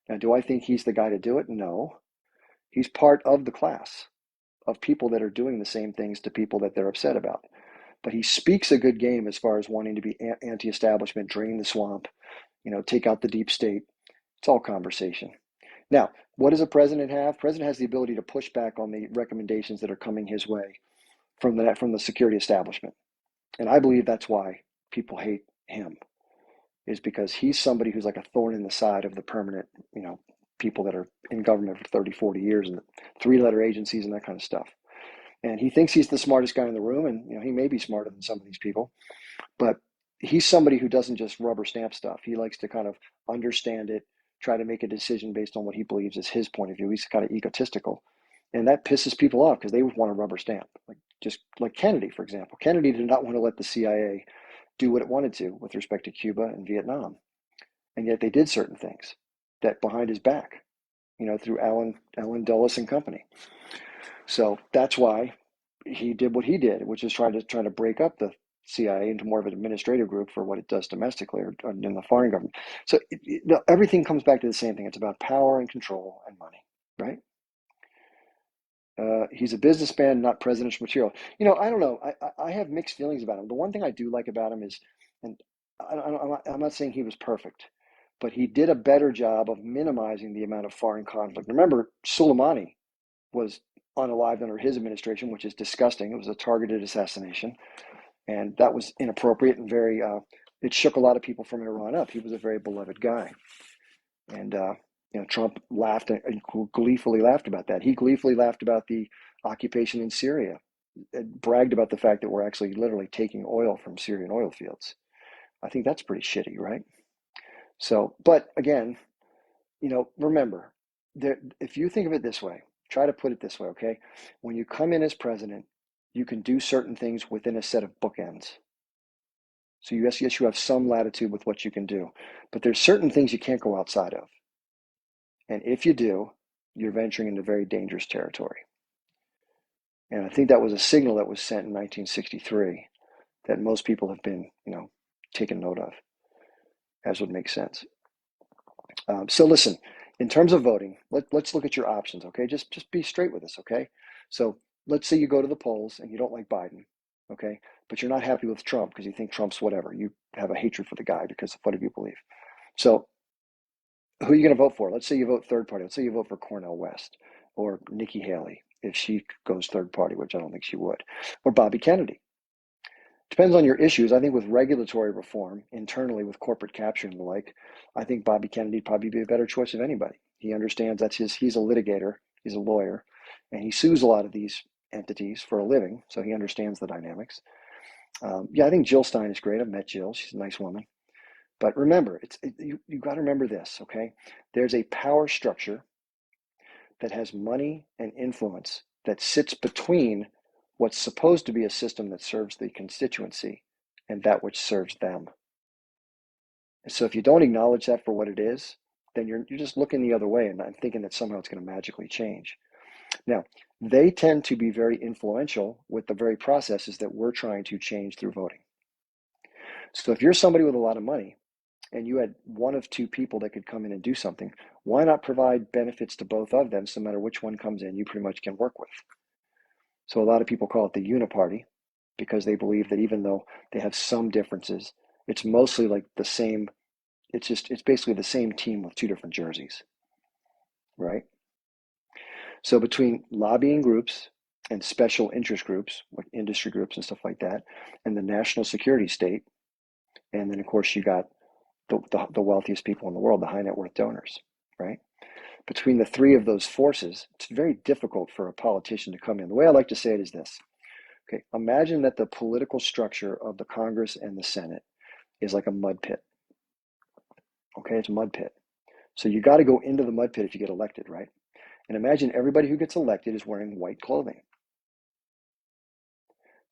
Now, do I think he's the guy to do it? No. He's part of the class of people that are doing the same things to people that they're upset about. But he speaks a good game as far as wanting to be anti-establishment, drain the swamp, take out the deep state. It's all conversation. Now, what does a president have? President has the ability to push back on the recommendations that are coming his way from the security establishment. And I believe that's why people hate him, is because he's somebody who's like a thorn in the side of the permanent, people that are in government for 30, 40 years and three-letter agencies and that kind of stuff. And he thinks he's the smartest guy in the room, and he may be smarter than some of these people, but he's somebody who doesn't just rubber stamp stuff. He likes to kind of understand it, try to make a decision based on what he believes is his point of view. He's kind of egotistical, and that pisses people off because they want to rubber stamp. Like Kennedy, for example. Kennedy did not want to let the CIA do what it wanted to with respect to Cuba and Vietnam, and yet they did certain things that behind his back, through Allen Dulles and company. So that's why he did what he did, which is try to break up the CIA into more of an administrative group for what it does domestically or in the foreign government. So everything comes back to the same thing. It's about power and control and money, right? He's a businessman, not presidential material. I don't know. I have mixed feelings about him. The one thing I do like about him is, and I'm not saying he was perfect, but he did a better job of minimizing the amount of foreign conflict. Remember, Soleimani was unalived under his administration, which is disgusting. It was a targeted assassination, and that was inappropriate and very, it shook a lot of people from Iran up. He was a very beloved guy. And, Trump laughed and gleefully laughed about that. He gleefully laughed about the occupation in Syria, bragged about the fact that we're actually literally taking oil from Syrian oil fields. I think that's pretty shitty, right? So, but again, remember, if you think of it this way, try to put it this way, okay? When you come in as president, you can do certain things within a set of bookends. So yes, you have some latitude with what you can do, but there's certain things you can't go outside of. And if you do, you're venturing into very dangerous territory. And I think that was a signal that was sent in 1963 that most people have been, taken note of, as would make sense. So listen, in terms of voting, let's look at your options, okay? Just be straight with us, okay? So let's say you go to the polls and you don't like Biden, okay? But you're not happy with Trump because you think Trump's whatever. You have a hatred for the guy because of what you believe. So who are you going to vote for? Let's say you vote third party. Let's say you vote for Cornel West or Nikki Haley if she goes third party, which I don't think she would, or Bobby Kennedy. Depends on your issues. I think with regulatory reform, internally with corporate capture and the like, I think Bobby Kennedy would probably be a better choice of anybody. He understands he's a litigator, he's a lawyer, and he sues a lot of these entities for a living, so he understands the dynamics. I think Jill Stein is great. I've met Jill. She's a nice woman. But remember, you got to remember this, okay? There's a power structure that has money and influence that sits between what's supposed to be a system that serves the constituency and that which serves them. So if you don't acknowledge that for what it is, then you're just looking the other way and thinking that somehow it's going to magically change. Now, they tend to be very influential with the very processes that we're trying to change through voting. So if you're somebody with a lot of money and you had one of two people that could come in and do something, why not provide benefits to both of them so no matter which one comes in, you pretty much can work with? So a lot of people call it the uniparty because they believe that even though they have some differences, it's mostly like the same. It's basically the same team with two different jerseys, right? So between lobbying groups and special interest groups, like industry groups and stuff like that, and the national security state, and then of course you got the wealthiest people in the world, the high net worth donors, right? Between the three of those forces, it's very difficult for a politician to come in. The way I like to say it is this. Okay, imagine that the political structure of the Congress and the Senate is like a mud pit. Okay, it's a mud pit. So you got to go into the mud pit if you get elected, right? And imagine everybody who gets elected is wearing white clothing.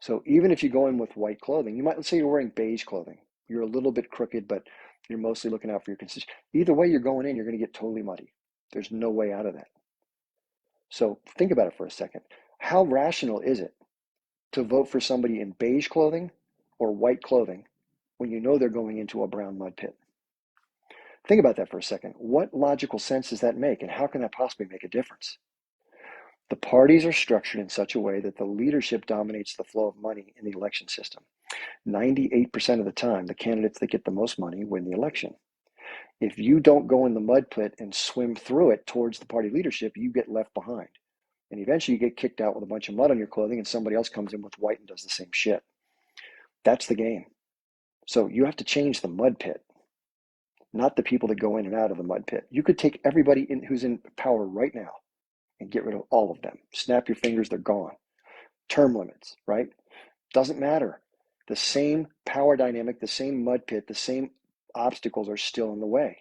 So even if you go in with white clothing, you might, let's say you're wearing beige clothing. You're a little bit crooked, but you're mostly looking out for your constituents. Either way you're going in, you're going to get totally muddy. There's no way out of that. So think about it for a second. How rational is it to vote for somebody in beige clothing or white clothing when you know they're going into a brown mud pit? Think about that for a second. What logical sense does that make, and how can that possibly make a difference? The parties are structured in such a way that the leadership dominates the flow of money in the election system. 98% of the time, the candidates that get the most money win the election. If you don't go in the mud pit and swim through it towards the party leadership, you get left behind. And eventually you get kicked out with a bunch of mud on your clothing and somebody else comes in with white and does the same shit. That's the game. So you have to change the mud pit, not the people that go in and out of the mud pit. You could take everybody in who's in power right now and get rid of all of them. Snap your fingers, they're gone. Term limits, right? Doesn't matter. The same power dynamic, the same mud pit, the same obstacles are still in the way.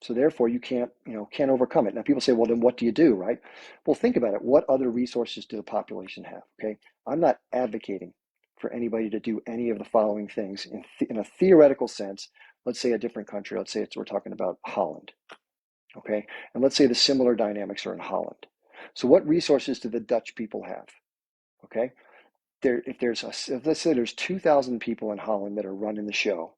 So therefore you can't overcome it. Now people say, well, then what do you do, right? Well, think about it. What other resources do the population have? Okay. I'm not advocating for anybody to do any of the following things in a theoretical sense. Let's say a different country. Let's say we're talking about Holland. Okay. And let's say the similar dynamics are in Holland. So what resources do the Dutch people have? Okay. Let's say there's 2,000 people in Holland that are running the show,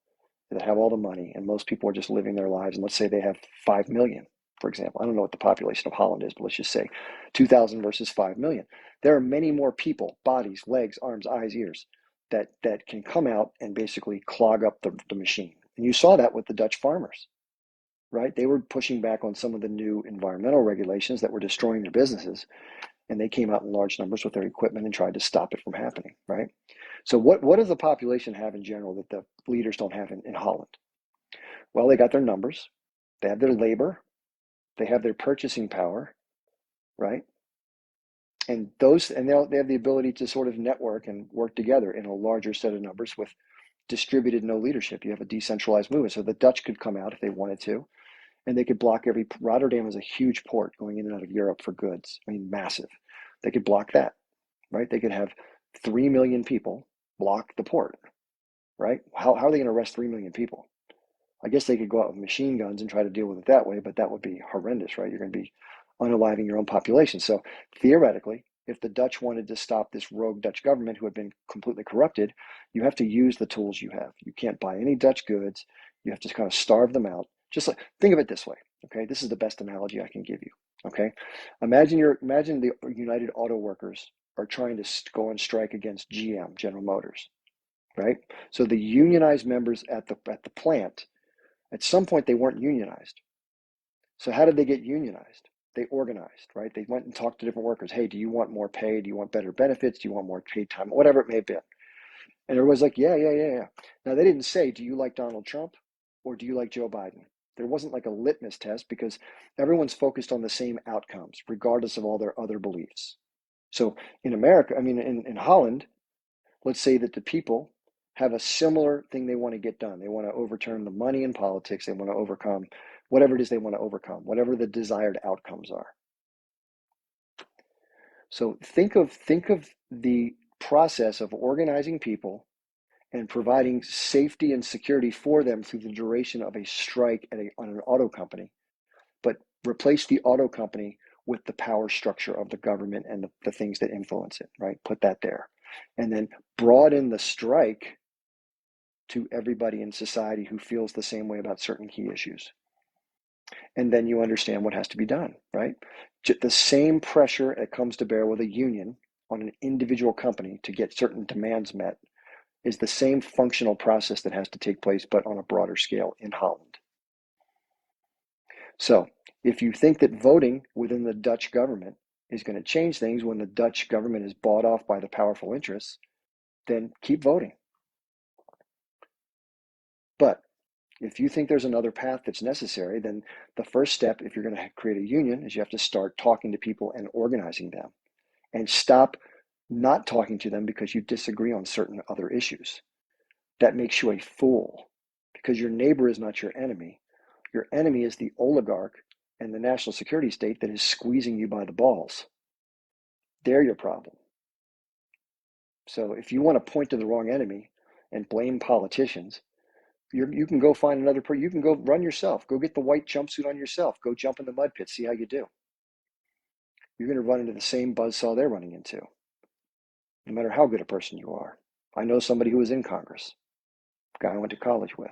that have all the money, and most people are just living their lives. And let's say they have 5 million, for example. I don't know what the population of Holland is, but let's just say 2,000 versus 5 million. There are many more people, bodies, legs, arms, eyes, ears, that can come out and basically clog up the machine. And you saw that with the Dutch farmers, right? They were pushing back on some of the new environmental regulations that were destroying their businesses. And they came out in large numbers with their equipment and tried to stop it from happening, right? So what does the population have in general that the leaders don't have in Holland? Well, they got their numbers, they have their labor, they have their purchasing power, right? And they have the ability to sort of network and work together in a larger set of numbers with distributed no leadership. You have a decentralized movement. So the Dutch could come out if they wanted to, and they could block Rotterdam is a huge port going in and out of Europe for goods. I mean, massive. They could block that, right? They could have 3 million people block the port, right? How are they going to arrest 3 million people? I guess they could go out with machine guns and try to deal with it that way, but that would be horrendous, right? You're going to be unaliving your own population. So theoretically, if the Dutch wanted to stop this rogue Dutch government who had been completely corrupted, you have to use the tools you have. You can't buy any Dutch goods. You have to kind of starve them out. Just like, think of it this way, okay? This is the best analogy I can give you, okay? Imagine the United Auto Workers are trying to go on strike against GM, General Motors, right? So the unionized members at the plant, at some point they weren't unionized. So how did they get unionized? They organized, right? They went and talked to different workers. Hey, do you want more pay? Do you want better benefits? Do you want more paid time? Whatever it may have been. And everybody's like, yeah. Now they didn't say, do you like Donald Trump or do you like Joe Biden? There wasn't like a litmus test because everyone's focused on the same outcomes, regardless of all their other beliefs. So in America, I mean, in Holland, let's say that the people have a similar thing they want to get done. They want to overturn the money in politics. They want to overcome whatever it is they want to overcome, whatever the desired outcomes are. So think of the process of organizing people and providing safety and security for them through the duration of a strike on an auto company, but replace the auto company with the power structure of the government and the things that influence it, right? Put that there. And then broaden the strike to everybody in society who feels the same way about certain key issues. And then you understand what has to be done, right? The same pressure that comes to bear with a union on an individual company to get certain demands met is the same functional process that has to take place, but on a broader scale in Holland. So if you think that voting within the Dutch government is going to change things when the Dutch government is bought off by the powerful interests, then keep voting. But if you think there's another path that's necessary, then the first step, if you're going to create a union, is you have to start talking to people and organizing them, and stop not talking to them because you disagree on certain other issues. That makes you a fool, because your neighbor is not your enemy. Your enemy is the oligarch and the national security state that is squeezing you by the balls. They're your problem. So if you want to point to the wrong enemy and blame politicians, you can go find another person. You can go run yourself. Go get the white jumpsuit on yourself. Go jump in the mud pit. See how you do. You're going to run into the same buzzsaw they're running into, no matter how good a person you are. I know somebody who was in Congress, a guy I went to college with.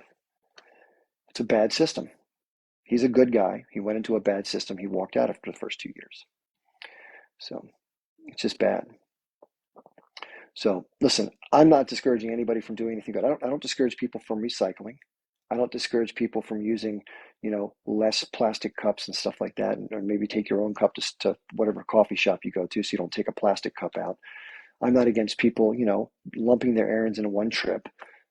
It's a bad system. He's a good guy. He went into a bad system. He walked out after the first 2 years. So it's just bad. So listen, I'm not discouraging anybody from doing anything good. I don't discourage people from recycling. I don't discourage people from using, less plastic cups and stuff like that, or maybe take your own cup to whatever coffee shop you go to, so you don't take a plastic cup out. I'm not against people, lumping their errands in one trip,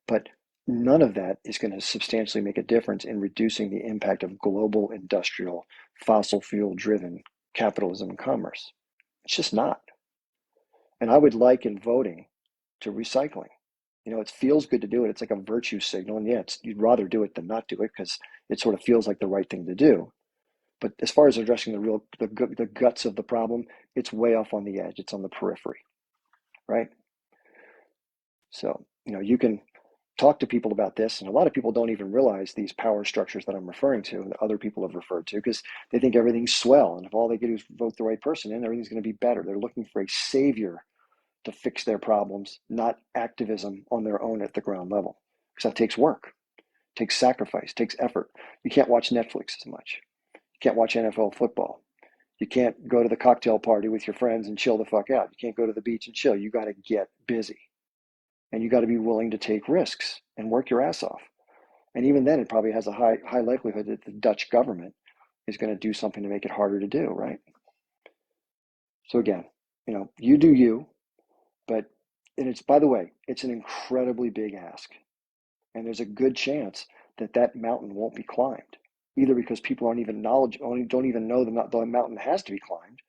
but none of that is going to substantially make a difference in reducing the impact of global industrial, fossil fuel driven capitalism and commerce. It's just not. And I would liken voting to recycling. It feels good to do it. It's like a virtue signal. And yeah, you'd rather do it than not do it because it sort of feels like the right thing to do. But as far as addressing the guts of the problem, it's way off on the edge. It's on the periphery, right? So, you can talk to people about this, and a lot of people don't even realize these power structures that I'm referring to, that other people have referred to, because they think everything's swell, and if all they do is vote the right person in, everything's going to be better. They're looking for a savior to fix their problems, not activism on their own at the ground level, because that takes work, takes sacrifice, takes effort. You can't watch Netflix as much. You can't watch NFL football. You can't go to the cocktail party with your friends and chill the fuck out. You can't go to the beach and chill. You got to get busy. And you got to be willing to take risks and work your ass off. And even then, it probably has a high likelihood that the Dutch government is going to do something to make it harder to do, right? So again, you do you, and it's, by the way, it's an incredibly big ask. And there's a good chance that mountain won't be climbed, either because people don't even know the mountain has to be climbed,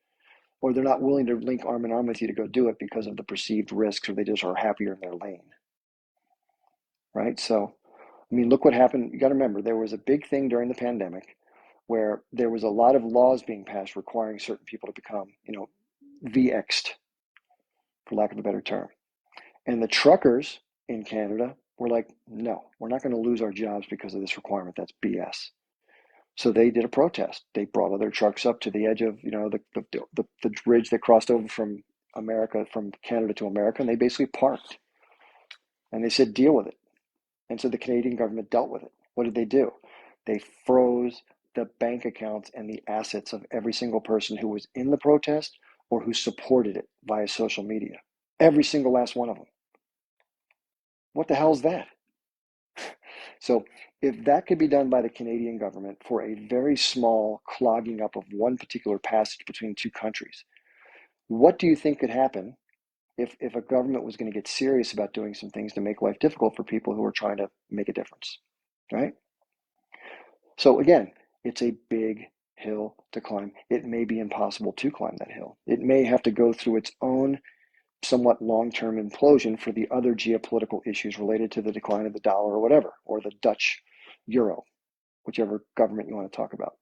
or they're not willing to link arm in arm with you to go do it because of the perceived risks, or they just are happier in their lane, right? So, look what happened. You got to remember, there was a big thing during the pandemic where there was a lot of laws being passed requiring certain people to become, VX'd, for lack of a better term. And the truckers in Canada were like, no, we're not going to lose our jobs because of this requirement. That's BS. So they did a protest. They brought all their trucks up to the edge of, the bridge that crossed over from Canada to America, and they basically parked. And they said, deal with it. And so the Canadian government dealt with it. What did they do? They froze the bank accounts and the assets of every single person who was in the protest or who supported it via social media. Every single last one of them. What the hell is that? So if that could be done by the Canadian government for a very small clogging up of one particular passage between two countries, what do you think could happen if a government was going to get serious about doing some things to make life difficult for people who are trying to make a difference, right? So again, it's a big hill to climb. It may be impossible to climb that hill. It may have to go through its own somewhat long-term implosion for the other geopolitical issues related to the decline of the dollar or whatever, or the Dutch euro, whichever government you want to talk about.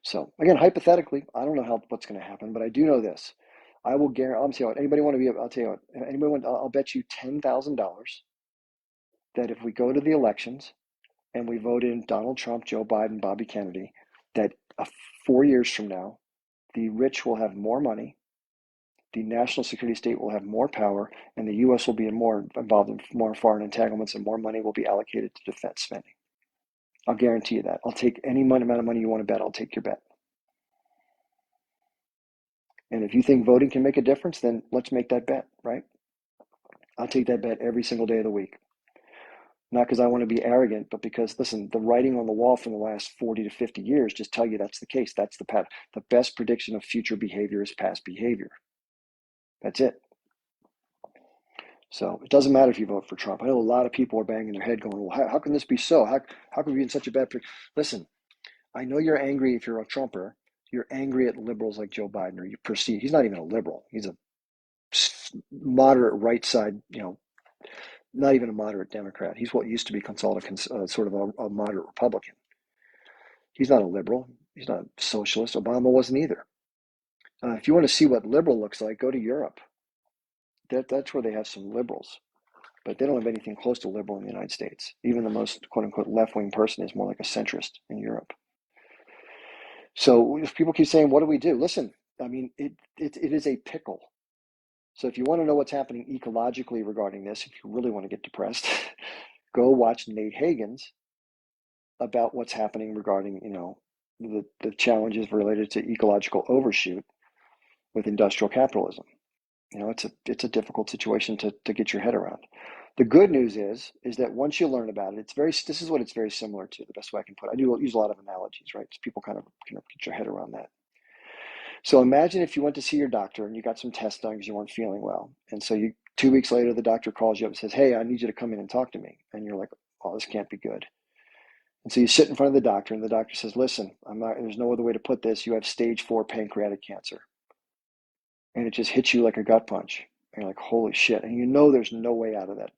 So again, hypothetically, I don't know what's going to happen, but I do know this. I will guarantee, I'll tell you what, I'll bet you $10,000 that if we go to the elections and we vote in Donald Trump, Joe Biden, Bobby Kennedy, that 4 years from now, the rich will have more money, the national security state will have more power, and the U.S. will be more involved in more foreign entanglements, and more money will be allocated to defense spending. I'll guarantee you that. I'll take any amount of money you want to bet. I'll take your bet. And if you think voting can make a difference, then let's make that bet, right? I'll take that bet every single day of the week. Not because I want to be arrogant, but because, listen, the writing on the wall from the last 40 to 50 years just tell you that's the case. That's the path. The best prediction of future behavior is past behavior. That's it. So it doesn't matter if you vote for Trump. I know a lot of people are banging their head going, well, how can this be so? How can we be in such a bad... Listen, I know you're angry if you're a Trumper. You're angry at liberals like Joe Biden, or you perceive... He's not even a liberal. He's a moderate right side, not even a moderate Democrat. He's what used to be sort of a moderate Republican. He's not a liberal. He's not a socialist. Obama wasn't either. If you want to see what liberal looks like, go to Europe. That's where they have some liberals. But they don't have anything close to liberal in the United States. Even the most quote-unquote left-wing person is more like a centrist in Europe. So if people keep saying, what do we do? Listen, I mean, it is a pickle. So if you want to know what's happening ecologically regarding this, if you really want to get depressed, go watch Nate Hagens about what's happening regarding, the challenges related to ecological overshoot with industrial capitalism. It's a difficult situation to get your head around. The good news is that once you learn about it, this is what it's very similar to, the best way I can put it. I do use a lot of analogies, right? So people kind of get your head around that. So imagine if you went to see your doctor and you got some tests done because you weren't feeling well. And so 2 weeks later, the doctor calls you up and says, hey, I need you to come in and talk to me. And you're like, oh, this can't be good. And so you sit in front of the doctor and the doctor says, listen, there's no other way to put this. You have stage 4 pancreatic cancer. And it just hits you like a gut punch. And you're like, holy shit. And there's no way out of that.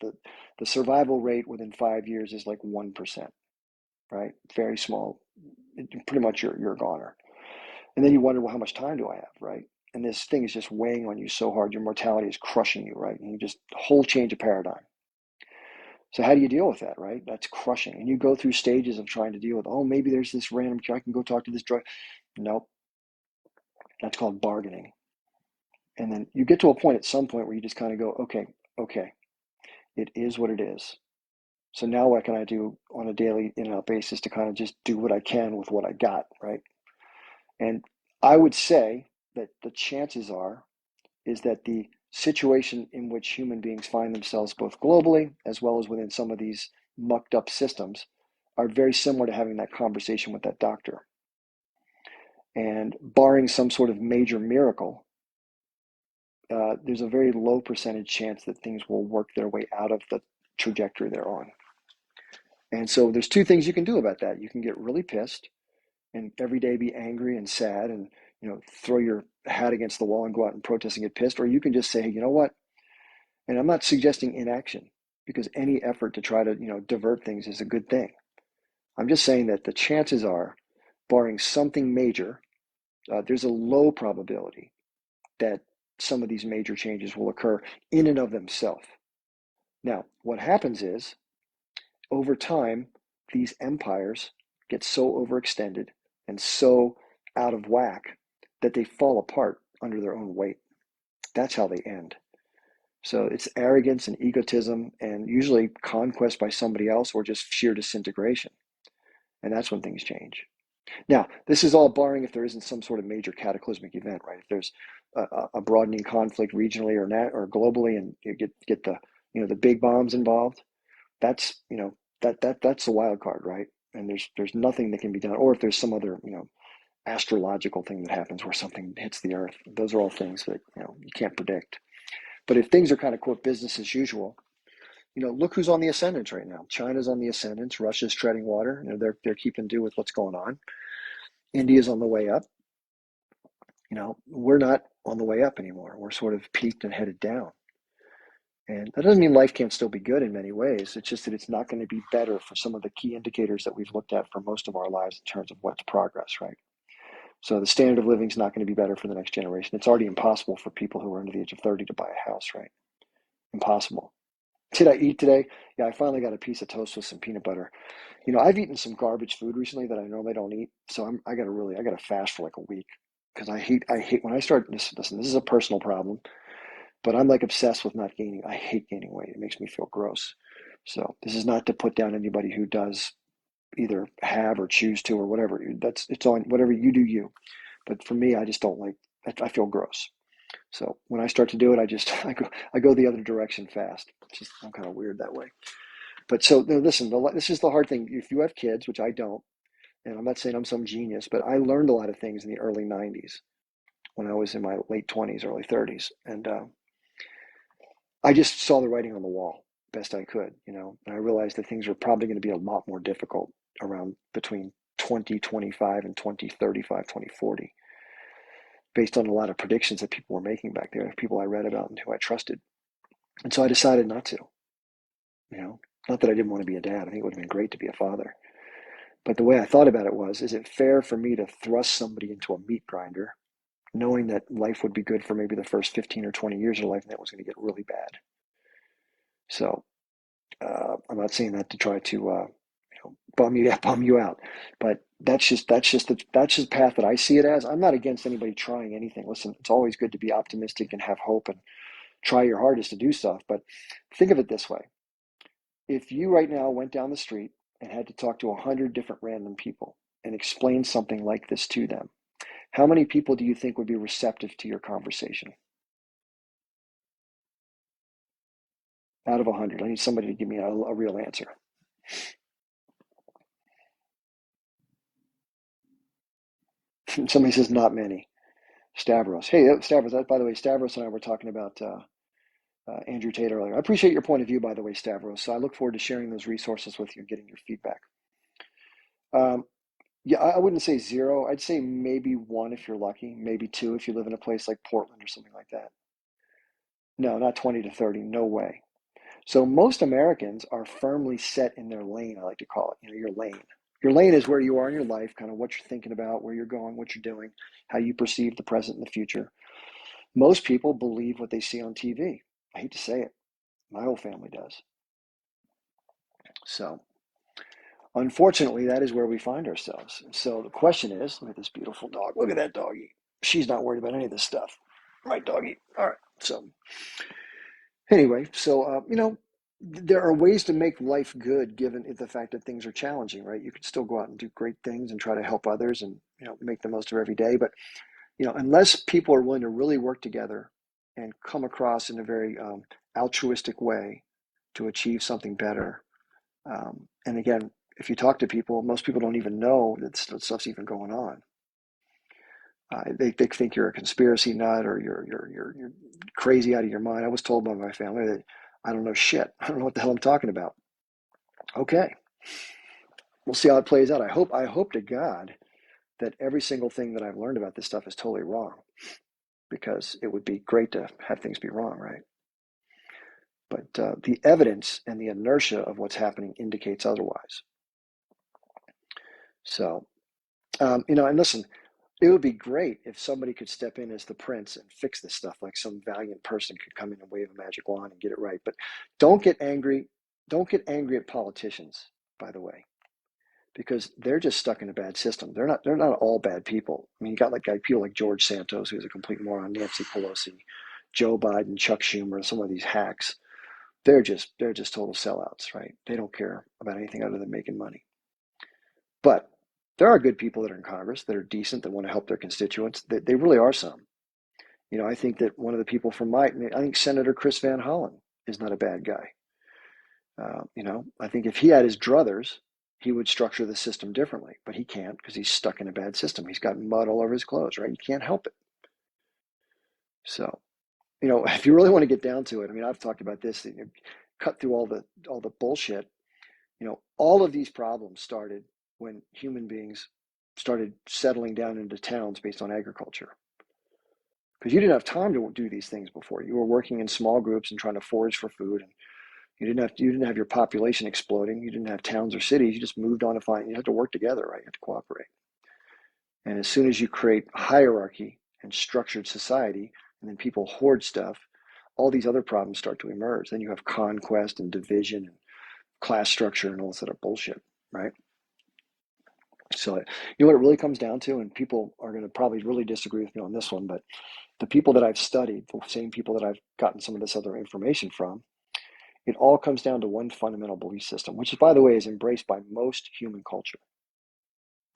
The survival rate within 5 years is like 1%, right? Very small. Pretty much you're a goner. And then you wonder, well, how much time do I have, right? And this thing is just weighing on you so hard. Your mortality is crushing you, right? And you just whole change of paradigm. So how do you deal with that, right? That's crushing. And you go through stages of trying to deal with, oh, maybe there's this random cure. I can go talk to this drug. Nope. That's called bargaining. And then you get to a point at some point where you just kind of go, okay, it is what it is. So now what can I do on a daily basis to kind of just do what I can with what I got, right? And I would say that the chances is that the situation in which human beings find themselves both globally as well as within some of these mucked up systems are very similar to having that conversation with that doctor. And barring some sort of major miracle, there's a very low percentage chance that things will work their way out of the trajectory they're on. And so there's two things you can do about that. You can get really pissed and every day be angry and sad and throw your hat against the wall and go out and protest and get pissed, or you can just say, hey, you know what? And I'm not suggesting inaction, because any effort to try to divert things is a good thing. I'm just saying that the chances are, barring something major, there's a low probability that some of these major changes will occur in and of themselves. Now, what happens is, over time, these empires get so overextended and so out of whack that they fall apart under their own weight. That's how they end. So it's arrogance and egotism and usually conquest by somebody else or just sheer disintegration. And that's when things change. Now, this is all barring if there isn't some sort of major cataclysmic event, right? If there's a broadening conflict regionally or globally, and you get the the big bombs involved, that's that's the wild card, right? And there's nothing that can be done. Or if there's some other astrological thing that happens where something hits the earth, those are all things that you can't predict. But if things are kind of quote business as usual, look who's on the ascendant right now. China's on the ascendant. Russia's treading water. They're keeping due with what's going on. India's on the way up. We're not on the way up anymore. We're sort of peaked and headed down. And that doesn't mean life can't still be good in many ways. It's just that it's not going to be better for some of the key indicators that we've looked at for most of our lives in terms of what's progress, right? So the standard of living is not going to be better for the next generation. It's already impossible for people who are under the age of 30 to buy a house, right? Impossible. Did I eat today? Yeah, I finally got a piece of toast with some peanut butter. I've eaten some garbage food recently that I normally don't eat. So I got to fast for like a week, because I hate when I start, listen, this is a personal problem, but I'm like obsessed with not gaining. I hate gaining weight. It makes me feel gross. So this is not to put down anybody who does either have or choose to or whatever. It's on whatever you do you. But for me, I just don't like I feel gross. So when I start to do it, I go the other direction fast. I'm kind of weird that way. But so listen, this is the hard thing. If you have kids, which I don't, and I'm not saying I'm some genius, but I learned a lot of things in the early 90s when I was in my late 20s, early 30s. And I just saw the writing on the wall best I could, and I realized that things were probably going to be a lot more difficult around between 2025 and 2035, 2040, based on a lot of predictions that people were making back there, people I read about and who I trusted. And so I decided not to, not that I didn't want to be a dad. I think it would have been great to be a father. But the way I thought about it was, is it fair for me to thrust somebody into a meat grinder, knowing that life would be good for maybe the first 15 or 20 years of life, and that was going to get really bad? So I'm not saying that to try to bum you out, but that's just the path that I see it as. I'm not against anybody trying anything. Listen, it's always good to be optimistic and have hope and try your hardest to do stuff. But think of it this way: if you right now went down the street and had to talk to 100 different random people and explain something like this to them, how many people do you think would be receptive to your conversation? Out of 100, I need somebody to give me a real answer. Somebody says not many. Stavros. Hey, Stavros, by the way, Stavros and I were talking about Andrew Tate earlier. I appreciate your point of view, by the way, Stavros. So I look forward to sharing those resources with you and getting your feedback. Yeah, I wouldn't say zero. I'd say maybe one if you're lucky, maybe two if you live in a place like Portland or something like that. No, not 20 to 30. No way. So most Americans are firmly set in their lane, I like to call it, your lane. Your lane is where you are in your life, kind of what you're thinking about, where you're going, what you're doing, how you perceive the present and the future. Most people believe what they see on TV. I hate to say it. My whole family does. So unfortunately, that is where we find ourselves. So the question is, look at this beautiful dog. Look at that doggy. She's not worried about any of this stuff. Right, doggy? All right. So anyway, there are ways to make life good given the fact that things are challenging, right? You can still go out and do great things and try to help others and, make the most of every day. But, unless people are willing to really work together and come across in a very altruistic way to achieve something better. And again, if you talk to people, most people don't even know that stuff's even going on. They think you're a conspiracy nut or you're crazy out of your mind. I was told by my family that I don't know shit. I don't know what the hell I'm talking about. Okay, we'll see how it plays out. I hope to God that every single thing that I've learned about this stuff is totally wrong, because it would be great to have things be wrong, right? But the evidence and the inertia of what's happening indicates otherwise. So, and listen, it would be great if somebody could step in as the prince and fix this stuff, like some valiant person could come in and wave a magic wand and get it right. But don't get angry. Don't get angry at politicians, by the way, because they're just stuck in a bad system. They're not all bad people. I mean, you got people like George Santos, who's a complete moron, Nancy Pelosi, Joe Biden, Chuck Schumer, some of these hacks. They're just total sellouts, right? They don't care about anything other than making money. But there are good people that are in Congress that are decent, that want to help their constituents. They really are some. I think that one of the people I think Senator Chris Van Hollen is not a bad guy. I think if he had his druthers, he would structure the system differently, but he can't because he's stuck in a bad system. He's got mud all over his clothes, right? You can't help it. So, if you really want to get down to it, I mean, I've talked about this, cut through all the bullshit. All of these problems started when human beings started settling down into towns based on agriculture. Because you didn't have time to do these things before. You were working in small groups and trying to forage for food, and you didn't have your population exploding. You didn't have towns or cities. You just moved on to you had to work together, right? You had to cooperate. And as soon as you create hierarchy and structured society, and then people hoard stuff, all these other problems start to emerge. Then you have conquest and division and class structure and all this other bullshit, right? So, what it really comes down to, and people are going to probably really disagree with me on this one, but the people that I've studied, the same people that I've gotten some of this other information from, it all comes down to one fundamental belief system, which, by the way, is embraced by most human culture.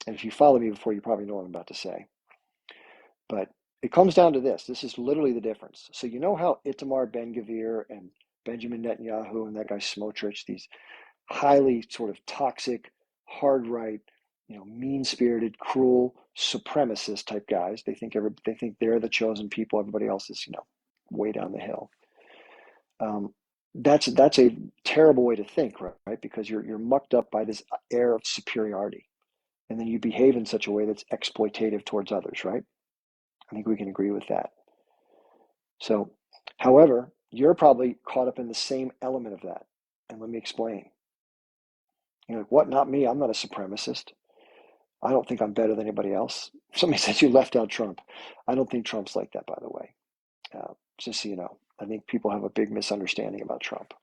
And if you follow me before, you probably know what I'm about to say. But it comes down to this. This is literally the difference. So you know how Itamar Ben-Gvir and Benjamin Netanyahu and that guy Smotrich, these highly sort of toxic, hard right, mean-spirited, cruel, supremacist type guys. They think they're the chosen people. Everybody else is, way down the hill. That's a terrible way to think, right? Because you're mucked up by this air of superiority, and then you behave in such a way that's exploitative towards others, right? I think we can agree with that. So, however, you're probably caught up in the same element of that, and let me explain. You're like, what? Not me. I'm not a supremacist. I don't think I'm better than anybody else. Somebody said you left out Trump. I don't think Trump's like that, by the way. Just so you know, I think people have a big misunderstanding about Trump.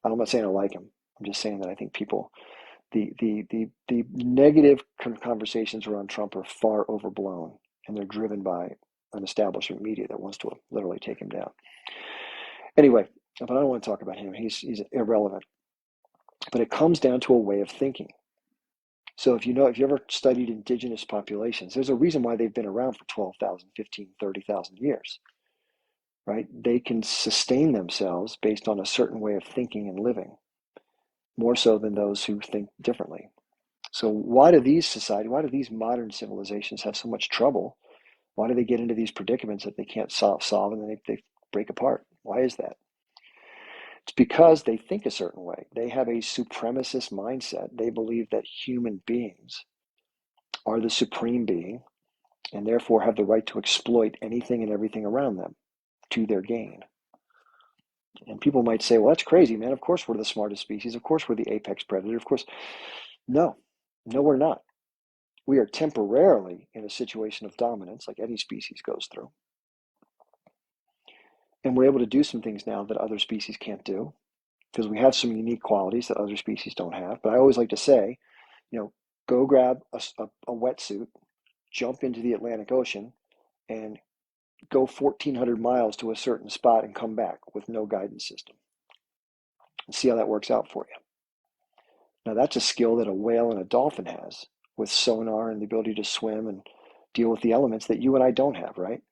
I'm not saying I like him. I'm just saying that I think people, the negative conversations around Trump are far overblown, and they're driven by an establishment media that wants to literally take him down. Anyway, but I don't want to talk about him. He's irrelevant. But it comes down to a way of thinking. So if you ever studied indigenous populations, there's a reason why they've been around for 12,000, 15, 30,000 years, right? They can sustain themselves based on a certain way of thinking and living, more so than those who think differently. So why do these modern civilizations have so much trouble? Why do they get into these predicaments that they can't solve and then they break apart? Why is that? It's because they think a certain way. They have a supremacist mindset. They believe that human beings are the supreme being and therefore have the right to exploit anything and everything around them to their gain. And people might say, well, that's crazy, man. Of course we're the smartest species. Of course we're the apex predator. Of course. No, we're not. We are temporarily in a situation of dominance like any species goes through. And we're able to do some things now that other species can't do because we have some unique qualities that other species don't have. But I always like to say, go grab a wetsuit, jump into the Atlantic Ocean, and go 1,400 miles to a certain spot and come back with no guidance system. And see how that works out for you. Now, that's a skill that a whale and a dolphin has with sonar and the ability to swim and deal with the elements that you and I don't have, right?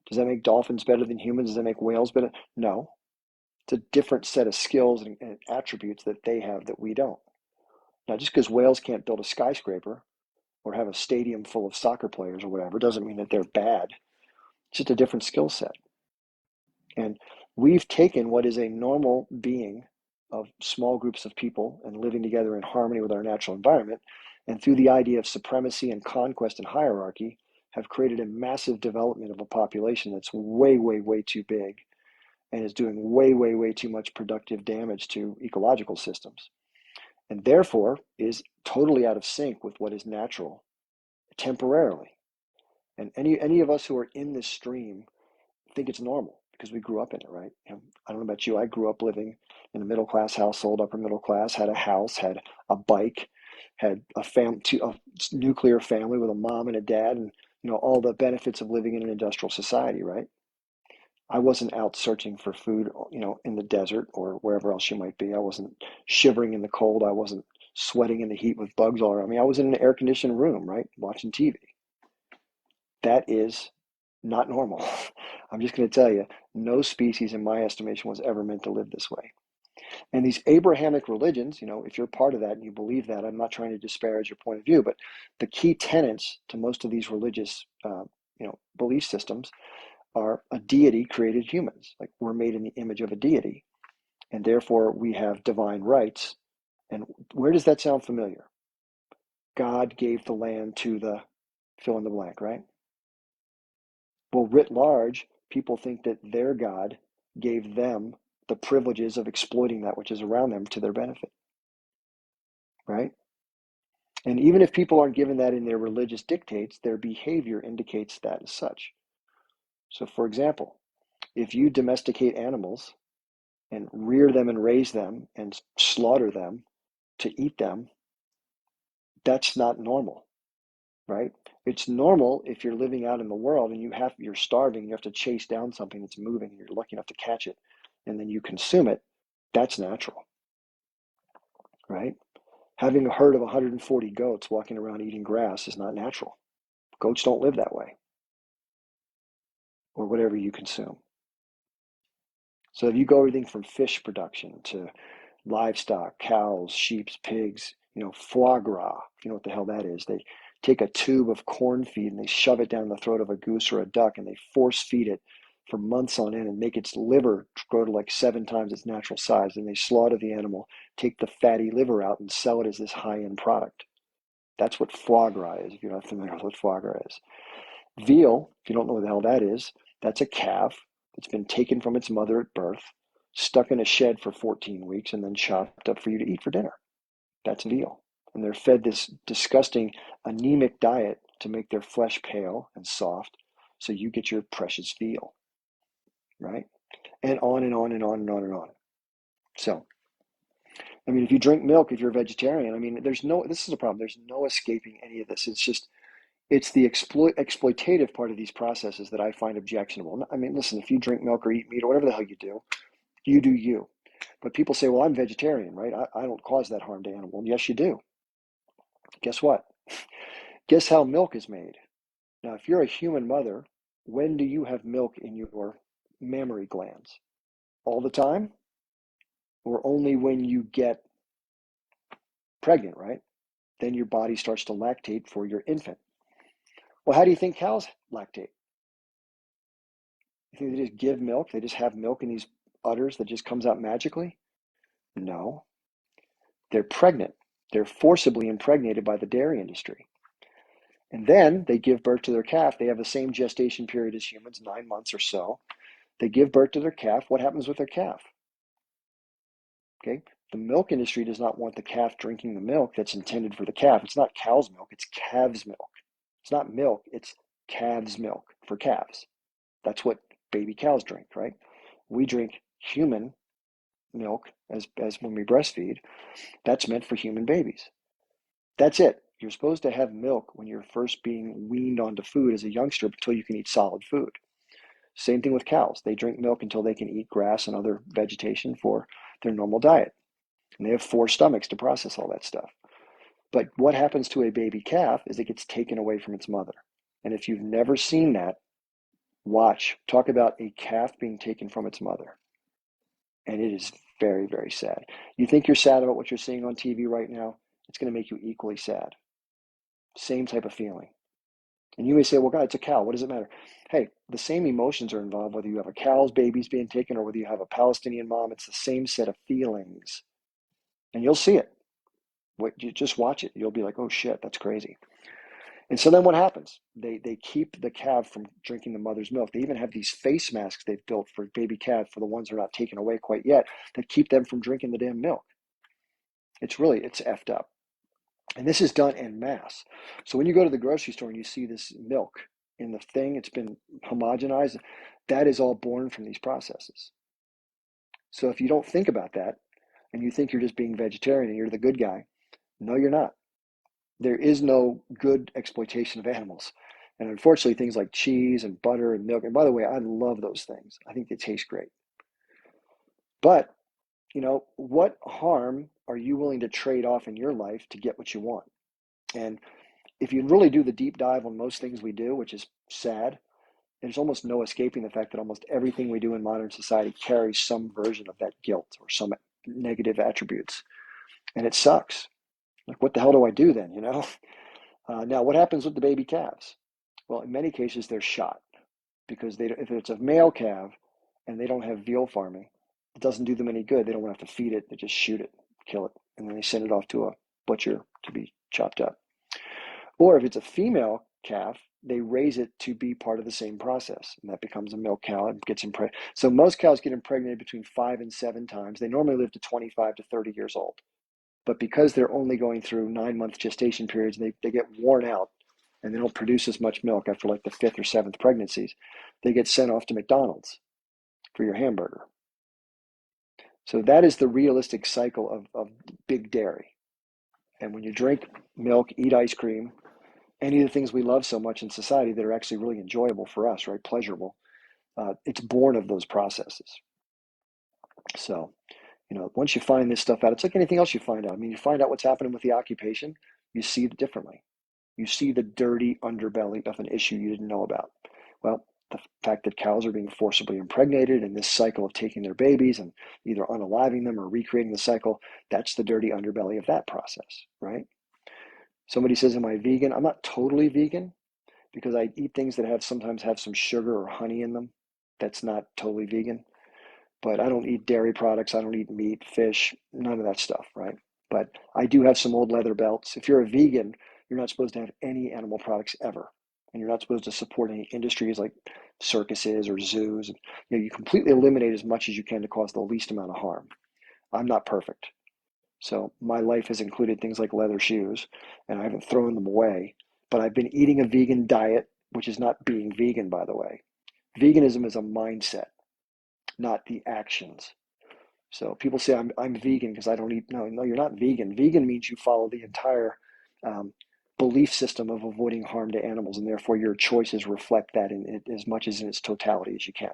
Does that make dolphins better than humans? Does that make whales better? No. It's a different set of skills and attributes that they have that we don't. Now, just because whales can't build a skyscraper or have a stadium full of soccer players or whatever doesn't mean that they're bad. It's just a different skill set. And we've taken what is a normal being of small groups of people and living together in harmony with our natural environment, and through the idea of supremacy and conquest and hierarchy, have created a massive development of a population that's way, way, way too big and is doing way, way, way too much productive damage to ecological systems, and therefore is totally out of sync with what is natural temporarily. And any of us who are in this stream think it's normal because we grew up in it, right? I don't know about you. I grew up living in a middle-class household, upper middle class, had a house, had a bike, had a nuclear family with a mom and a dad, and all the benefits of living in an industrial society, right? I wasn't out searching for food, in the desert or wherever else you might be. I wasn't shivering in the cold. I wasn't sweating in the heat with bugs all around me. I was in an air-conditioned room, right, watching TV. That is not normal. I'm just going to tell you, no species in my estimation was ever meant to live this way. And these Abrahamic religions, if you're part of that and you believe that, I'm not trying to disparage your point of view, but the key tenets to most of these religious, belief systems are a deity created humans. Like, we're made in the image of a deity, and therefore we have divine rights. And where does that sound familiar? God gave the land to the fill in the blank, right? Well, writ large, people think that their God gave them the privileges of exploiting that which is around them to their benefit, right? And even if people aren't given that in their religious dictates, their behavior indicates that as such. So, for example, if you domesticate animals and rear them and raise them and slaughter them to eat them, that's not normal, right? It's normal if you're living out in the world and you're starving, you have to chase down something that's moving, and you're lucky enough to catch it, and then you consume it. That's natural, right? Having a herd of 140 goats walking around eating grass is not natural. Goats don't live that way. or whatever you consume. So if you go everything from fish production to livestock, cows, sheep, pigs, foie gras, if you know what the hell that is. They take a tube of corn feed and they shove it down the throat of a goose or a duck and they force feed it for months on end and make its liver grow to like 7 times its natural size. And they slaughter the animal, take the fatty liver out and sell it as this high-end product. That's what foie gras is, if you're not familiar with what foie gras is. Veal, if you don't know what the hell that is, that's a calf that's been taken from its mother at birth, stuck in a shed for 14 weeks, and then chopped up for you to eat for dinner. That's veal. And they're fed this disgusting anemic diet to make their flesh pale and soft so you get your precious veal, right? And on and on and on and on and on. So, I mean, if you drink milk, if you're a vegetarian, I mean, this is a problem. There's no escaping any of this. It's the exploitative part of these processes that I find objectionable. I mean, listen, if you drink milk or eat meat or whatever the hell you do you. But people say, well, I'm vegetarian, right? I don't cause that harm to animals. Yes, you do. Guess what? Guess how milk is made? Now, if you're a human mother, when do you have milk in your mammary glands? All the time? Or only when you get pregnant, right? Then your body starts to lactate for your infant. Well, how do you think cows lactate? You think they just give milk? They just have milk in these udders that just comes out magically? No. They're pregnant. They're forcibly impregnated by the dairy industry. And then they give birth to their calf. They have the same gestation period as humans, 9 months or so. They give birth to their calf. What happens with their calf? Okay. The milk industry does not want the calf drinking the milk that's intended for the calf. It's not cow's milk, it's calf's milk. It's not milk, it's calf's milk for calves. That's what baby cows drink, right? We drink human milk as when we breastfeed. That's meant for human babies. That's it. You're supposed to have milk when you're first being weaned onto food as a youngster until you can eat solid food. Same thing with cows. They drink milk until they can eat grass and other vegetation for their normal diet. And they have 4 stomachs to process all that stuff. But what happens to a baby calf is it gets taken away from its mother. And if you've never seen that, watch. Talk about a calf being taken from its mother. And it is very, very sad. You think you're sad about what you're seeing on TV right now? It's going to make you equally sad. Same type of feeling. And you may say, well, God, it's a cow. What does it matter? Hey, the same emotions are involved, whether you have a cow's baby's being taken or whether you have a Palestinian mom. It's the same set of feelings. And you'll see it. You just watch it. You'll be like, oh, shit, that's crazy. And so then what happens? They keep the calf from drinking the mother's milk. They even have these face masks they've built for baby calves, for the ones that are not taken away quite yet, that keep them from drinking the damn milk. It's effed up. And this is done en masse. So when you go to the grocery store and you see this milk in the thing, it's been homogenized. That is all born from these processes. So if you don't think about that and you think you're just being vegetarian and you're the good guy, no, you're not. There is no good exploitation of animals. And unfortunately, things like cheese and butter and milk, and by the way, I love those things. I think they taste great. But, what harm are you willing to trade off in your life to get what you want? And if you really do the deep dive on most things we do, which is sad, there's almost no escaping the fact that almost everything we do in modern society carries some version of that guilt or some negative attributes. And it sucks. Like, what the hell do I do then, Now, what happens with the baby calves? Well, in many cases, they're shot because if it's a male calf and they don't have veal farming, it doesn't do them any good. They don't want to have to feed it. They just shoot it, kill it, and then they send it off to a butcher to be chopped up. Or if it's a female calf, they raise it to be part of the same process, and that becomes a milk cow and gets impregnated. So most cows get impregnated between 5 and 7 times. They normally live to 25 to 30 years old. But because they're only going through 9-month gestation periods, they get worn out and they don't produce as much milk after like the 5th or 7th pregnancies. They get sent off to McDonald's for your hamburger. So that is the realistic cycle of big dairy. And when you drink milk, eat ice cream, any of the things we love so much in society that are actually really enjoyable for us, right? Pleasurable. It's born of those processes. So, once you find this stuff out, it's like anything else you find out. I mean, you find out what's happening with the occupation, you see it differently. You see the dirty underbelly of an issue you didn't know about. Well, the fact that cows are being forcibly impregnated and this cycle of taking their babies and either unaliving them or recreating the cycle, that's the dirty underbelly of that process, right? Somebody says, am I vegan? I'm not totally vegan because I eat things that sometimes have some sugar or honey in them. That's not totally vegan. But I don't eat dairy products. I don't eat meat, fish, none of that stuff, right? But I do have some old leather belts. If you're a vegan, you're not supposed to have any animal products ever. And you're not supposed to support any industries like circuses or zoos. You completely eliminate as much as you can to cause the least amount of harm. I'm not perfect. So my life has included things like leather shoes, and I haven't thrown them away. But I've been eating a vegan diet, which is not being vegan, by the way. Veganism is a mindset, not the actions. So people say I'm vegan because I don't eat. No, you're not vegan. Vegan means you follow the entire belief system of avoiding harm to animals, and therefore your choices reflect that in it as much as in its totality as you can.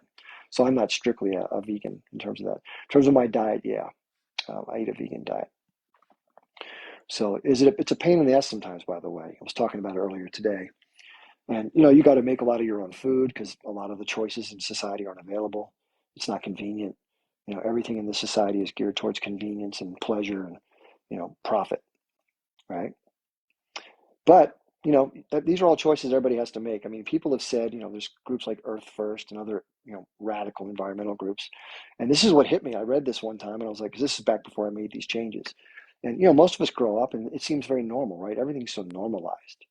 So I'm not strictly a vegan in terms of that. In terms of my diet, yeah, I eat a vegan diet. So it's a pain in the ass sometimes, by the way. I was talking about it earlier today. And you got to make a lot of your own food because a lot of the choices in society aren't available. It's not convenient. Everything in this society is geared towards convenience and pleasure and, profit, right? But, these are all choices everybody has to make. I mean, people have said, there's groups like Earth First and other, radical environmental groups. And this is what hit me. I read this one time and I was like, this is back before I made these changes. And, most of us grow up and it seems very normal, right? Everything's so normalized.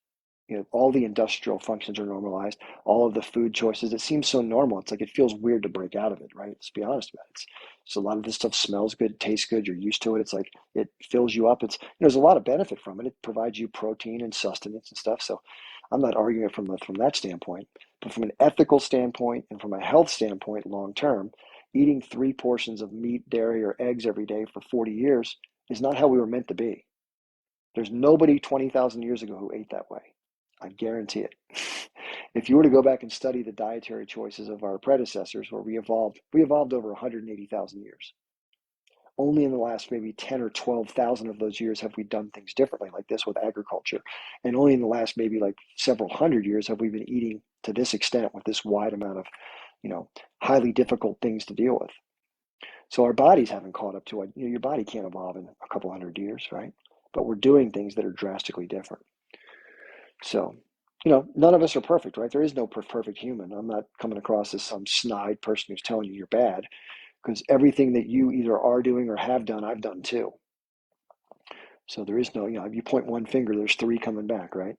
All the industrial functions are normalized, all of the food choices. It seems so normal. It's like it feels weird to break out of it, right? Let's be honest about it. So a lot of this stuff smells good, tastes good. You're used to it. It's like it fills you up. There's a lot of benefit from it. It provides you protein and sustenance and stuff. So I'm not arguing it from that standpoint, but from an ethical standpoint and from a health standpoint, long term, eating 3 portions of meat, dairy, or eggs every day for 40 years is not how we were meant to be. There's nobody 20,000 years ago who ate that way. I guarantee it. If you were to go back and study the dietary choices of our predecessors, where we evolved over 180,000 years. Only in the last maybe 10 or 12,000 of those years have we done things differently like this with agriculture. And only in the last maybe like several hundred years have we been eating to this extent with this wide amount of, highly difficult things to deal with. So our bodies haven't caught up to it. Your body can't evolve in a couple hundred years, right? But we're doing things that are drastically different. So, none of us are perfect, right? There is no perfect human. I'm not coming across as some snide person who's telling you you're bad, because everything that you either are doing or have done, I've done too. So there is no, if you point one finger, there's 3 coming back, right?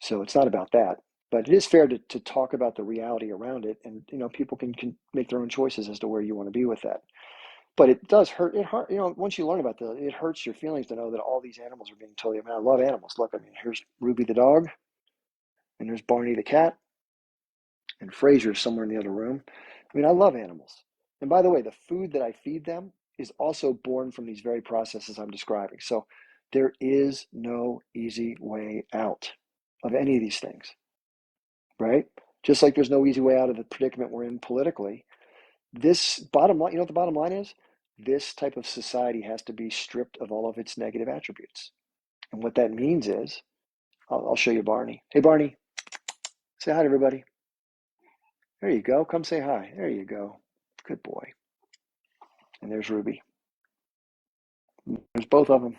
So it's not about that. But it is fair to talk about the reality around it, and people can make their own choices as to where you want to be with that. But it does hurt. Once you learn about it hurts your feelings to know that all these animals are being totally. I mean, I love animals. Look, here's Ruby the dog, and there's Barney the cat, and Fraser's somewhere in the other room. I mean, I love animals. And by the way, the food that I feed them is also born from these very processes I'm describing. So there is no easy way out of any of these things, right? Just like there's no easy way out of the predicament we're in politically. This bottom line, what the bottom line is? This type of society has to be stripped of all of its negative attributes. And what that means is, I'll show you Barney. Hey, Barney, say hi to everybody. There you go. Come say hi. There you go. Good boy. And there's Ruby. There's both of them.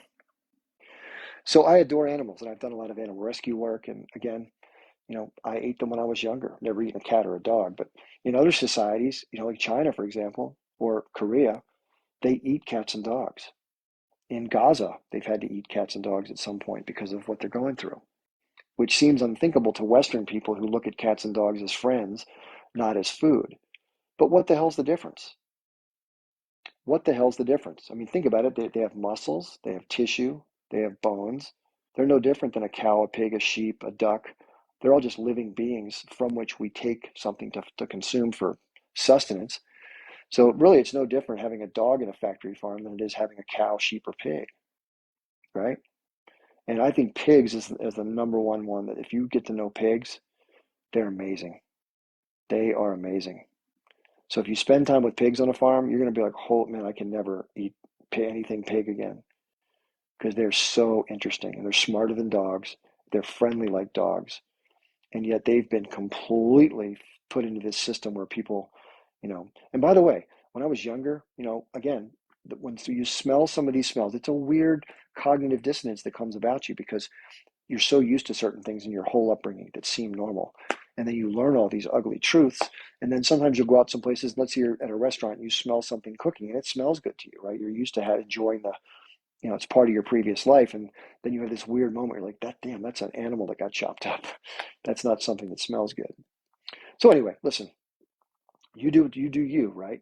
So I adore animals, and I've done a lot of animal rescue work. And again, I ate them when I was younger. Never eaten a cat or a dog. But in other societies, like China, for example, or Korea, they eat cats and dogs. In Gaza, they've had to eat cats and dogs at some point because of what they're going through, which seems unthinkable to Western people who look at cats and dogs as friends, not as food. But what the hell's the difference? What the hell's the difference? I mean, think about it. They have muscles, they have tissue, they have bones. They're no different than a cow, a pig, a sheep, a duck. They're all just living beings from which we take something to consume for sustenance. So really, it's no different having a dog in a factory farm than it is having a cow, sheep, or pig, right? And I think pigs is the number one that if you get to know pigs, they're amazing. They are amazing. So if you spend time with pigs on a farm, you're going to be like, oh man, I can never eat anything pig again, because they're so interesting and they're smarter than dogs. They're friendly like dogs. And yet they've been completely put into this system where people, and by the way, when I was younger, again, when you smell some of these smells, it's a weird cognitive dissonance that comes about you because you're so used to certain things in your whole upbringing that seem normal. And then you learn all these ugly truths. And then sometimes you'll go out some places, let's say you're at a restaurant and you smell something cooking and it smells good to you, right? You're used to enjoying it's part of your previous life. And then you have this weird moment, you're like, damn, that's an animal that got chopped up. That's not something that smells good. So anyway, listen, you do you, right?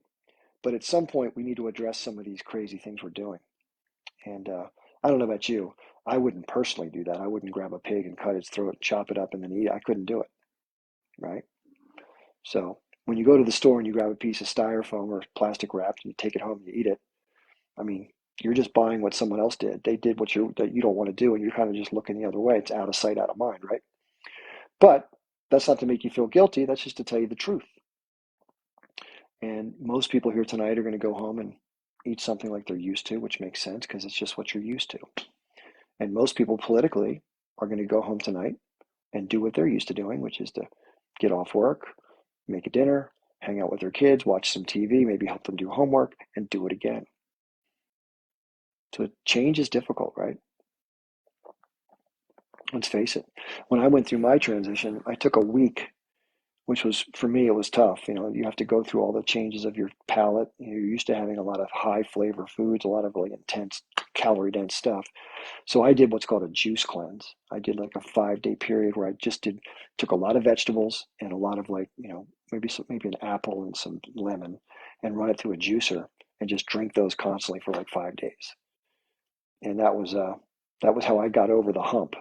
But at some point we need to address some of these crazy things we're doing. And I don't know about you. I wouldn't personally do that. I wouldn't grab a pig and cut its throat, chop it up, and then eat it. I couldn't do it, right? So when you go to the store and you grab a piece of styrofoam or plastic wrapped and you take it home and you eat it, I mean, you're just buying what someone else did. They did that you don't want to do, and you're kind of just looking the other way. It's out of sight, out of mind, right? But that's not to make you feel guilty. That's just to tell you the truth. And most people here tonight are going to go home and eat something like they're used to, which makes sense because it's just what you're used to. And most people politically are going to go home tonight and do what they're used to doing, which is to get off work, make a dinner, hang out with their kids, watch some TV, maybe help them do homework, and do it again. So change is difficult, right? Let's face it. When I went through my transition, I took a week, which was, for me, it was tough. You have to go through all the changes of your palate. You're used to having a lot of high flavor foods, a lot of really intense, calorie dense stuff. So I did what's called a juice cleanse. I did like a 5-day period where I just took a lot of vegetables and a lot of maybe an apple and some lemon and run it through a juicer and just drink those constantly for like 5 days. And that was how I got over the hump.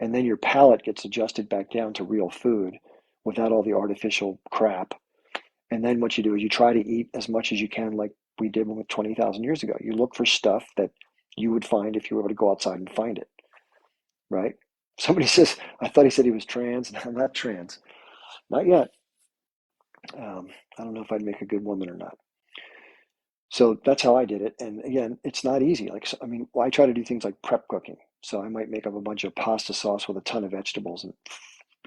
And then your palate gets adjusted back down to real food without all the artificial crap. And then what you do is you try to eat as much as you can, like we did with 20,000 years ago. You look for stuff that you would find if you were able to go outside and find it, right? Somebody says, I thought he said he was trans. I'm not trans. Not yet. I don't know if I'd make a good woman or not. So that's how I did it. And again, it's not easy. I try to do things like prep cooking. So I might make up a bunch of pasta sauce with a ton of vegetables and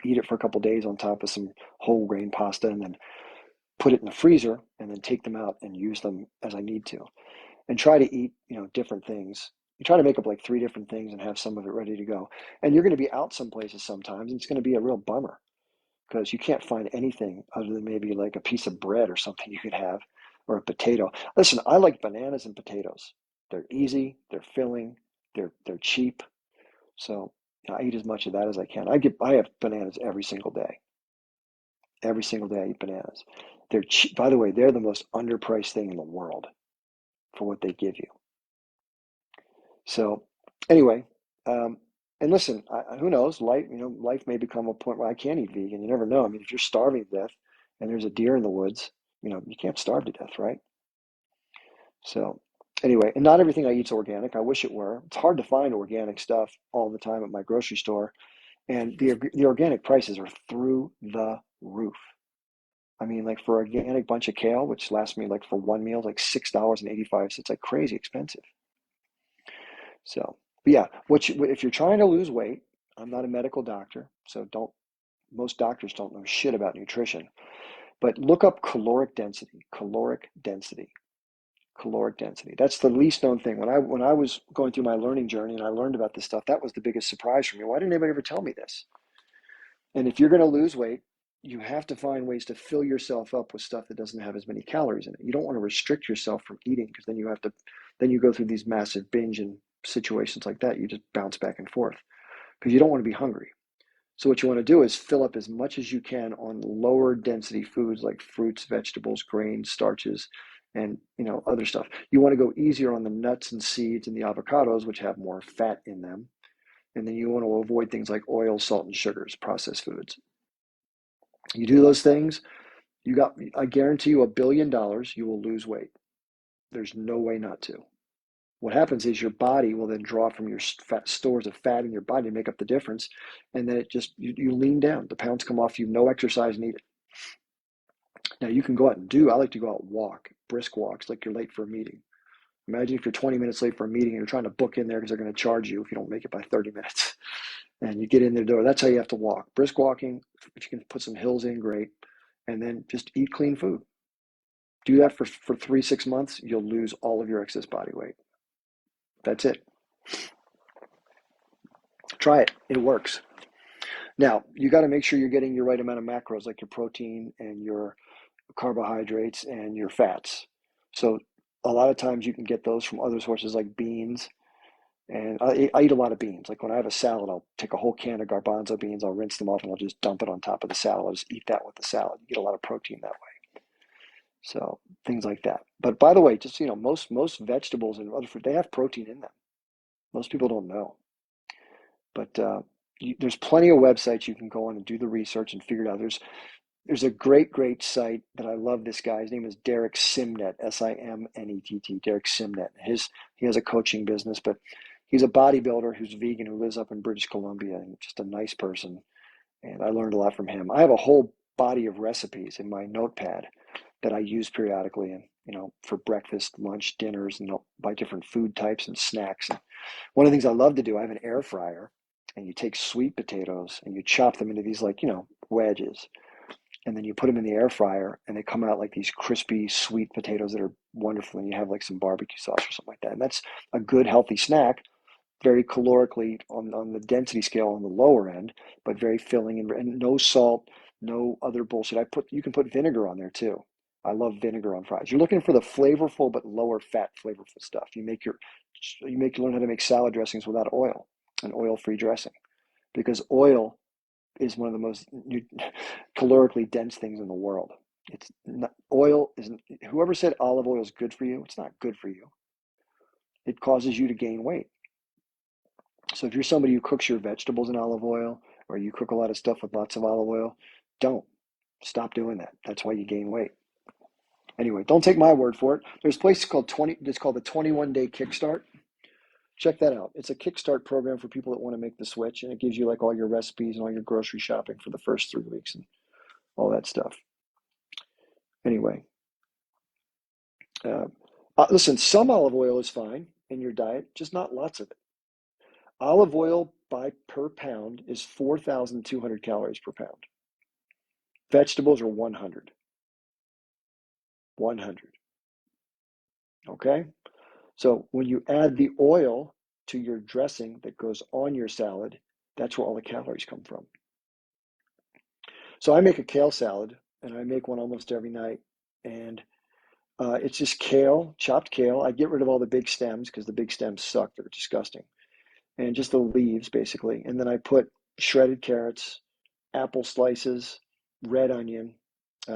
eat it for a couple of days on top of some whole grain pasta and then put it in the freezer and then take them out and use them as I need to. And try to eat, different things. You try to make up like 3 different things and have some of it ready to go. And you're going to be out some places sometimes, and it's going to be a real bummer because you can't find anything other than maybe like a piece of bread or something you could have, or a potato. Listen, I like bananas and potatoes. They're easy, they're filling, they're cheap. So I eat as much of that as I can. I have bananas every single day. Every single day I eat bananas. They're cheap. By the way, they're the most underpriced thing in the world for what they give you. So anyway, and listen, who knows? Life may become a point where I can't eat vegan. You never know. I mean, if you're starving to death and there's a deer in the woods, you can't starve to death, right? So anyway, and not everything I eat is organic. I wish it were. It's hard to find organic stuff all the time at my grocery store, and the organic prices are through the roof. I mean, like for organic bunch of kale, which lasts me like for one meal, like $6.85. It's like crazy expensive. So, but yeah, if you're trying to lose weight, I'm not a medical doctor, so most doctors don't know shit about nutrition, but look up caloric density, caloric density, caloric density. That's the least known thing. When I was going through my learning journey and I learned about this stuff, that was the biggest surprise for me. Why didn't anybody ever tell me this? And if you're going to lose weight, you have to find ways to fill yourself up with stuff that doesn't have as many calories in it. You don't want to restrict yourself from eating because then you go through these massive binge and situations like that. You just bounce back and forth because you don't want to be hungry. So what you want to do is fill up as much as you can on lower density foods like fruits, vegetables, grains, starches, and other stuff. You want to go easier on the nuts and seeds and the avocados, which have more fat in them. And then you want to avoid things like oil, salt, and sugars, processed foods. You do those things, I guarantee you $1 billion, you will lose weight. There's no way not to. What happens is your body will then draw from your stores of fat in your body to make up the difference. And then you lean down. The pounds come off you, no exercise needed. Now you can go out and I like to go out and walk, brisk walks, like you're late for a meeting. Imagine if you're 20 minutes late for a meeting and you're trying to book in there because they're going to charge you if you don't make it by 30 minutes. and you get in the door. That's how you have to walk. Brisk walking, if you can put some hills in, great. And then just eat clean food. Do that for 3-6 months, you'll lose all of your excess body weight. That's it. Try it. It works. Now, you got to make sure you're getting your right amount of macros, like your protein and your carbohydrates and your fats. So a lot of times you can get those from other sources like beans. And I eat a lot of beans. Like when I have a salad, I'll take a whole can of garbanzo beans, I'll rinse them off, and I'll just dump it on top of the salad. I'll just eat that with the salad. You get a lot of protein that way. So things like that. But by the way, just so you know, most vegetables and other fruit, they have protein in them. Most people don't know. But there's plenty of websites you can go on and do the research and figure it out. There's a great site that I love. This guy, his name is Derek Simnett, Simnett. Derek Simnett. He has a coaching business, but he's a bodybuilder who's vegan, who lives up in British Columbia, and just a nice person. And I learned a lot from him. I have a whole body of recipes in my notepad that I use periodically, and for breakfast, lunch, dinners, and by different food types and snacks. And one of the things I love to do, I have an air fryer, and you take sweet potatoes and you chop them into these wedges, and then you put them in the air fryer, and they come out like these crispy sweet potatoes that are wonderful. And you have like some barbecue sauce or something like that, and that's a good healthy snack. Very calorically on the density scale on the lower end, but very filling and no salt, no other bullshit. You can put vinegar on there too. I love vinegar on fries. You're looking for the flavorful but lower fat flavorful stuff. You learn how to make salad dressings without oil, an oil-free dressing, because oil is one of the most calorically dense things in the world. Whoever said olive oil is good for you, it's not good for you. It causes you to gain weight. So if you're somebody who cooks your vegetables in olive oil, or you cook a lot of stuff with lots of olive oil, stop doing that. That's why you gain weight. Anyway, don't take my word for it. There's a place called it's called the 21-Day Kickstart. Check that out. It's a Kickstart program for people that want to make the switch, and it gives you like all your recipes and all your grocery shopping for the first 3 weeks and all that stuff. Anyway, listen, some olive oil is fine in your diet, just not lots of it. Olive oil per pound is 4,200 calories per pound. Vegetables are 100. 100. Okay? So when you add the oil to your dressing that goes on your salad, that's where all the calories come from. So I make a kale salad, and I make one almost every night. And it's just kale, chopped kale. I get rid of all the big stems because the big stems suck. They're disgusting. And just the leaves, basically. And then I put shredded carrots, apple slices, red onion,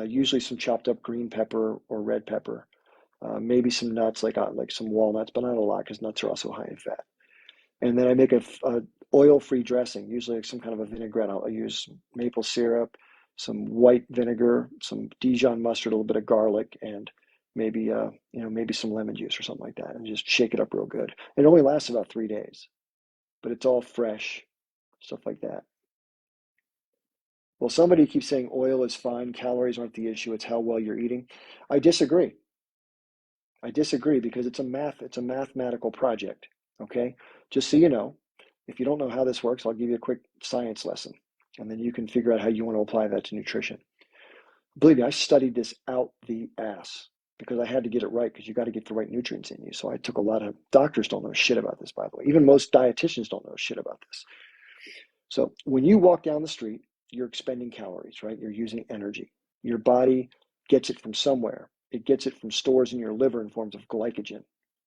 usually some chopped up green pepper or red pepper, maybe some nuts, like some walnuts, but not a lot because nuts are also high in fat. And then I make a oil-free dressing, usually like some kind of a vinaigrette. I'll use maple syrup, some white vinegar, some Dijon mustard, a little bit of garlic, and maybe maybe some lemon juice or something like that, and just shake it up real good. It only lasts about 3 days, but it's all fresh, stuff like that. Well, somebody keeps saying oil is fine, calories aren't the issue, it's how well you're eating. I disagree. Because it's a mathematical project, okay? Just so you know, if you don't know how this works, I'll give you a quick science lesson, and then you can figure out how you want to apply that to nutrition. Believe me, I studied this out the ass because I had to get it right, because you got to get the right nutrients in you. So I took a lot of doctors don't know shit about this, by the way. Even most dietitians don't know shit about this. So when you walk down the street, you're expending calories, right? You're using energy. Your body gets it from somewhere. It gets it from stores in your liver in forms of glycogen.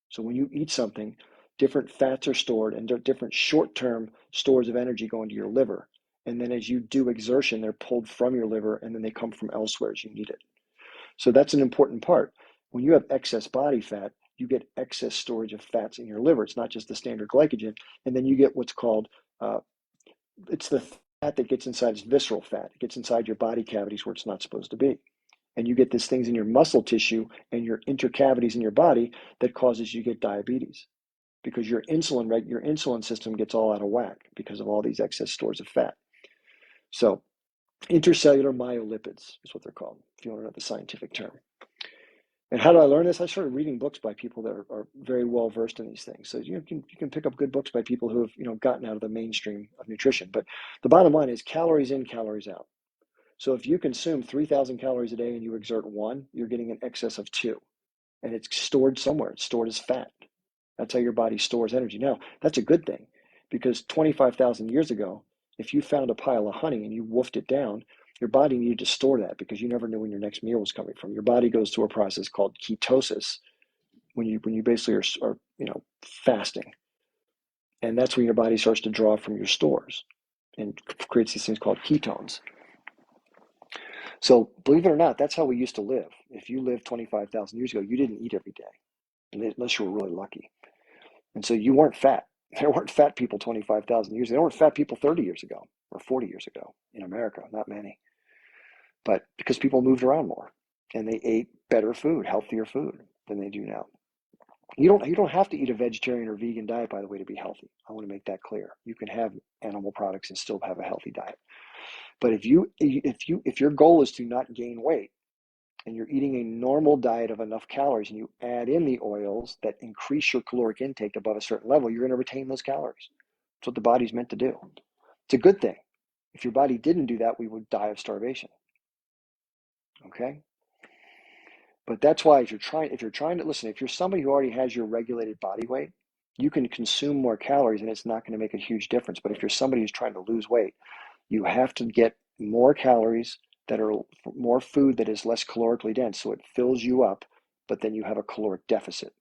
So when you eat something, different fats are stored, and different short-term stores of energy go into your liver. And then as you do exertion, they're pulled from your liver, and then they come from elsewhere as you need it. So that's an important part. When you have excess body fat, you get excess storage of fats in your liver. It's not just the standard glycogen. And then you get what's called, it's the fat that gets inside, it's visceral fat. It gets inside your body cavities where it's not supposed to be. And you get these things in your muscle tissue and your intercavities in your body that causes you to get diabetes, because your insulin system gets all out of whack because of all these excess stores of fat. So intercellular myolipids is what they're called, if you want to know the scientific term. And how do I learn this? I started reading books by people that are very well versed in these things. So you can pick up good books by people who have gotten out of the mainstream of nutrition. But the bottom line is calories in, calories out. So if you consume 3,000 calories a day and you exert one, you're getting an excess of two, and it's stored somewhere. It's stored as fat. That's how your body stores energy. Now that's a good thing, because 25,000 years ago, if you found a pile of honey and you wolfed it down, your body needed to store that because you never knew when your next meal was coming from. Your body goes through a process called ketosis when you basically are fasting, and that's when your body starts to draw from your stores and creates these things called ketones. So believe it or not, that's how we used to live. If you lived 25,000 years ago, you didn't eat every day unless you were really lucky, and so you weren't fat. There weren't fat people 25,000 years ago. There weren't fat people 30 years ago or 40 years ago in America, not many. But because people moved around more and they ate better food, healthier food than they do now. You don't have to eat a vegetarian or vegan diet, by the way, to be healthy. I want to make that clear. You can have animal products and still have a healthy diet. But if your goal is to not gain weight and you're eating a normal diet of enough calories and you add in the oils that increase your caloric intake above a certain level, you're going to retain those calories. That's what the body's meant to do. It's a good thing. If your body didn't do that, we would die of starvation. Okay? But that's why if you're trying to listen, if you're somebody who already has your regulated body weight, you can consume more calories and it's not going to make a huge difference. But if you're somebody who's trying to lose weight, you have to get more calories that are more food that is less calorically dense. So it fills you up, but then you have a caloric deficit.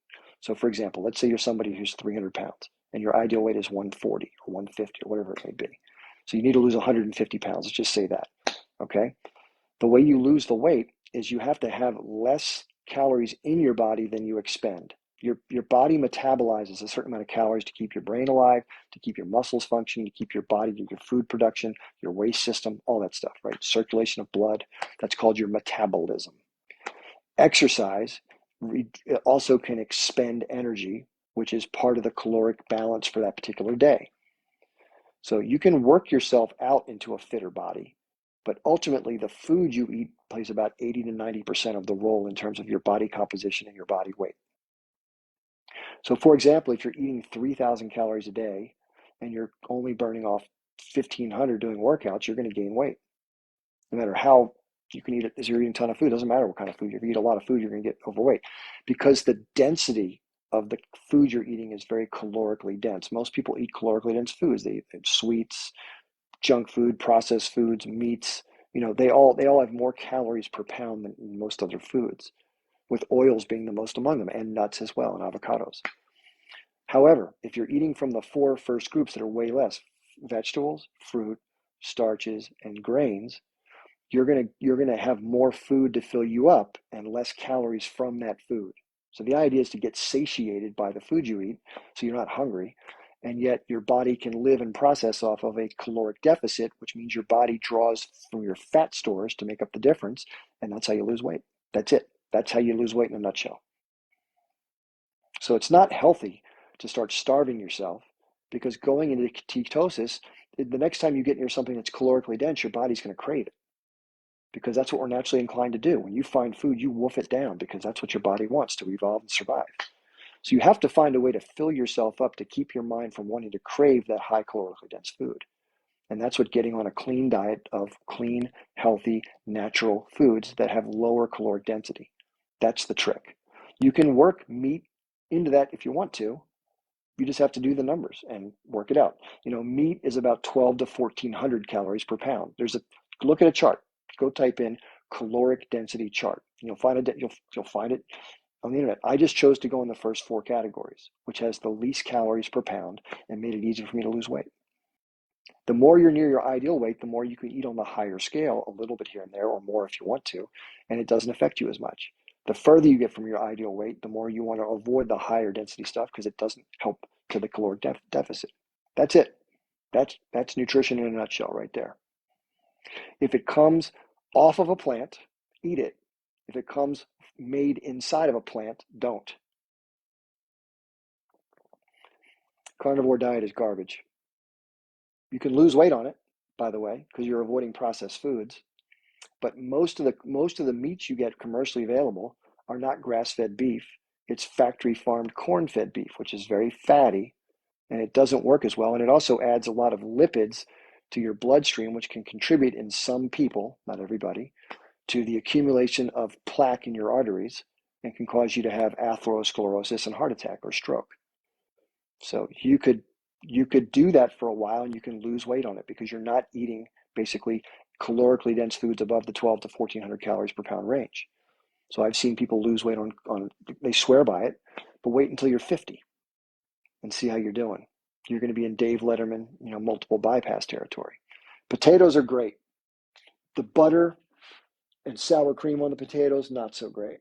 So for example, let's say you're somebody who's 300 pounds and your ideal weight is 140 or 150 or whatever it may be. So you need to lose 150 pounds. Let's just say that. Okay. The way you lose the weight is you have to have less calories in your body than you expend. Your body metabolizes a certain amount of calories to keep your brain alive, to keep your muscles functioning, to keep your body, your food production, your waste system, all that stuff, right? Circulation of blood. That's called your metabolism. Exercise also can expend energy, which is part of the caloric balance for that particular day. So you can work yourself out into a fitter body, but ultimately the food you eat plays about 80 to 90% of the role in terms of your body composition and your body weight. So for example, if you're eating 3,000 calories a day and you're only burning off 1,500 doing workouts, you're going to gain weight. No matter how you can eat it, as you're eating a ton of food, it doesn't matter what kind of food. If you eat a lot of food, you're going to get overweight because the density of the food you're eating is very calorically dense. Most people eat calorically dense foods. They eat sweets, junk food, processed foods, meats. They all have more calories per pound than most other foods, with oils being the most among them, and nuts as well, and avocados. However, if you're eating from the four first groups that are way less, vegetables, fruit, starches, and grains, you're gonna have more food to fill you up and less calories from that food. So the idea is to get satiated by the food you eat so you're not hungry, and yet your body can live and process off of a caloric deficit, which means your body draws from your fat stores to make up the difference, and that's how you lose weight. That's it. That's how you lose weight in a nutshell. So it's not healthy to start starving yourself, because going into ketosis, the next time you get near something that's calorically dense, your body's going to crave it, because that's what we're naturally inclined to do. When you find food, you wolf it down because that's what your body wants to evolve and survive. So you have to find a way to fill yourself up to keep your mind from wanting to crave that high calorically dense food. And that's what getting on a clean diet of clean, healthy, natural foods that have lower caloric density. That's the trick. You can work meat into that if you want to. You just have to do the numbers and work it out. Meat is about 12 to 1,400 calories per pound. Look at a chart. Go type in caloric density chart. You'll find it. You'll find it on the internet. I just chose to go in the first four categories, which has the least calories per pound, and made it easier for me to lose weight. The more you're near your ideal weight, the more you can eat on the higher scale, a little bit here and there, or more if you want to, and it doesn't affect you as much. The further you get from your ideal weight, the more you want to avoid the higher density stuff because it doesn't help to the caloric deficit. That's it. That's nutrition in a nutshell right there. If it comes off of a plant, eat it. If it comes made inside of a plant, don't. Carnivore diet is garbage. You can lose weight on it, by the way, because you're avoiding processed foods. But most of the meats you get commercially available are not grass-fed beef. It's factory-farmed corn-fed beef, which is very fatty, and it doesn't work as well. And it also adds a lot of lipids to your bloodstream, which can contribute in some people, not everybody, to the accumulation of plaque in your arteries and can cause you to have atherosclerosis and heart attack or stroke. So you could do that for a while and you can lose weight on it because you're not eating basically calorically dense foods above the 12 to 1400 calories per pound range. So I've seen people lose weight on they swear by it, but wait until you're 50 and see how you're doing. You're going to be in Dave Letterman, multiple bypass territory. Potatoes are great. The butter and sour cream on the potatoes, not so great.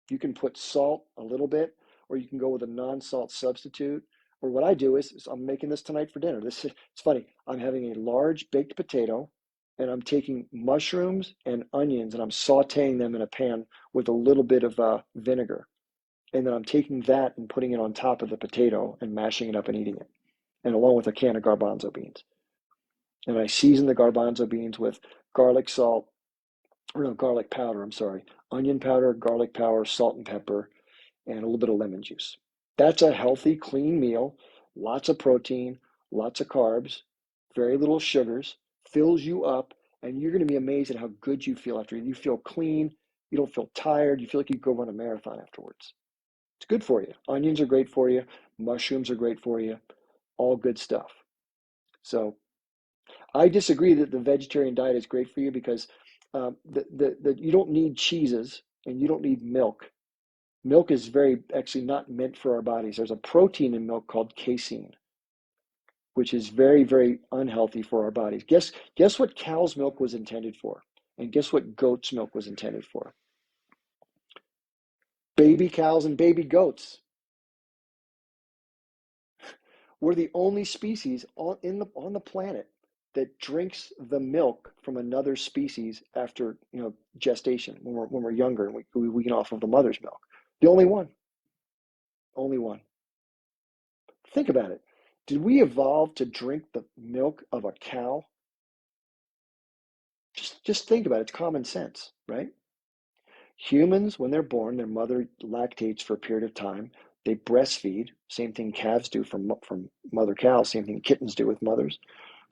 You can put salt a little bit, or you can go with a non-salt substitute. Or what I do is I'm making this tonight for dinner. It's funny. I'm having a large baked potato, and I'm taking mushrooms and onions, and I'm sautéing them in a pan with a little bit of vinegar. And then I'm taking that and putting it on top of the potato and mashing it up and eating it, and along with a can of garbanzo beans. And I season the garbanzo beans with garlic powder, onion powder, garlic powder, salt and pepper, and a little bit of lemon juice. That's a healthy, clean meal, lots of protein, lots of carbs, very little sugars, fills you up, and you're going to be amazed at how good you feel after. You feel clean, you don't feel tired, you feel like you could go run a marathon afterwards. It's good for you. Onions are great for you, mushrooms are great for you, all good stuff. So I disagree that the vegetarian diet is great for you because you don't need cheeses and you don't need milk. Milk is actually not meant for our bodies. There's a protein in milk called casein, which is very, very unhealthy for our bodies. Guess what cow's milk was intended for? And guess what goat's milk was intended for? Baby cows and baby goats. We're the only species on the planet that drinks the milk from another species after gestation when we're younger and we wean off of the mother's milk. The only one. Only one. Think about it. Did we evolve to drink the milk of a cow? Just think about it. It's common sense, right? Humans, when they're born, their mother lactates for a period of time. They breastfeed. Same thing calves do from mother cows. Same thing kittens do with mothers.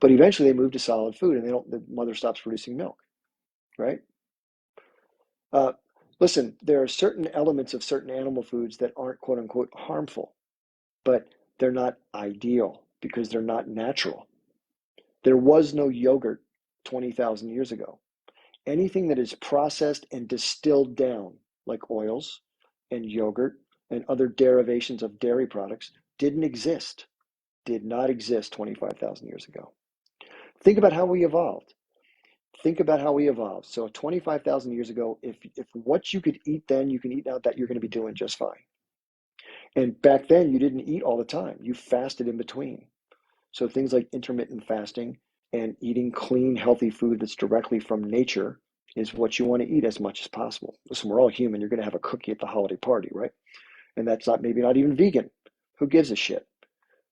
But eventually they move to solid food and the mother stops producing milk, right? Listen, there are certain elements of certain animal foods that aren't quote unquote harmful, but they're not ideal because they're not natural. There was no yogurt 20,000 years ago. Anything that is processed and distilled down, like oils and yogurt and other derivations of dairy products, did not exist 25,000 years ago. Think about how we evolved. So 25,000 years ago, if what you could eat then, you can eat now, that you're going to be doing just fine. And back then, you didn't eat all the time. You fasted in between. So things like intermittent fasting and eating clean, healthy food that's directly from nature is what you want to eat as much as possible. Listen, we're all human. You're going to have a cookie at the holiday party, right? And that's maybe not even vegan. Who gives a shit?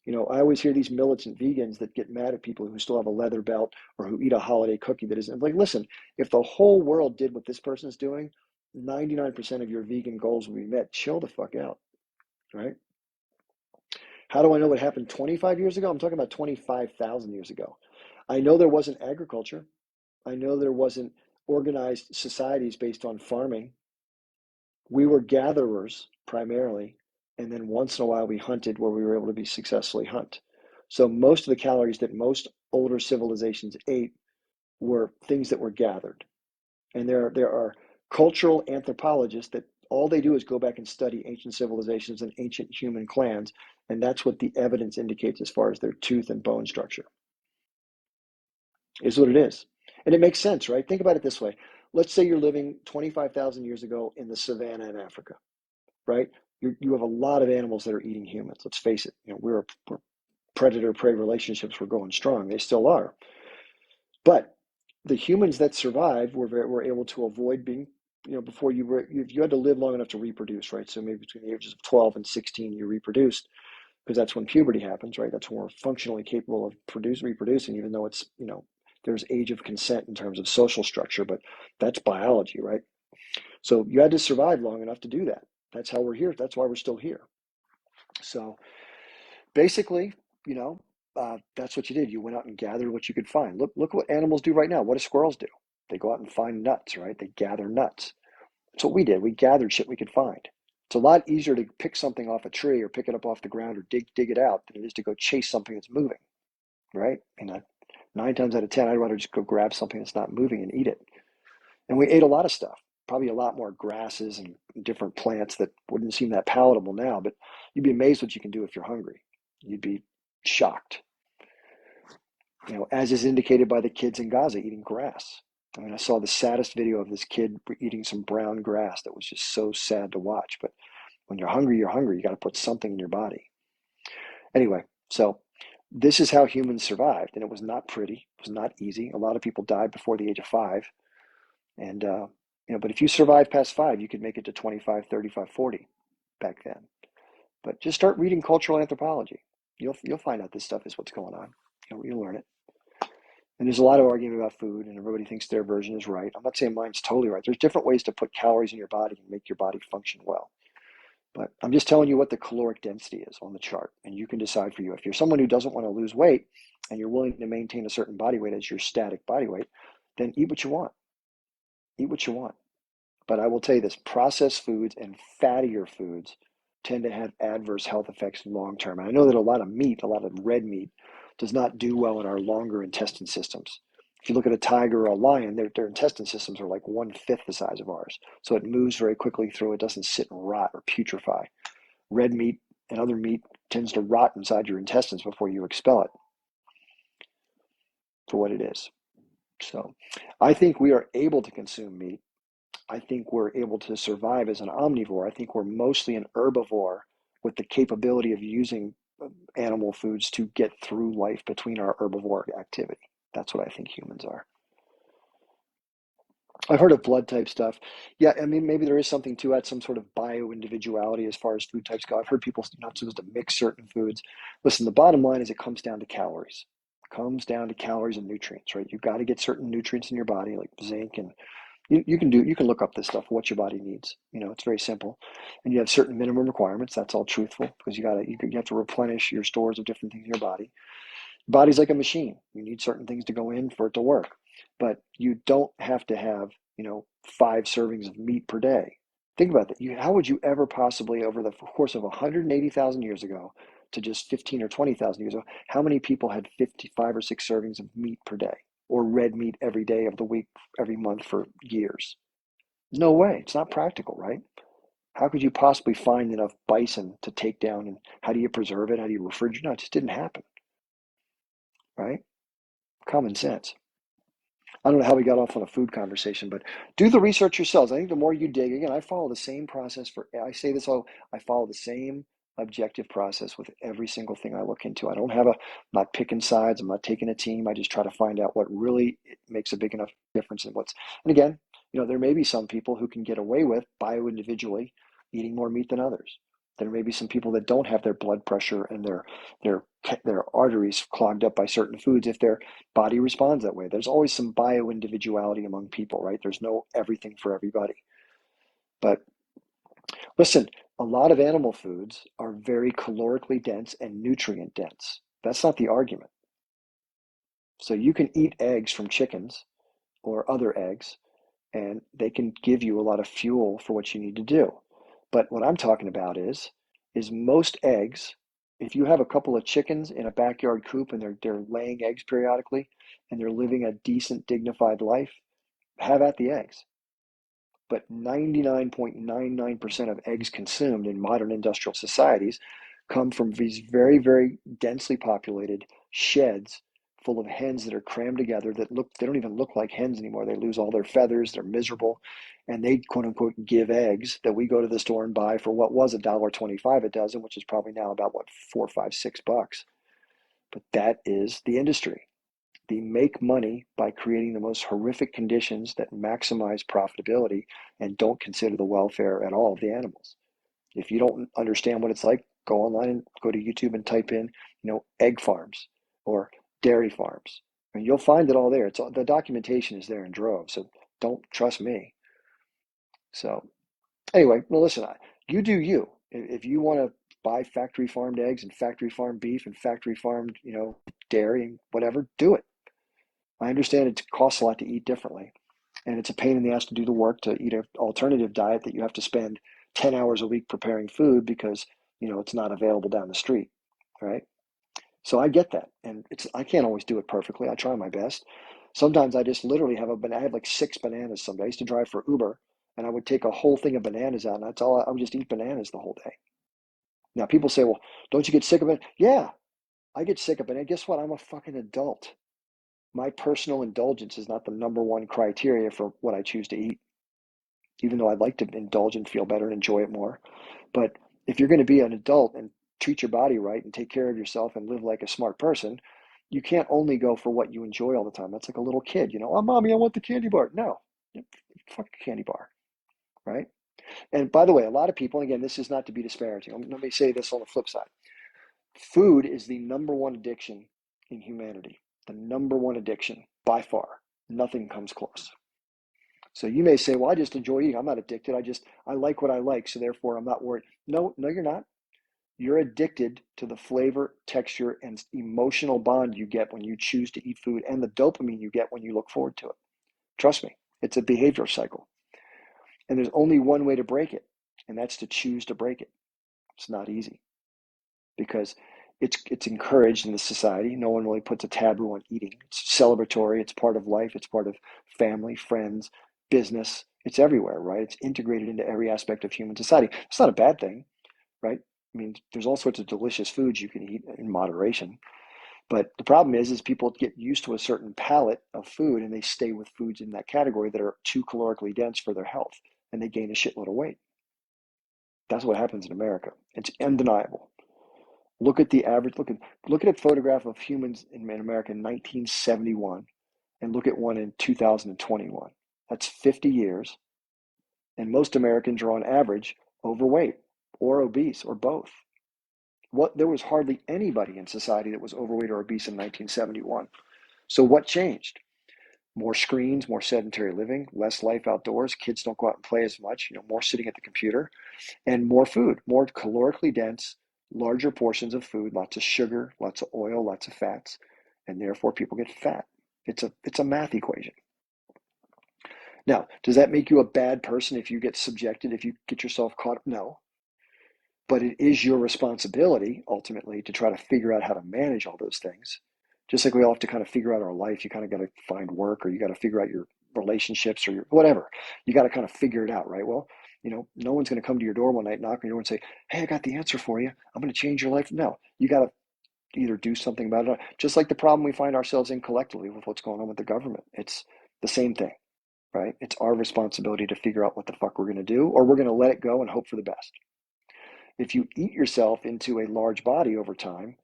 I always hear these militant vegans that get mad at people who still have a leather belt or who eat a holiday cookie that isn't. Like, listen, if the whole world did what this person's doing, 99% of your vegan goals would be met. Chill the fuck out, right? How do I know what happened 25 years ago? I'm talking about 25,000 years ago. I know there wasn't agriculture. I know there wasn't organized societies based on farming. We were gatherers primarily. And then once in a while we hunted where we were able to be successfully hunt. So most of the calories that most older civilizations ate were things that were gathered. And there are cultural anthropologists that all they do is go back and study ancient civilizations and ancient human clans. And that's what the evidence indicates as far as their tooth and bone structure. Is what it is. And it makes sense, right? Think about it this way. Let's say you're living 25,000 years ago in the savannah in Africa, right? You have a lot of animals that are eating humans. Let's face it. We're predator-prey relationships were going strong. They still are. But the humans that survived were able to avoid being, before you had to live long enough to reproduce, right? So maybe between the ages of 12 and 16, you reproduced because that's when puberty happens, right? That's when we're functionally capable of reproducing, even though it's, there's age of consent in terms of social structure, but that's biology, right? So you had to survive long enough to do that. That's how we're here. That's why we're still here. So basically, you know, that's what you did. You went out and gathered what you could find. Look what animals do right now. What do squirrels do? They go out and find nuts, right? They gather nuts. That's what we did. We gathered shit we could find. It's a lot easier to pick something off a tree or pick it up off the ground or dig it out than it is to go chase something that's moving, right? 9 times out of 10, I'd rather just go grab something that's not moving and eat it. And we ate a lot of stuff, probably a lot more grasses and different plants that wouldn't seem that palatable now, but you'd be amazed what you can do if you're hungry. You'd be shocked, as is indicated by the kids in Gaza eating grass. I mean, I saw the saddest video of this kid eating some brown grass that was just so sad to watch. But when you're hungry, you're hungry. You got to put something in your body. Anyway, so this is how humans survived, and it was not pretty. It was not easy. A lot of people died before the age of 5. And, but if you survive past 5, you could make it to 25, 35, 40 back then. But just start reading cultural anthropology. You'll find out this stuff is what's going on. You'll learn it. And there's a lot of argument about food, and everybody thinks their version is right. I'm not saying mine's totally right. There's different ways to put calories in your body and make your body function well. But I'm just telling you what the caloric density is on the chart, and you can decide for you. If you're someone who doesn't want to lose weight and you're willing to maintain a certain body weight as your static body weight, then eat what you want. Eat what you want. But I will tell you this, processed foods and fattier foods tend to have adverse health effects long term. And I know that a lot of meat, a lot of red meat, does not do well in our longer intestine systems. If you look at a tiger or a lion, their intestine systems are like 1/5 the size of ours. So it moves very quickly through. It doesn't sit and rot or putrefy. Red meat and other meat tends to rot inside your intestines before you expel it for what it is. So I think we are able to consume meat. I think we're able to survive as an omnivore. I think we're mostly an herbivore with the capability of using animal foods to get through life between our herbivore activity. That's what I think humans are. I've heard of blood type stuff. Yeah, I mean, maybe there is something to it, some sort of bio-individuality as far as food types go. I've heard people not supposed to mix certain foods. Listen, the bottom line is it comes down to calories. It comes down to calories and nutrients, right? You've got to get certain nutrients in your body, like zinc, and you can look up this stuff, what your body needs. It's very simple. And you have certain minimum requirements. That's all truthful, because you have to replenish your stores of different things in your body. Body's like a machine. You need certain things to go in for it to work. But you don't have to have, 5 servings of meat per day. Think about that. How would you ever possibly, over the course of 180,000 years ago to just 15 or 20,000 years ago, how many people had 55 or 6 servings of meat per day, or red meat every day of the week, every month for years? No way. It's not practical, right? How could you possibly find enough bison to take down, and how do you preserve it? How do you refrigerate? No, it just didn't happen, right? Common sense. I don't know how we got off on a food conversation, but do the research yourselves. I think the more you dig, again, I follow the same process I say this all, I follow the same objective process with every single thing I look into. I'm not picking sides. I'm not taking a team. I just try to find out what really makes a big enough difference in and again, there may be some people who can get away with bio-individually eating more meat than others. There may be some people that don't have their blood pressure and their arteries clogged up by certain foods if their body responds that way. There's always some bio-individuality among people, right? There's no everything for everybody. But listen, a lot of animal foods are very calorically dense and nutrient dense. That's not the argument. So you can eat eggs from chickens or other eggs, and they can give you a lot of fuel for what you need to do. But what I'm talking about is most eggs, if you have a couple of chickens in a backyard coop and they're laying eggs periodically and they're living a decent, dignified life, have at the eggs. But 99.99% of eggs consumed in modern industrial societies come from these very, very densely populated sheds full of hens that are crammed together they don't even look like hens anymore. They lose all their feathers, they're miserable, and they quote unquote give eggs that we go to the store and buy for what was $1.25 a dozen, which is probably now about $4, $5, $6. But that is the industry. They make money by creating the most horrific conditions that maximize profitability and don't consider the welfare at all of the animals. If you don't understand what it's like, go online and go to YouTube and type in, egg farms or dairy farms, and you'll find it all there. The documentation is there in droves, so don't trust me. So anyway, well, listen, you do you. If you want to buy factory farmed eggs and factory farmed beef and factory farmed, dairy and whatever, do it. I understand it costs a lot to eat differently, and it's a pain in the ass to do the work to eat an alternative diet that you have to spend 10 hours a week preparing food because, it's not available down the street, right? So I get that, and I can't always do it perfectly. I try my best. Sometimes I just literally I have like 6 bananas some days. I used to drive for Uber, and I would take a whole thing of bananas out, and that's all. I would just eat bananas the whole day. Now people say, well, don't you get sick of it? Yeah, I get sick of it. And guess what? I'm a fucking adult. My personal indulgence is not the number one criteria for what I choose to eat, even though I'd like to indulge and feel better and enjoy it more. But if you're going to be an adult and treat your body right and take care of yourself and live like a smart person, you can't only go for what you enjoy all the time. That's like a little kid, oh, mommy, I want the candy bar. No, fuck a candy bar, right? And by the way, a lot of people, again, this is not to be disparaging. Let me say this on the flip side. Food is the number one addiction in humanity, the number one addiction by far. Nothing comes close. So you may say, well, I just enjoy eating. I'm not addicted. I like what I like. So therefore I'm not worried. No, you're not. You're addicted to the flavor, texture, and emotional bond you get when you choose to eat food and the dopamine you get when you look forward to it. Trust me, it's a behavioral cycle. And there's only one way to break it, and that's to choose to break it. It's not easy because it's encouraged in the society. No one really puts a taboo on eating. It's celebratory. It's part of life. It's part of family, friends, business. It's everywhere, right? It's integrated into every aspect of human society. It's not a bad thing, right? I mean, there's all sorts of delicious foods you can eat in moderation. But the problem is people get used to a certain palette of food and they stay with foods in that category that are too calorically dense for their health, and they gain a shitload of weight. That's what happens in America. It's undeniable. Look at the average. Look at a photograph of humans in America in 1971, and look at one in 2021. That's 50 years, and most Americans are on average overweight or obese or both. There was hardly anybody in society that was overweight or obese in 1971. So what changed? More screens, more sedentary living, less life outdoors. Kids don't go out and play as much. More sitting at the computer, and more food, more calorically dense, larger portions of food, lots of sugar, lots of oil, lots of fats, and therefore people get fat. It's a math equation. Now, does that make you a bad person if you get subjected, if you get yourself caught? No. But it is your responsibility ultimately to try to figure out how to manage all those things. Just like we all have to kind of figure out our life, you kind of got to find work, or you got to figure out your relationships, or your whatever. You got to kind of figure it out, right? Well, no one's going to come to your door one night, knock on your door and say, hey, I got the answer for you. I'm going to change your life. No, you got to either do something about it. Just like the problem we find ourselves in collectively with what's going on with the government. It's the same thing, right? It's our responsibility to figure out what the fuck we're going to do, or we're going to let it go and hope for the best. If you eat yourself into a large body over time,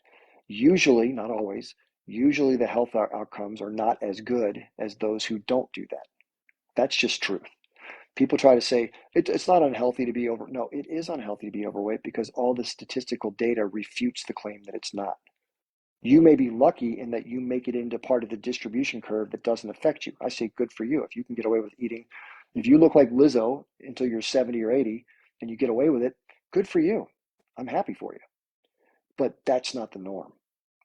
usually, not always, usually the health outcomes are not as good as those who don't do that. That's just truth. People try to say it's not unhealthy to be over. No, it is unhealthy to be overweight because all the statistical data refutes the claim that it's not. You may be lucky in that you make it into part of the distribution curve that doesn't affect you. I say good for you. If you can get away with eating, if you look like Lizzo until you're 70 or 80 and you get away with it, good for you. I'm happy for you. But that's not the norm.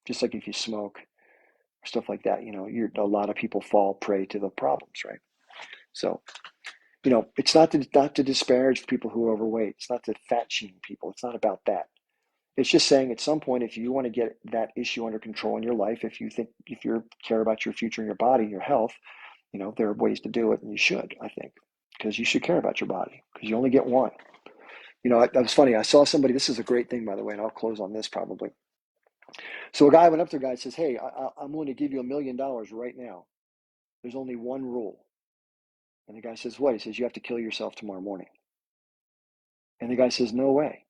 Just like if you smoke or stuff like that, a lot of people fall prey to the problems, right? So, it's not to disparage people who are overweight. It's not to fat shame people. It's not about that. It's just saying at some point, if you want to get that issue under control in your life, if you care about your future and your body and your health, there are ways to do it, and you should, I think, because you should care about your body because you only get one. That was funny. I saw somebody, this is a great thing, by the way, and I'll close on this probably. So a guy went up to a guy and says, hey, I'm willing to give you $1 million right now. There's only one rule. And the guy says, what? He says, you have to kill yourself tomorrow morning. And the guy says, no way.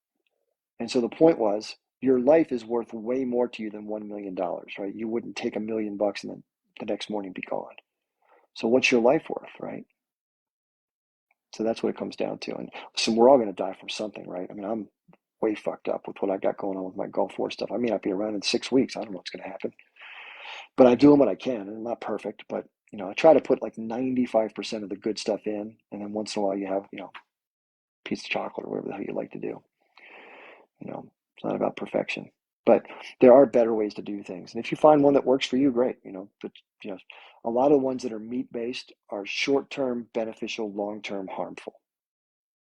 And so the point was, your life is worth way more to you than $1 million, right? You wouldn't take $1 million and then the next morning be gone. So what's your life worth, right? So that's what it comes down to. And listen, we're all going to die from something, right? I mean, I'm way fucked up with what I got going on with my Gulf War stuff. I may not be around in 6 weeks. I don't know what's going to happen. But I'm doing what I can. And I'm not perfect, but I try to put like 95% of the good stuff in, and then once in a while you have, a piece of chocolate or whatever the hell you like to do. It's not about perfection, but there are better ways to do things. And if you find one that works for you, great. But a lot of the ones that are meat-based are short-term beneficial, long-term harmful.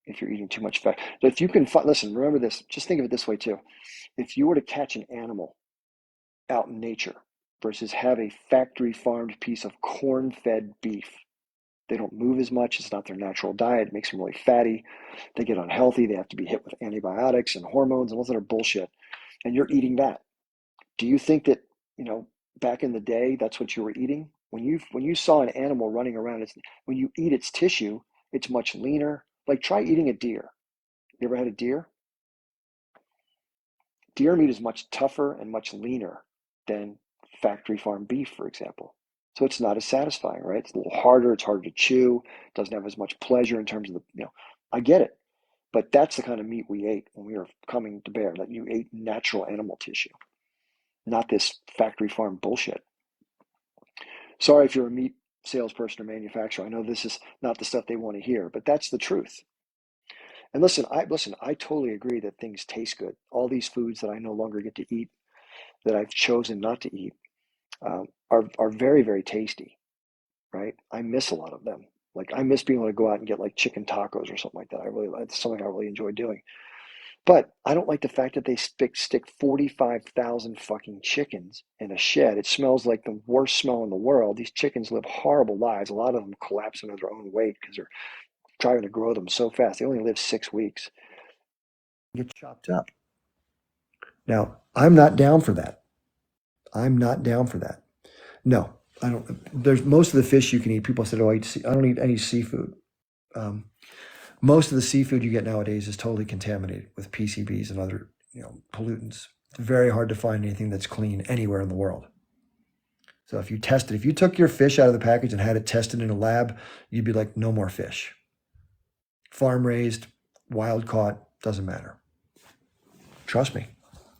If you're eating too much fat, if you can listen, remember this. Just think of it this way too. If you were to catch an animal out in nature versus have a factory farmed piece of corn-fed beef, they don't move as much. It's not their natural diet. It makes them really fatty. They get unhealthy. They have to be hit with antibiotics and hormones and all that other bullshit. And you're eating that. Do you think that, back in the day, that's what you were eating? When you saw an animal running around, when you eat its tissue, it's much leaner. Like, try eating a deer. You ever had a deer? Deer meat is much tougher and much leaner than factory farm beef, for example. So it's not as satisfying, right? It's a little harder. It's harder to chew. It doesn't have as much pleasure in terms of I get it. But that's the kind of meat we ate when we were coming to bear, that you ate natural animal tissue, not this factory farm bullshit. Sorry if you're a meat salesperson or manufacturer. I know this is not the stuff they want to hear, but that's the truth. And listen, I totally agree that things taste good. All these foods that I no longer get to eat, that I've chosen not to eat, are very, very tasty, right? I miss a lot of them. Like, I miss being able to go out and get like chicken tacos or something like that. It's something I really enjoy doing. But I don't like the fact that they stick 45,000 fucking chickens in a shed. It smells like the worst smell in the world. These chickens live horrible lives. A lot of them collapse under their own weight because they're trying to grow them so fast. They only live 6 weeks. Get chopped up. Now, I'm not down for that. No, I don't. There's most of the fish you can eat. People said, "Oh, I don't eat any seafood." Most of the seafood you get nowadays is totally contaminated with PCBs and other, pollutants. It's very hard to find anything that's clean anywhere in the world. So if you took your fish out of the package and had it tested in a lab, you'd be like, no more fish. Farm raised, wild caught, doesn't matter. Trust me.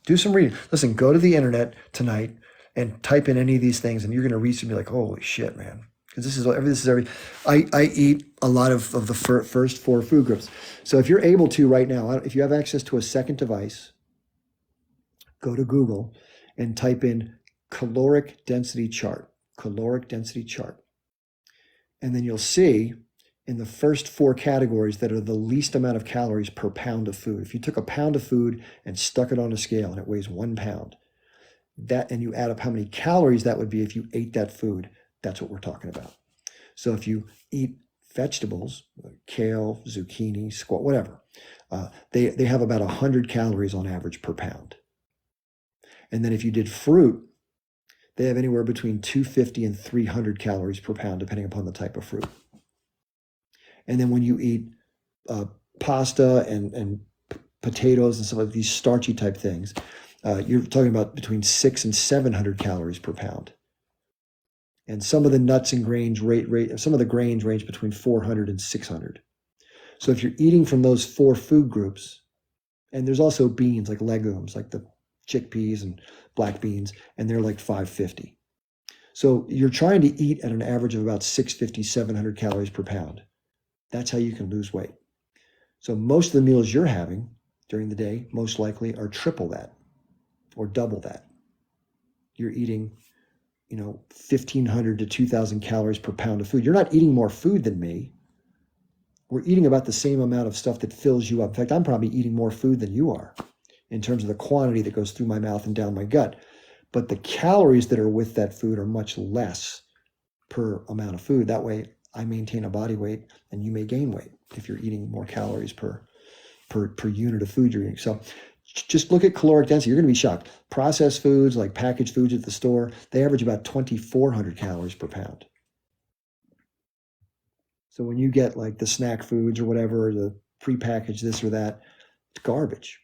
Do some reading. Listen, go to the internet tonight and type in any of these things, and you're going to read and be like, holy shit, man. Because this is every. I eat a lot of the first 4 food groups. So if you're able to right now, if you have access to a second device, go to Google and type in caloric density chart, and then you'll see in the first 4 categories that are the least amount of calories per pound of food. If you took a pound of food and stuck it on a scale and it weighs 1 pound, and you add up how many calories that would be if you ate that food, that's what we're talking about. So if you eat vegetables, kale, zucchini, squash, whatever, they have about 100 calories on average per pound. And then if you did fruit, they have anywhere between 250 and 300 calories per pound, depending upon the type of fruit. And then when you eat pasta and potatoes and some of these starchy type things, you're talking about between 600 and 700 calories per pound. And some of the nuts and grains some of the grains range between 400 and 600. So if you're eating from those 4 food groups, and there's also beans like legumes, like the chickpeas and black beans, and they're like 550. So you're trying to eat at an average of about 650, 700 calories per pound. That's how you can lose weight. So most of the meals you're having during the day, most likely, are triple that or double that. You're eating 1,500 to 2,000 calories per pound of food. You're not eating more food than me. We're eating about the same amount of stuff that fills you up. In fact, I'm probably eating more food than you are in terms of the quantity that goes through my mouth and down my gut. But the calories that are with that food are much less per amount of food. That way, I maintain a body weight and you may gain weight if you're eating more calories per unit of food you're eating. So just look at caloric density. You're going to be shocked. Processed foods, like packaged foods at the store, they average about 2,400 calories per pound. So when you get like the snack foods or whatever, or the prepackaged this or that, it's garbage.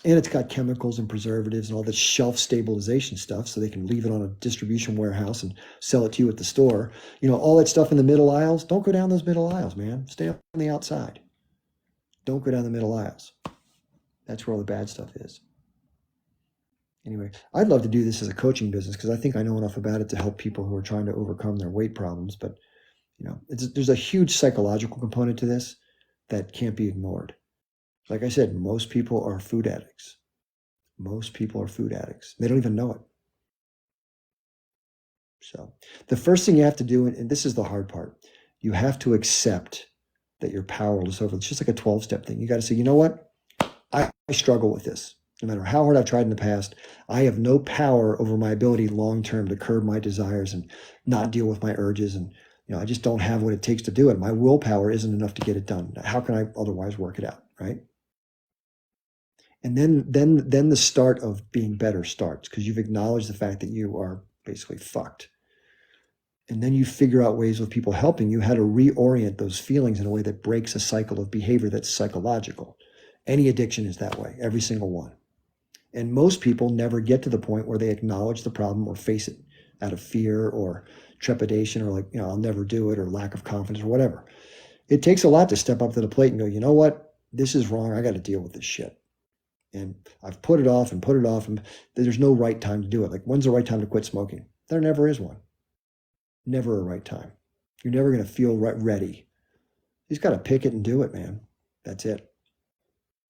And it's got chemicals and preservatives and all this shelf stabilization stuff, so they can leave it on a distribution warehouse and sell it to you at the store. All that stuff in the middle aisles, don't go down those middle aisles, man. Stay on the outside. Don't go down the middle aisles. That's where all the bad stuff is. Anyway, I'd love to do this as a coaching business because I think I know enough about it to help people who are trying to overcome their weight problems. But there's a huge psychological component to this that can't be ignored. Like I said, most people are food addicts. Most people are food addicts. They don't even know it. So the first thing you have to do, and this is the hard part, you have to accept that you're powerless over it. It's just like a 12-step thing. You got to say, you know what? I struggle with this. No matter how hard I've tried in the past, I have no power over my ability long-term to curb my desires and not deal with my urges. And, I just don't have what it takes to do it. My willpower isn't enough to get it done. How can I otherwise work it out, right? And then the start of being better starts because you've acknowledged the fact that you are basically fucked. And then you figure out ways with people helping you how to reorient those feelings in a way that breaks a cycle of behavior that's psychological. Any addiction is that way, every single one. And most people never get to the point where they acknowledge the problem or face it out of fear or trepidation or I'll never do it or lack of confidence or whatever. It takes a lot to step up to the plate and go, you know what? This is wrong. I got to deal with this shit. And I've put it off, and there's no right time to do it. Like, when's the right time to quit smoking? There never is one. Never a right time. You're never going to feel ready. You just got to pick it and do it, man. That's it.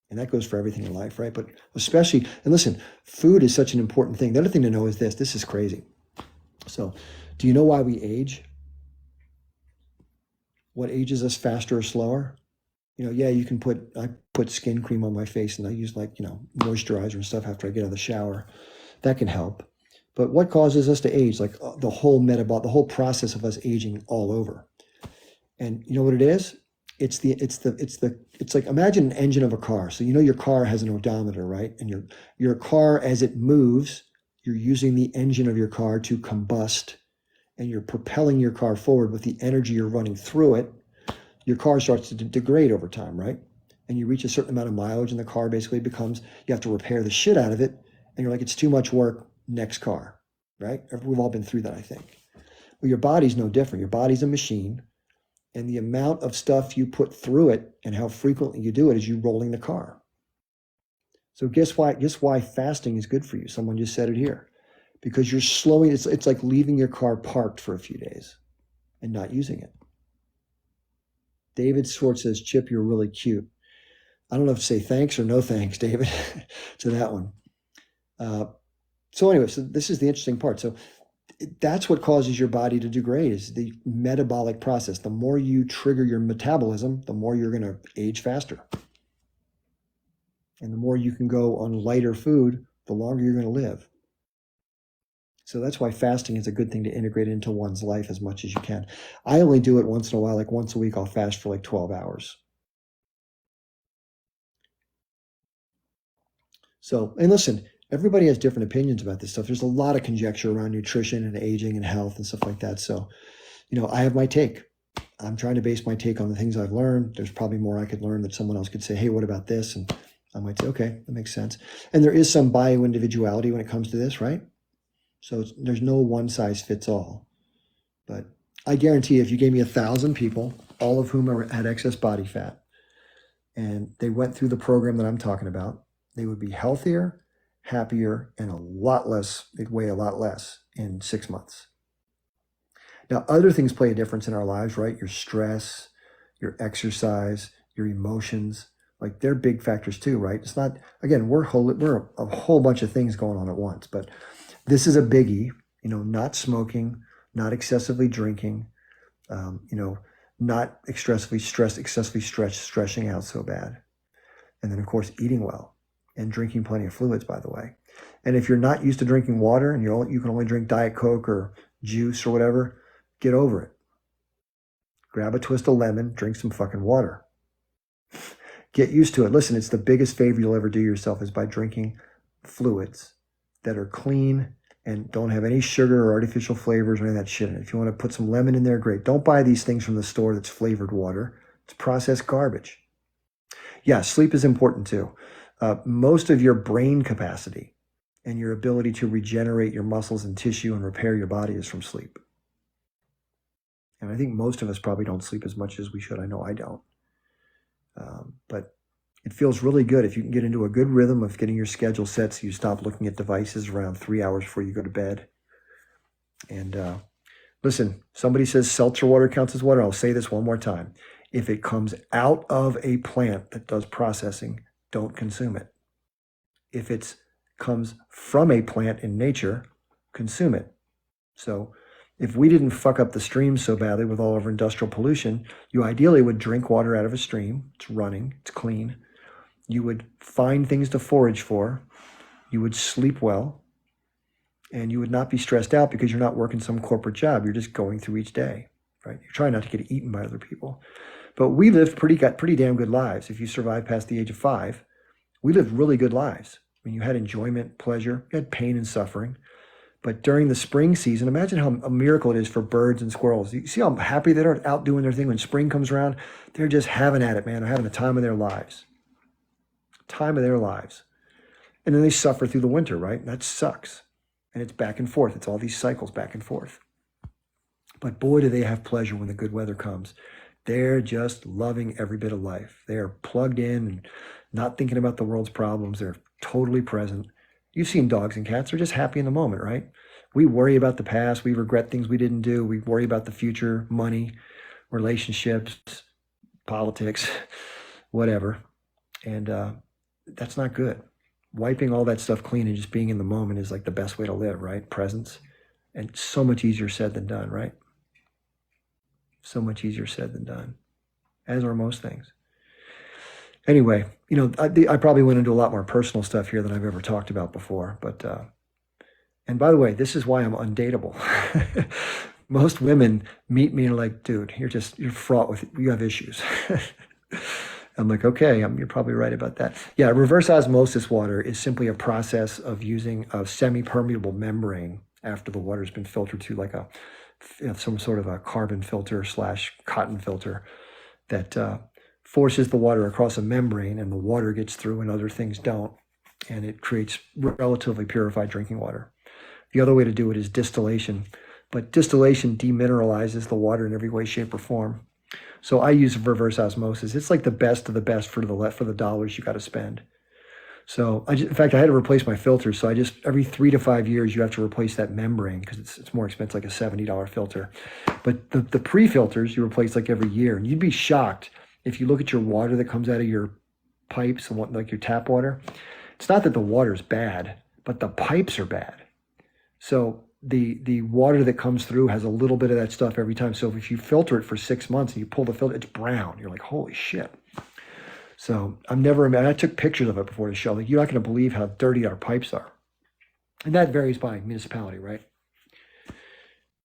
And that goes for everything in life, right? But especially, and listen, food is such an important thing. The other thing to know is this is crazy. So, do you know why we age? What ages us faster or slower? You can I put skin cream on my face and I use moisturizer and stuff after I get out of the shower. That can help. But what causes us to age? Like the whole process of us aging all over. And you know what it is? It's like, imagine an engine of a car. So your car has an odometer, right? And your car, as it moves, you're using the engine of your car to combust, and you're propelling your car forward with the energy you're running through it. Your car starts to degrade over time, right? And you reach a certain amount of mileage and the car basically becomes, you have to repair the shit out of it. And you're like, it's too much work, next car, right? We've all been through that, I think. Well, your body's no different. Your body's a machine. And the amount of stuff you put through it and how frequently you do it is you rolling the car. So guess why fasting is good for you? Someone just said it here. Because you're slowing, it's like leaving your car parked for a few days and not using it. David Schwartz says, Chip, you're really cute. I don't know if to say thanks or no thanks, David, to that one. So anyway, so this is the interesting part. So that's what causes your body to degrade, is the metabolic process. The more you trigger your metabolism, the more you're going to age faster. And the more you can go on lighter food, the longer you're going to live. So that's why fasting is a good thing to integrate into one's life as much as you can. I only do it once in a while, like once a week, I'll fast for 12 hours. So, and listen, everybody has different opinions about this stuff. There's a lot of conjecture around nutrition and aging and health and stuff like that. So, I have my take. I'm trying to base my take on the things I've learned. There's probably more I could learn that someone else could say, hey, what about this? And I might say, okay, that makes sense. And there is some bio-individuality when it comes to this, right? So there's no one size fits all. But I guarantee if you gave me 1,000 people, all of whom had excess body fat, and they went through the program that I'm talking about, they would be healthier, happier, and they'd weigh a lot less in 6 months. Now, other things play a difference in our lives, right? Your stress, your exercise, your emotions, they're big factors too, right? It's not, again, we're a whole bunch of things going on at once, but this is a biggie, not smoking, not excessively drinking, not excessively stressing out so bad. And then, of course, eating well and drinking plenty of fluids, by the way. And if you're not used to drinking water and you can only drink Diet Coke or juice or whatever, get over it. Grab a twist of lemon, drink some fucking water. Get used to it. Listen, it's the biggest favor you'll ever do yourself is by drinking fluids that are clean and don't have any sugar or artificial flavors or any of that shit in it. If you want to put some lemon in there, great. Don't buy these things from the store that's flavored water. It's processed garbage. Yeah, sleep is important too. Most of your brain capacity and your ability to regenerate your muscles and tissue and repair your body is from sleep. And I think most of us probably don't sleep as much as we should. I know I don't. But It feels really good if you can get into a good rhythm of getting your schedule set so you stop looking at devices around 3 hours before you go to bed. And listen, somebody says seltzer water counts as water. I'll say this one more time. If it comes out of a plant that does processing, don't consume it. If it comes from a plant in nature, consume it. So if we didn't fuck up the streams so badly with all of our industrial pollution, you ideally would drink water out of a stream. It's running, it's clean. You would find things to forage for. You would sleep well. And you would not be stressed out because you're not working some corporate job. You're just going through each day, right? You're trying not to get eaten by other people. But we lived got pretty damn good lives. If you survived past the age of 5, we lived really good lives. I mean, you had enjoyment, pleasure, you had pain and suffering. But during the spring season, imagine how a miracle it is for birds and squirrels. You see how happy they are out doing their thing when spring comes around? They're just having at it, man. They're having the time of their lives. Time of their lives. And then they suffer through the winter, right? That sucks. And it's back and forth. It's all these cycles back and forth. But boy, do they have pleasure when the good weather comes. They're just loving every bit of life. They are plugged in and not thinking about the world's problems. They're totally present. You've seen dogs and cats. They're just happy in the moment, right? We worry about the past. We regret things we didn't do. We worry about the future, money, relationships, politics, whatever. And that's not good. Wiping all that stuff clean and just being in the moment is like the best way to live, right? Presence. And so much easier said than done, right? So much easier said than done, as are most things. Anyway, you know, I probably went into a lot more personal stuff here than I've ever talked about before. But, and by the way, this is why I'm undateable. Most women meet me and are like, dude, you're fraught with, you have issues. I'm like, okay, you're probably right about that. Yeah, reverse osmosis water is simply a process of using a semi-permeable membrane after the water's been filtered through like some sort of a carbon filter / cotton filter that forces the water across a membrane, and the water gets through and other things don't, and it creates relatively purified drinking water. The other way to do it is distillation, but distillation demineralizes the water in every way, shape, or form. So I use reverse osmosis. It's like the best of the best for the dollars you got to spend. So in fact, I had to replace my filter. So every 3 to 5 years, you have to replace that membrane because it's more expensive, like a $70 filter. But the pre-filters you replace like every year. And you'd be shocked if you look at your water that comes out of your pipes and like your tap water. It's not that the water's bad, but the pipes are bad. So the water that comes through has a little bit of that stuff every time. So if you filter it for 6 months and you pull the filter, it's brown. You're like, holy shit. So I took pictures of it before the show. Like, you're not going to believe how dirty our pipes are. And that varies by municipality, right?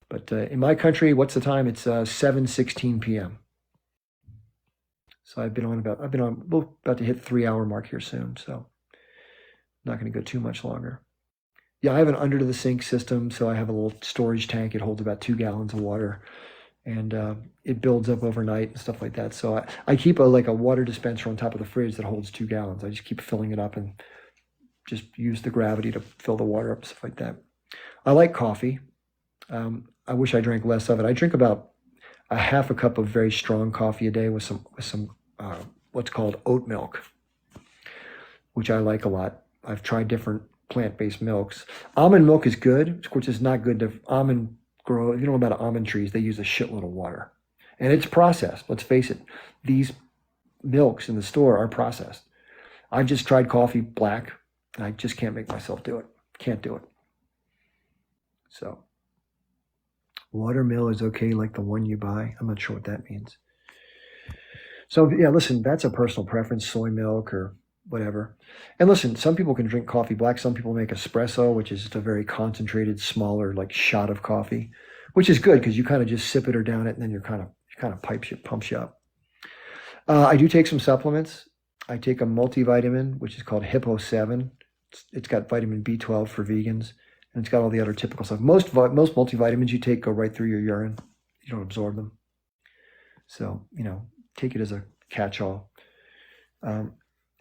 But in my country, what's the time? It's 7:16 p.m. So we're about to hit 3-hour mark here soon. So not going to go too much longer. Yeah, I have an under the sink system. So I have a little storage tank. It holds about 2 gallons of water. And it builds up overnight and stuff like that. So I keep a water dispenser on top of the fridge that holds 2 gallons. I just keep filling it up and just use the gravity to fill the water up, stuff like that. I like coffee. I wish I drank less of it. I drink about a half a cup of very strong coffee a day with some what's called oat milk, which I like a lot. I've tried different plant-based milks. Almond milk is good. Of course, it's not good to almond grow. If you know about almond trees, they use a shitload of water. And it's processed. Let's face it. These milks in the store are processed. I've just tried coffee black, and I just can't make myself do it. Can't do it. So, watermill is okay, like the one you buy. I'm not sure what that means. So, yeah, listen, that's a personal preference, soy milk or whatever. And listen, some people can drink coffee black. Some people make espresso, which is just a very concentrated, smaller, like shot of coffee, which is good because you kind of just sip it or down it, and then you're kind of pumps you up. I do take some supplements. I take a multivitamin, which is called Hippo 7. It's got vitamin B12 for vegans, and it's got all the other typical stuff. Most multivitamins you take go right through your urine. You don't absorb them. So, take it as a catch-all.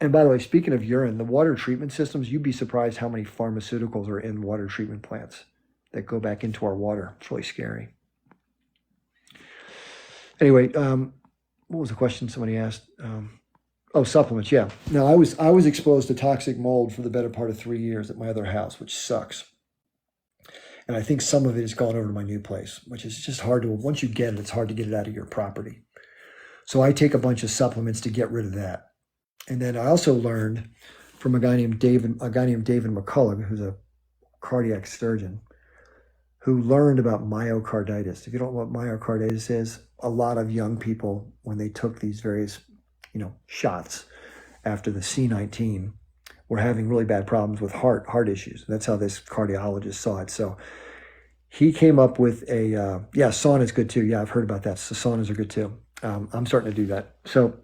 And by the way, speaking of urine, the water treatment systems, you'd be surprised how many pharmaceuticals are in water treatment plants that go back into our water. It's really scary. Anyway, what was the question somebody asked? Oh, supplements, yeah. No, I was exposed to toxic mold for the better part of 3 years at my other house, which sucks. And I think some of it has gone over to my new place, which is just hard to, once you get it, it's hard to get it out of your property. So I take a bunch of supplements to get rid of that. And then I also learned from a guy named David McCullough, who's a cardiac surgeon, who learned about myocarditis. If you don't know what myocarditis is, a lot of young people, when they took these various, shots after the C19, were having really bad problems with heart issues. That's how this cardiologist saw it. So he came up with sauna is good too. Yeah, I've heard about that. So saunas are good too. I'm starting to do that. So,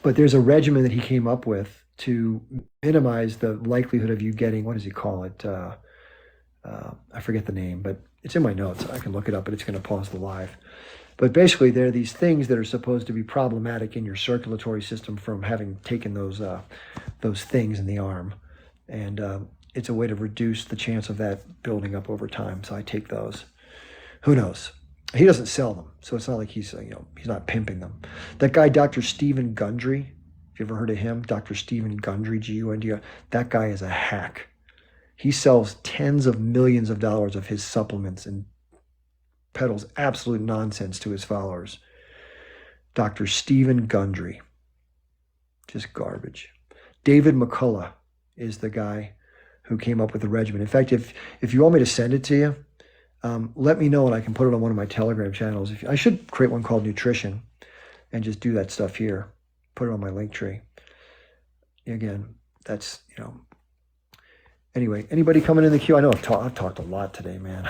but there's a regimen that he came up with to minimize the likelihood of you getting, what does he call it? I forget the name, but it's in my notes. I can look it up, but it's going to pause the live. But basically, there are these things that are supposed to be problematic in your circulatory system from having taken those things in the arm, and it's a way to reduce the chance of that building up over time. So I take those. Who knows? He doesn't sell them, so it's not like he's not pimping them. That guy, Dr. Stephen Gundry, if you ever heard of him, Dr. Stephen Gundry, Gundry, that guy is a hack. He sells tens of millions of dollars of his supplements and peddles absolute nonsense to his followers. Dr. Stephen Gundry, just garbage. David McCullough is the guy who came up with the regimen. In fact, if you want me to send it to you, let me know and I can put it on one of my Telegram channels. I should create one called Nutrition and just do that stuff here. Put it on my link tree. Again, that's, Anyway, anybody coming in the queue? I know I've talked a lot today, man.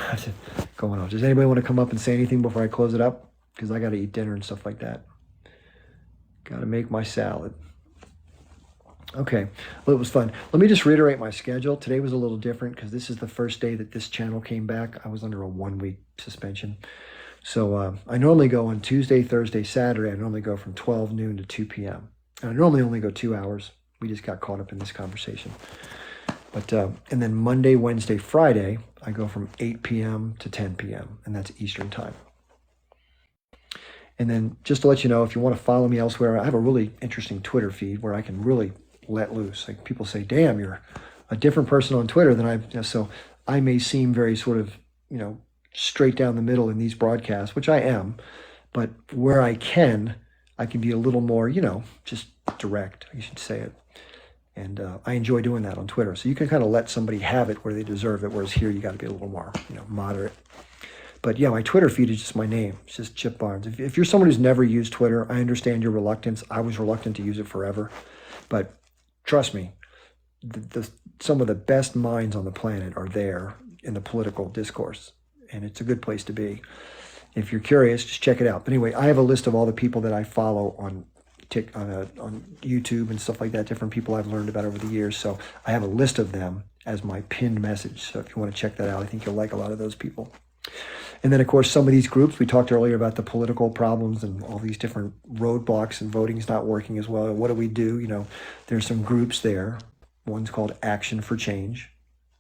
Going on. Does anybody want to come up and say anything before I close it up? Because I got to eat dinner and stuff like that. Got to make my salad. Okay, well, it was fun. Let me just reiterate my schedule. Today was a little different because this is the first day that this channel came back. I was under a 1-week suspension. So I normally go on Tuesday, Thursday, Saturday. I normally go from 12 noon to 2 p.m. And I normally only go 2 hours. We just got caught up in this conversation. But and then Monday, Wednesday, Friday, I go from 8 p.m. to 10 p.m. and that's Eastern time. And then just to let you know, if you want to follow me elsewhere, I have a really interesting Twitter feed where I can really let loose. Like people say, "Damn, you're a different person on Twitter than I." So I may seem very sort of straight down the middle in these broadcasts, which I am, but where I can be a little more just direct. You should say it. And I enjoy doing that on Twitter. So you can kind of let somebody have it where they deserve it, whereas here you got to be a little more, moderate. But yeah, my Twitter feed is just my name. It's just Chip Barnes. If you're someone who's never used Twitter, I understand your reluctance. I was reluctant to use it forever. But trust me, some of the best minds on the planet are there in the political discourse. And it's a good place to be. If you're curious, just check it out. But anyway, I have a list of all the people that I follow on YouTube and stuff like that, different people I've learned about over the years. So I have a list of them as my pinned message. So if you want to check that out, I think you'll like a lot of those people. And then, of course, some of these groups, we talked earlier about the political problems and all these different roadblocks and voting is not working as well. What do we do? There's some groups there. One's called Action for Change,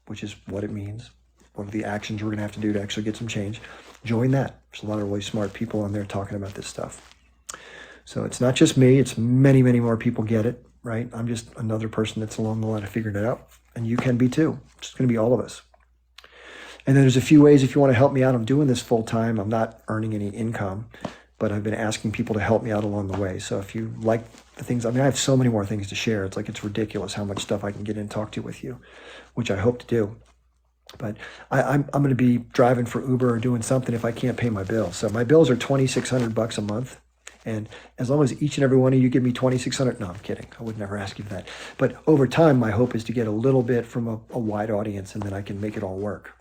which is what it means. What are the actions we're going to have to do to actually get some change? Join that. There's a lot of really smart people on there talking about this stuff. So it's not just me, it's many, many more people get it, right? I'm just another person that's along the line of figuring it out. And you can be too. It's going to be all of us. And then there's a few ways if you want to help me out. I'm doing this full time. I'm not earning any income, but I've been asking people to help me out along the way. So if you like the things, I have so many more things to share. It's like, it's ridiculous how much stuff I can get in and talk to with you, which I hope to do. But I'm going to be driving for Uber or doing something if I can't pay my bills. So my bills are $2,600 a month. And as long as each and every one of you give me $2,600, no, I'm kidding. I would never ask you for that. But over time, my hope is to get a little bit from a wide audience, and then I can make it all work.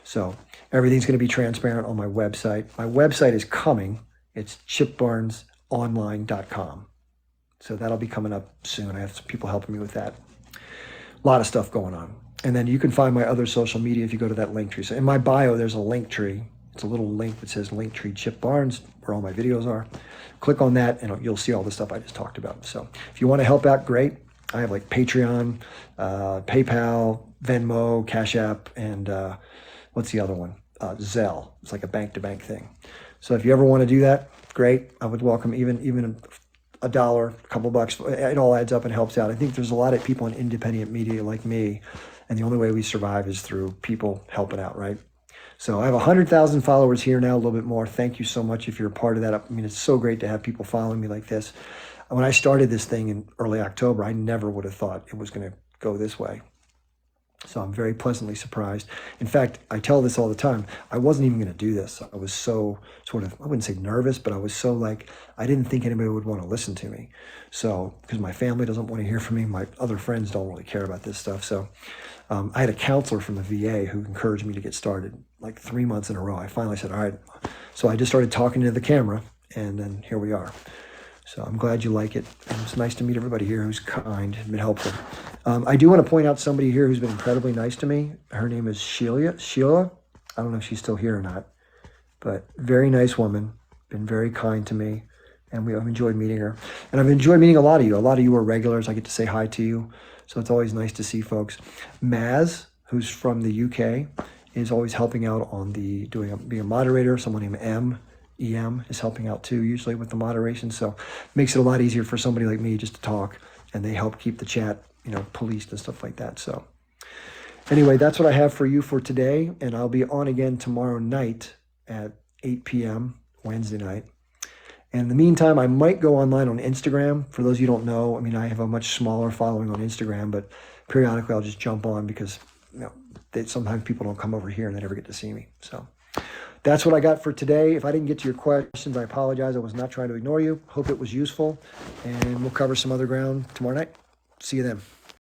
So everything's going to be transparent on my website. My website is coming. It's chipbarnesonline.com. So that'll be coming up soon. I have some people helping me with that. A lot of stuff going on. And then you can find my other social media if you go to that link tree. So in my bio, there's a link tree. It's a little link that says Linktree Chip Barnes, where all my videos are. Click on that and you'll see all the stuff I just talked about. So if you want to help out, great. I have like Patreon, PayPal, Venmo, Cash App, and what's the other one? Zelle. It's like a bank-to-bank thing. So if you ever want to do that, great. I would welcome even a dollar, a couple bucks, it all adds up and helps out. I think there's a lot of people in independent media like me, and the only way we survive is through people helping out, right? So I have 100,000 followers here now, a little bit more. Thank you so much if you're a part of that. I mean, it's so great to have people following me like this. When I started this thing in early October, I never would have thought it was going to go this way. So I'm very pleasantly surprised. In fact, I tell this all the time. I wasn't even going to do this. I was so sort of, I wouldn't say nervous, but I was so like, I didn't think anybody would want to listen to me. So, because my family doesn't want to hear from me, my other friends don't really care about this stuff. So I had a counselor from the VA who encouraged me to get started like 3 months in a row. I finally said, all right. So I just started talking to the camera, and then here we are. So I'm glad you like it. And it's nice to meet everybody here who's kind and been helpful. I do want to point out somebody here who's been incredibly nice to me. Her name is Sheila. I don't know if she's still here or not, but very nice woman, been very kind to me, and I've enjoyed meeting her. And I've enjoyed meeting a lot of you. A lot of you are regulars. I get to say hi to you, so it's always nice to see folks. Maz, who's from the UK, is always helping out on being a moderator. Someone named EM is helping out too, usually with the moderation. So makes it a lot easier for somebody like me just to talk, and they help keep the chat, policed and stuff like that. So anyway, that's what I have for you for today. And I'll be on again tomorrow night at 8 p.m. Wednesday night. And in the meantime, I might go online on Instagram. For those of you who don't know, I mean, I have a much smaller following on Instagram, but periodically I'll just jump on because sometimes people don't come over here and they never get to see me. So that's what I got for today. If I didn't get to your questions, I apologize. I was not trying to ignore you. Hope it was useful, and we'll cover some other ground tomorrow night. See you then.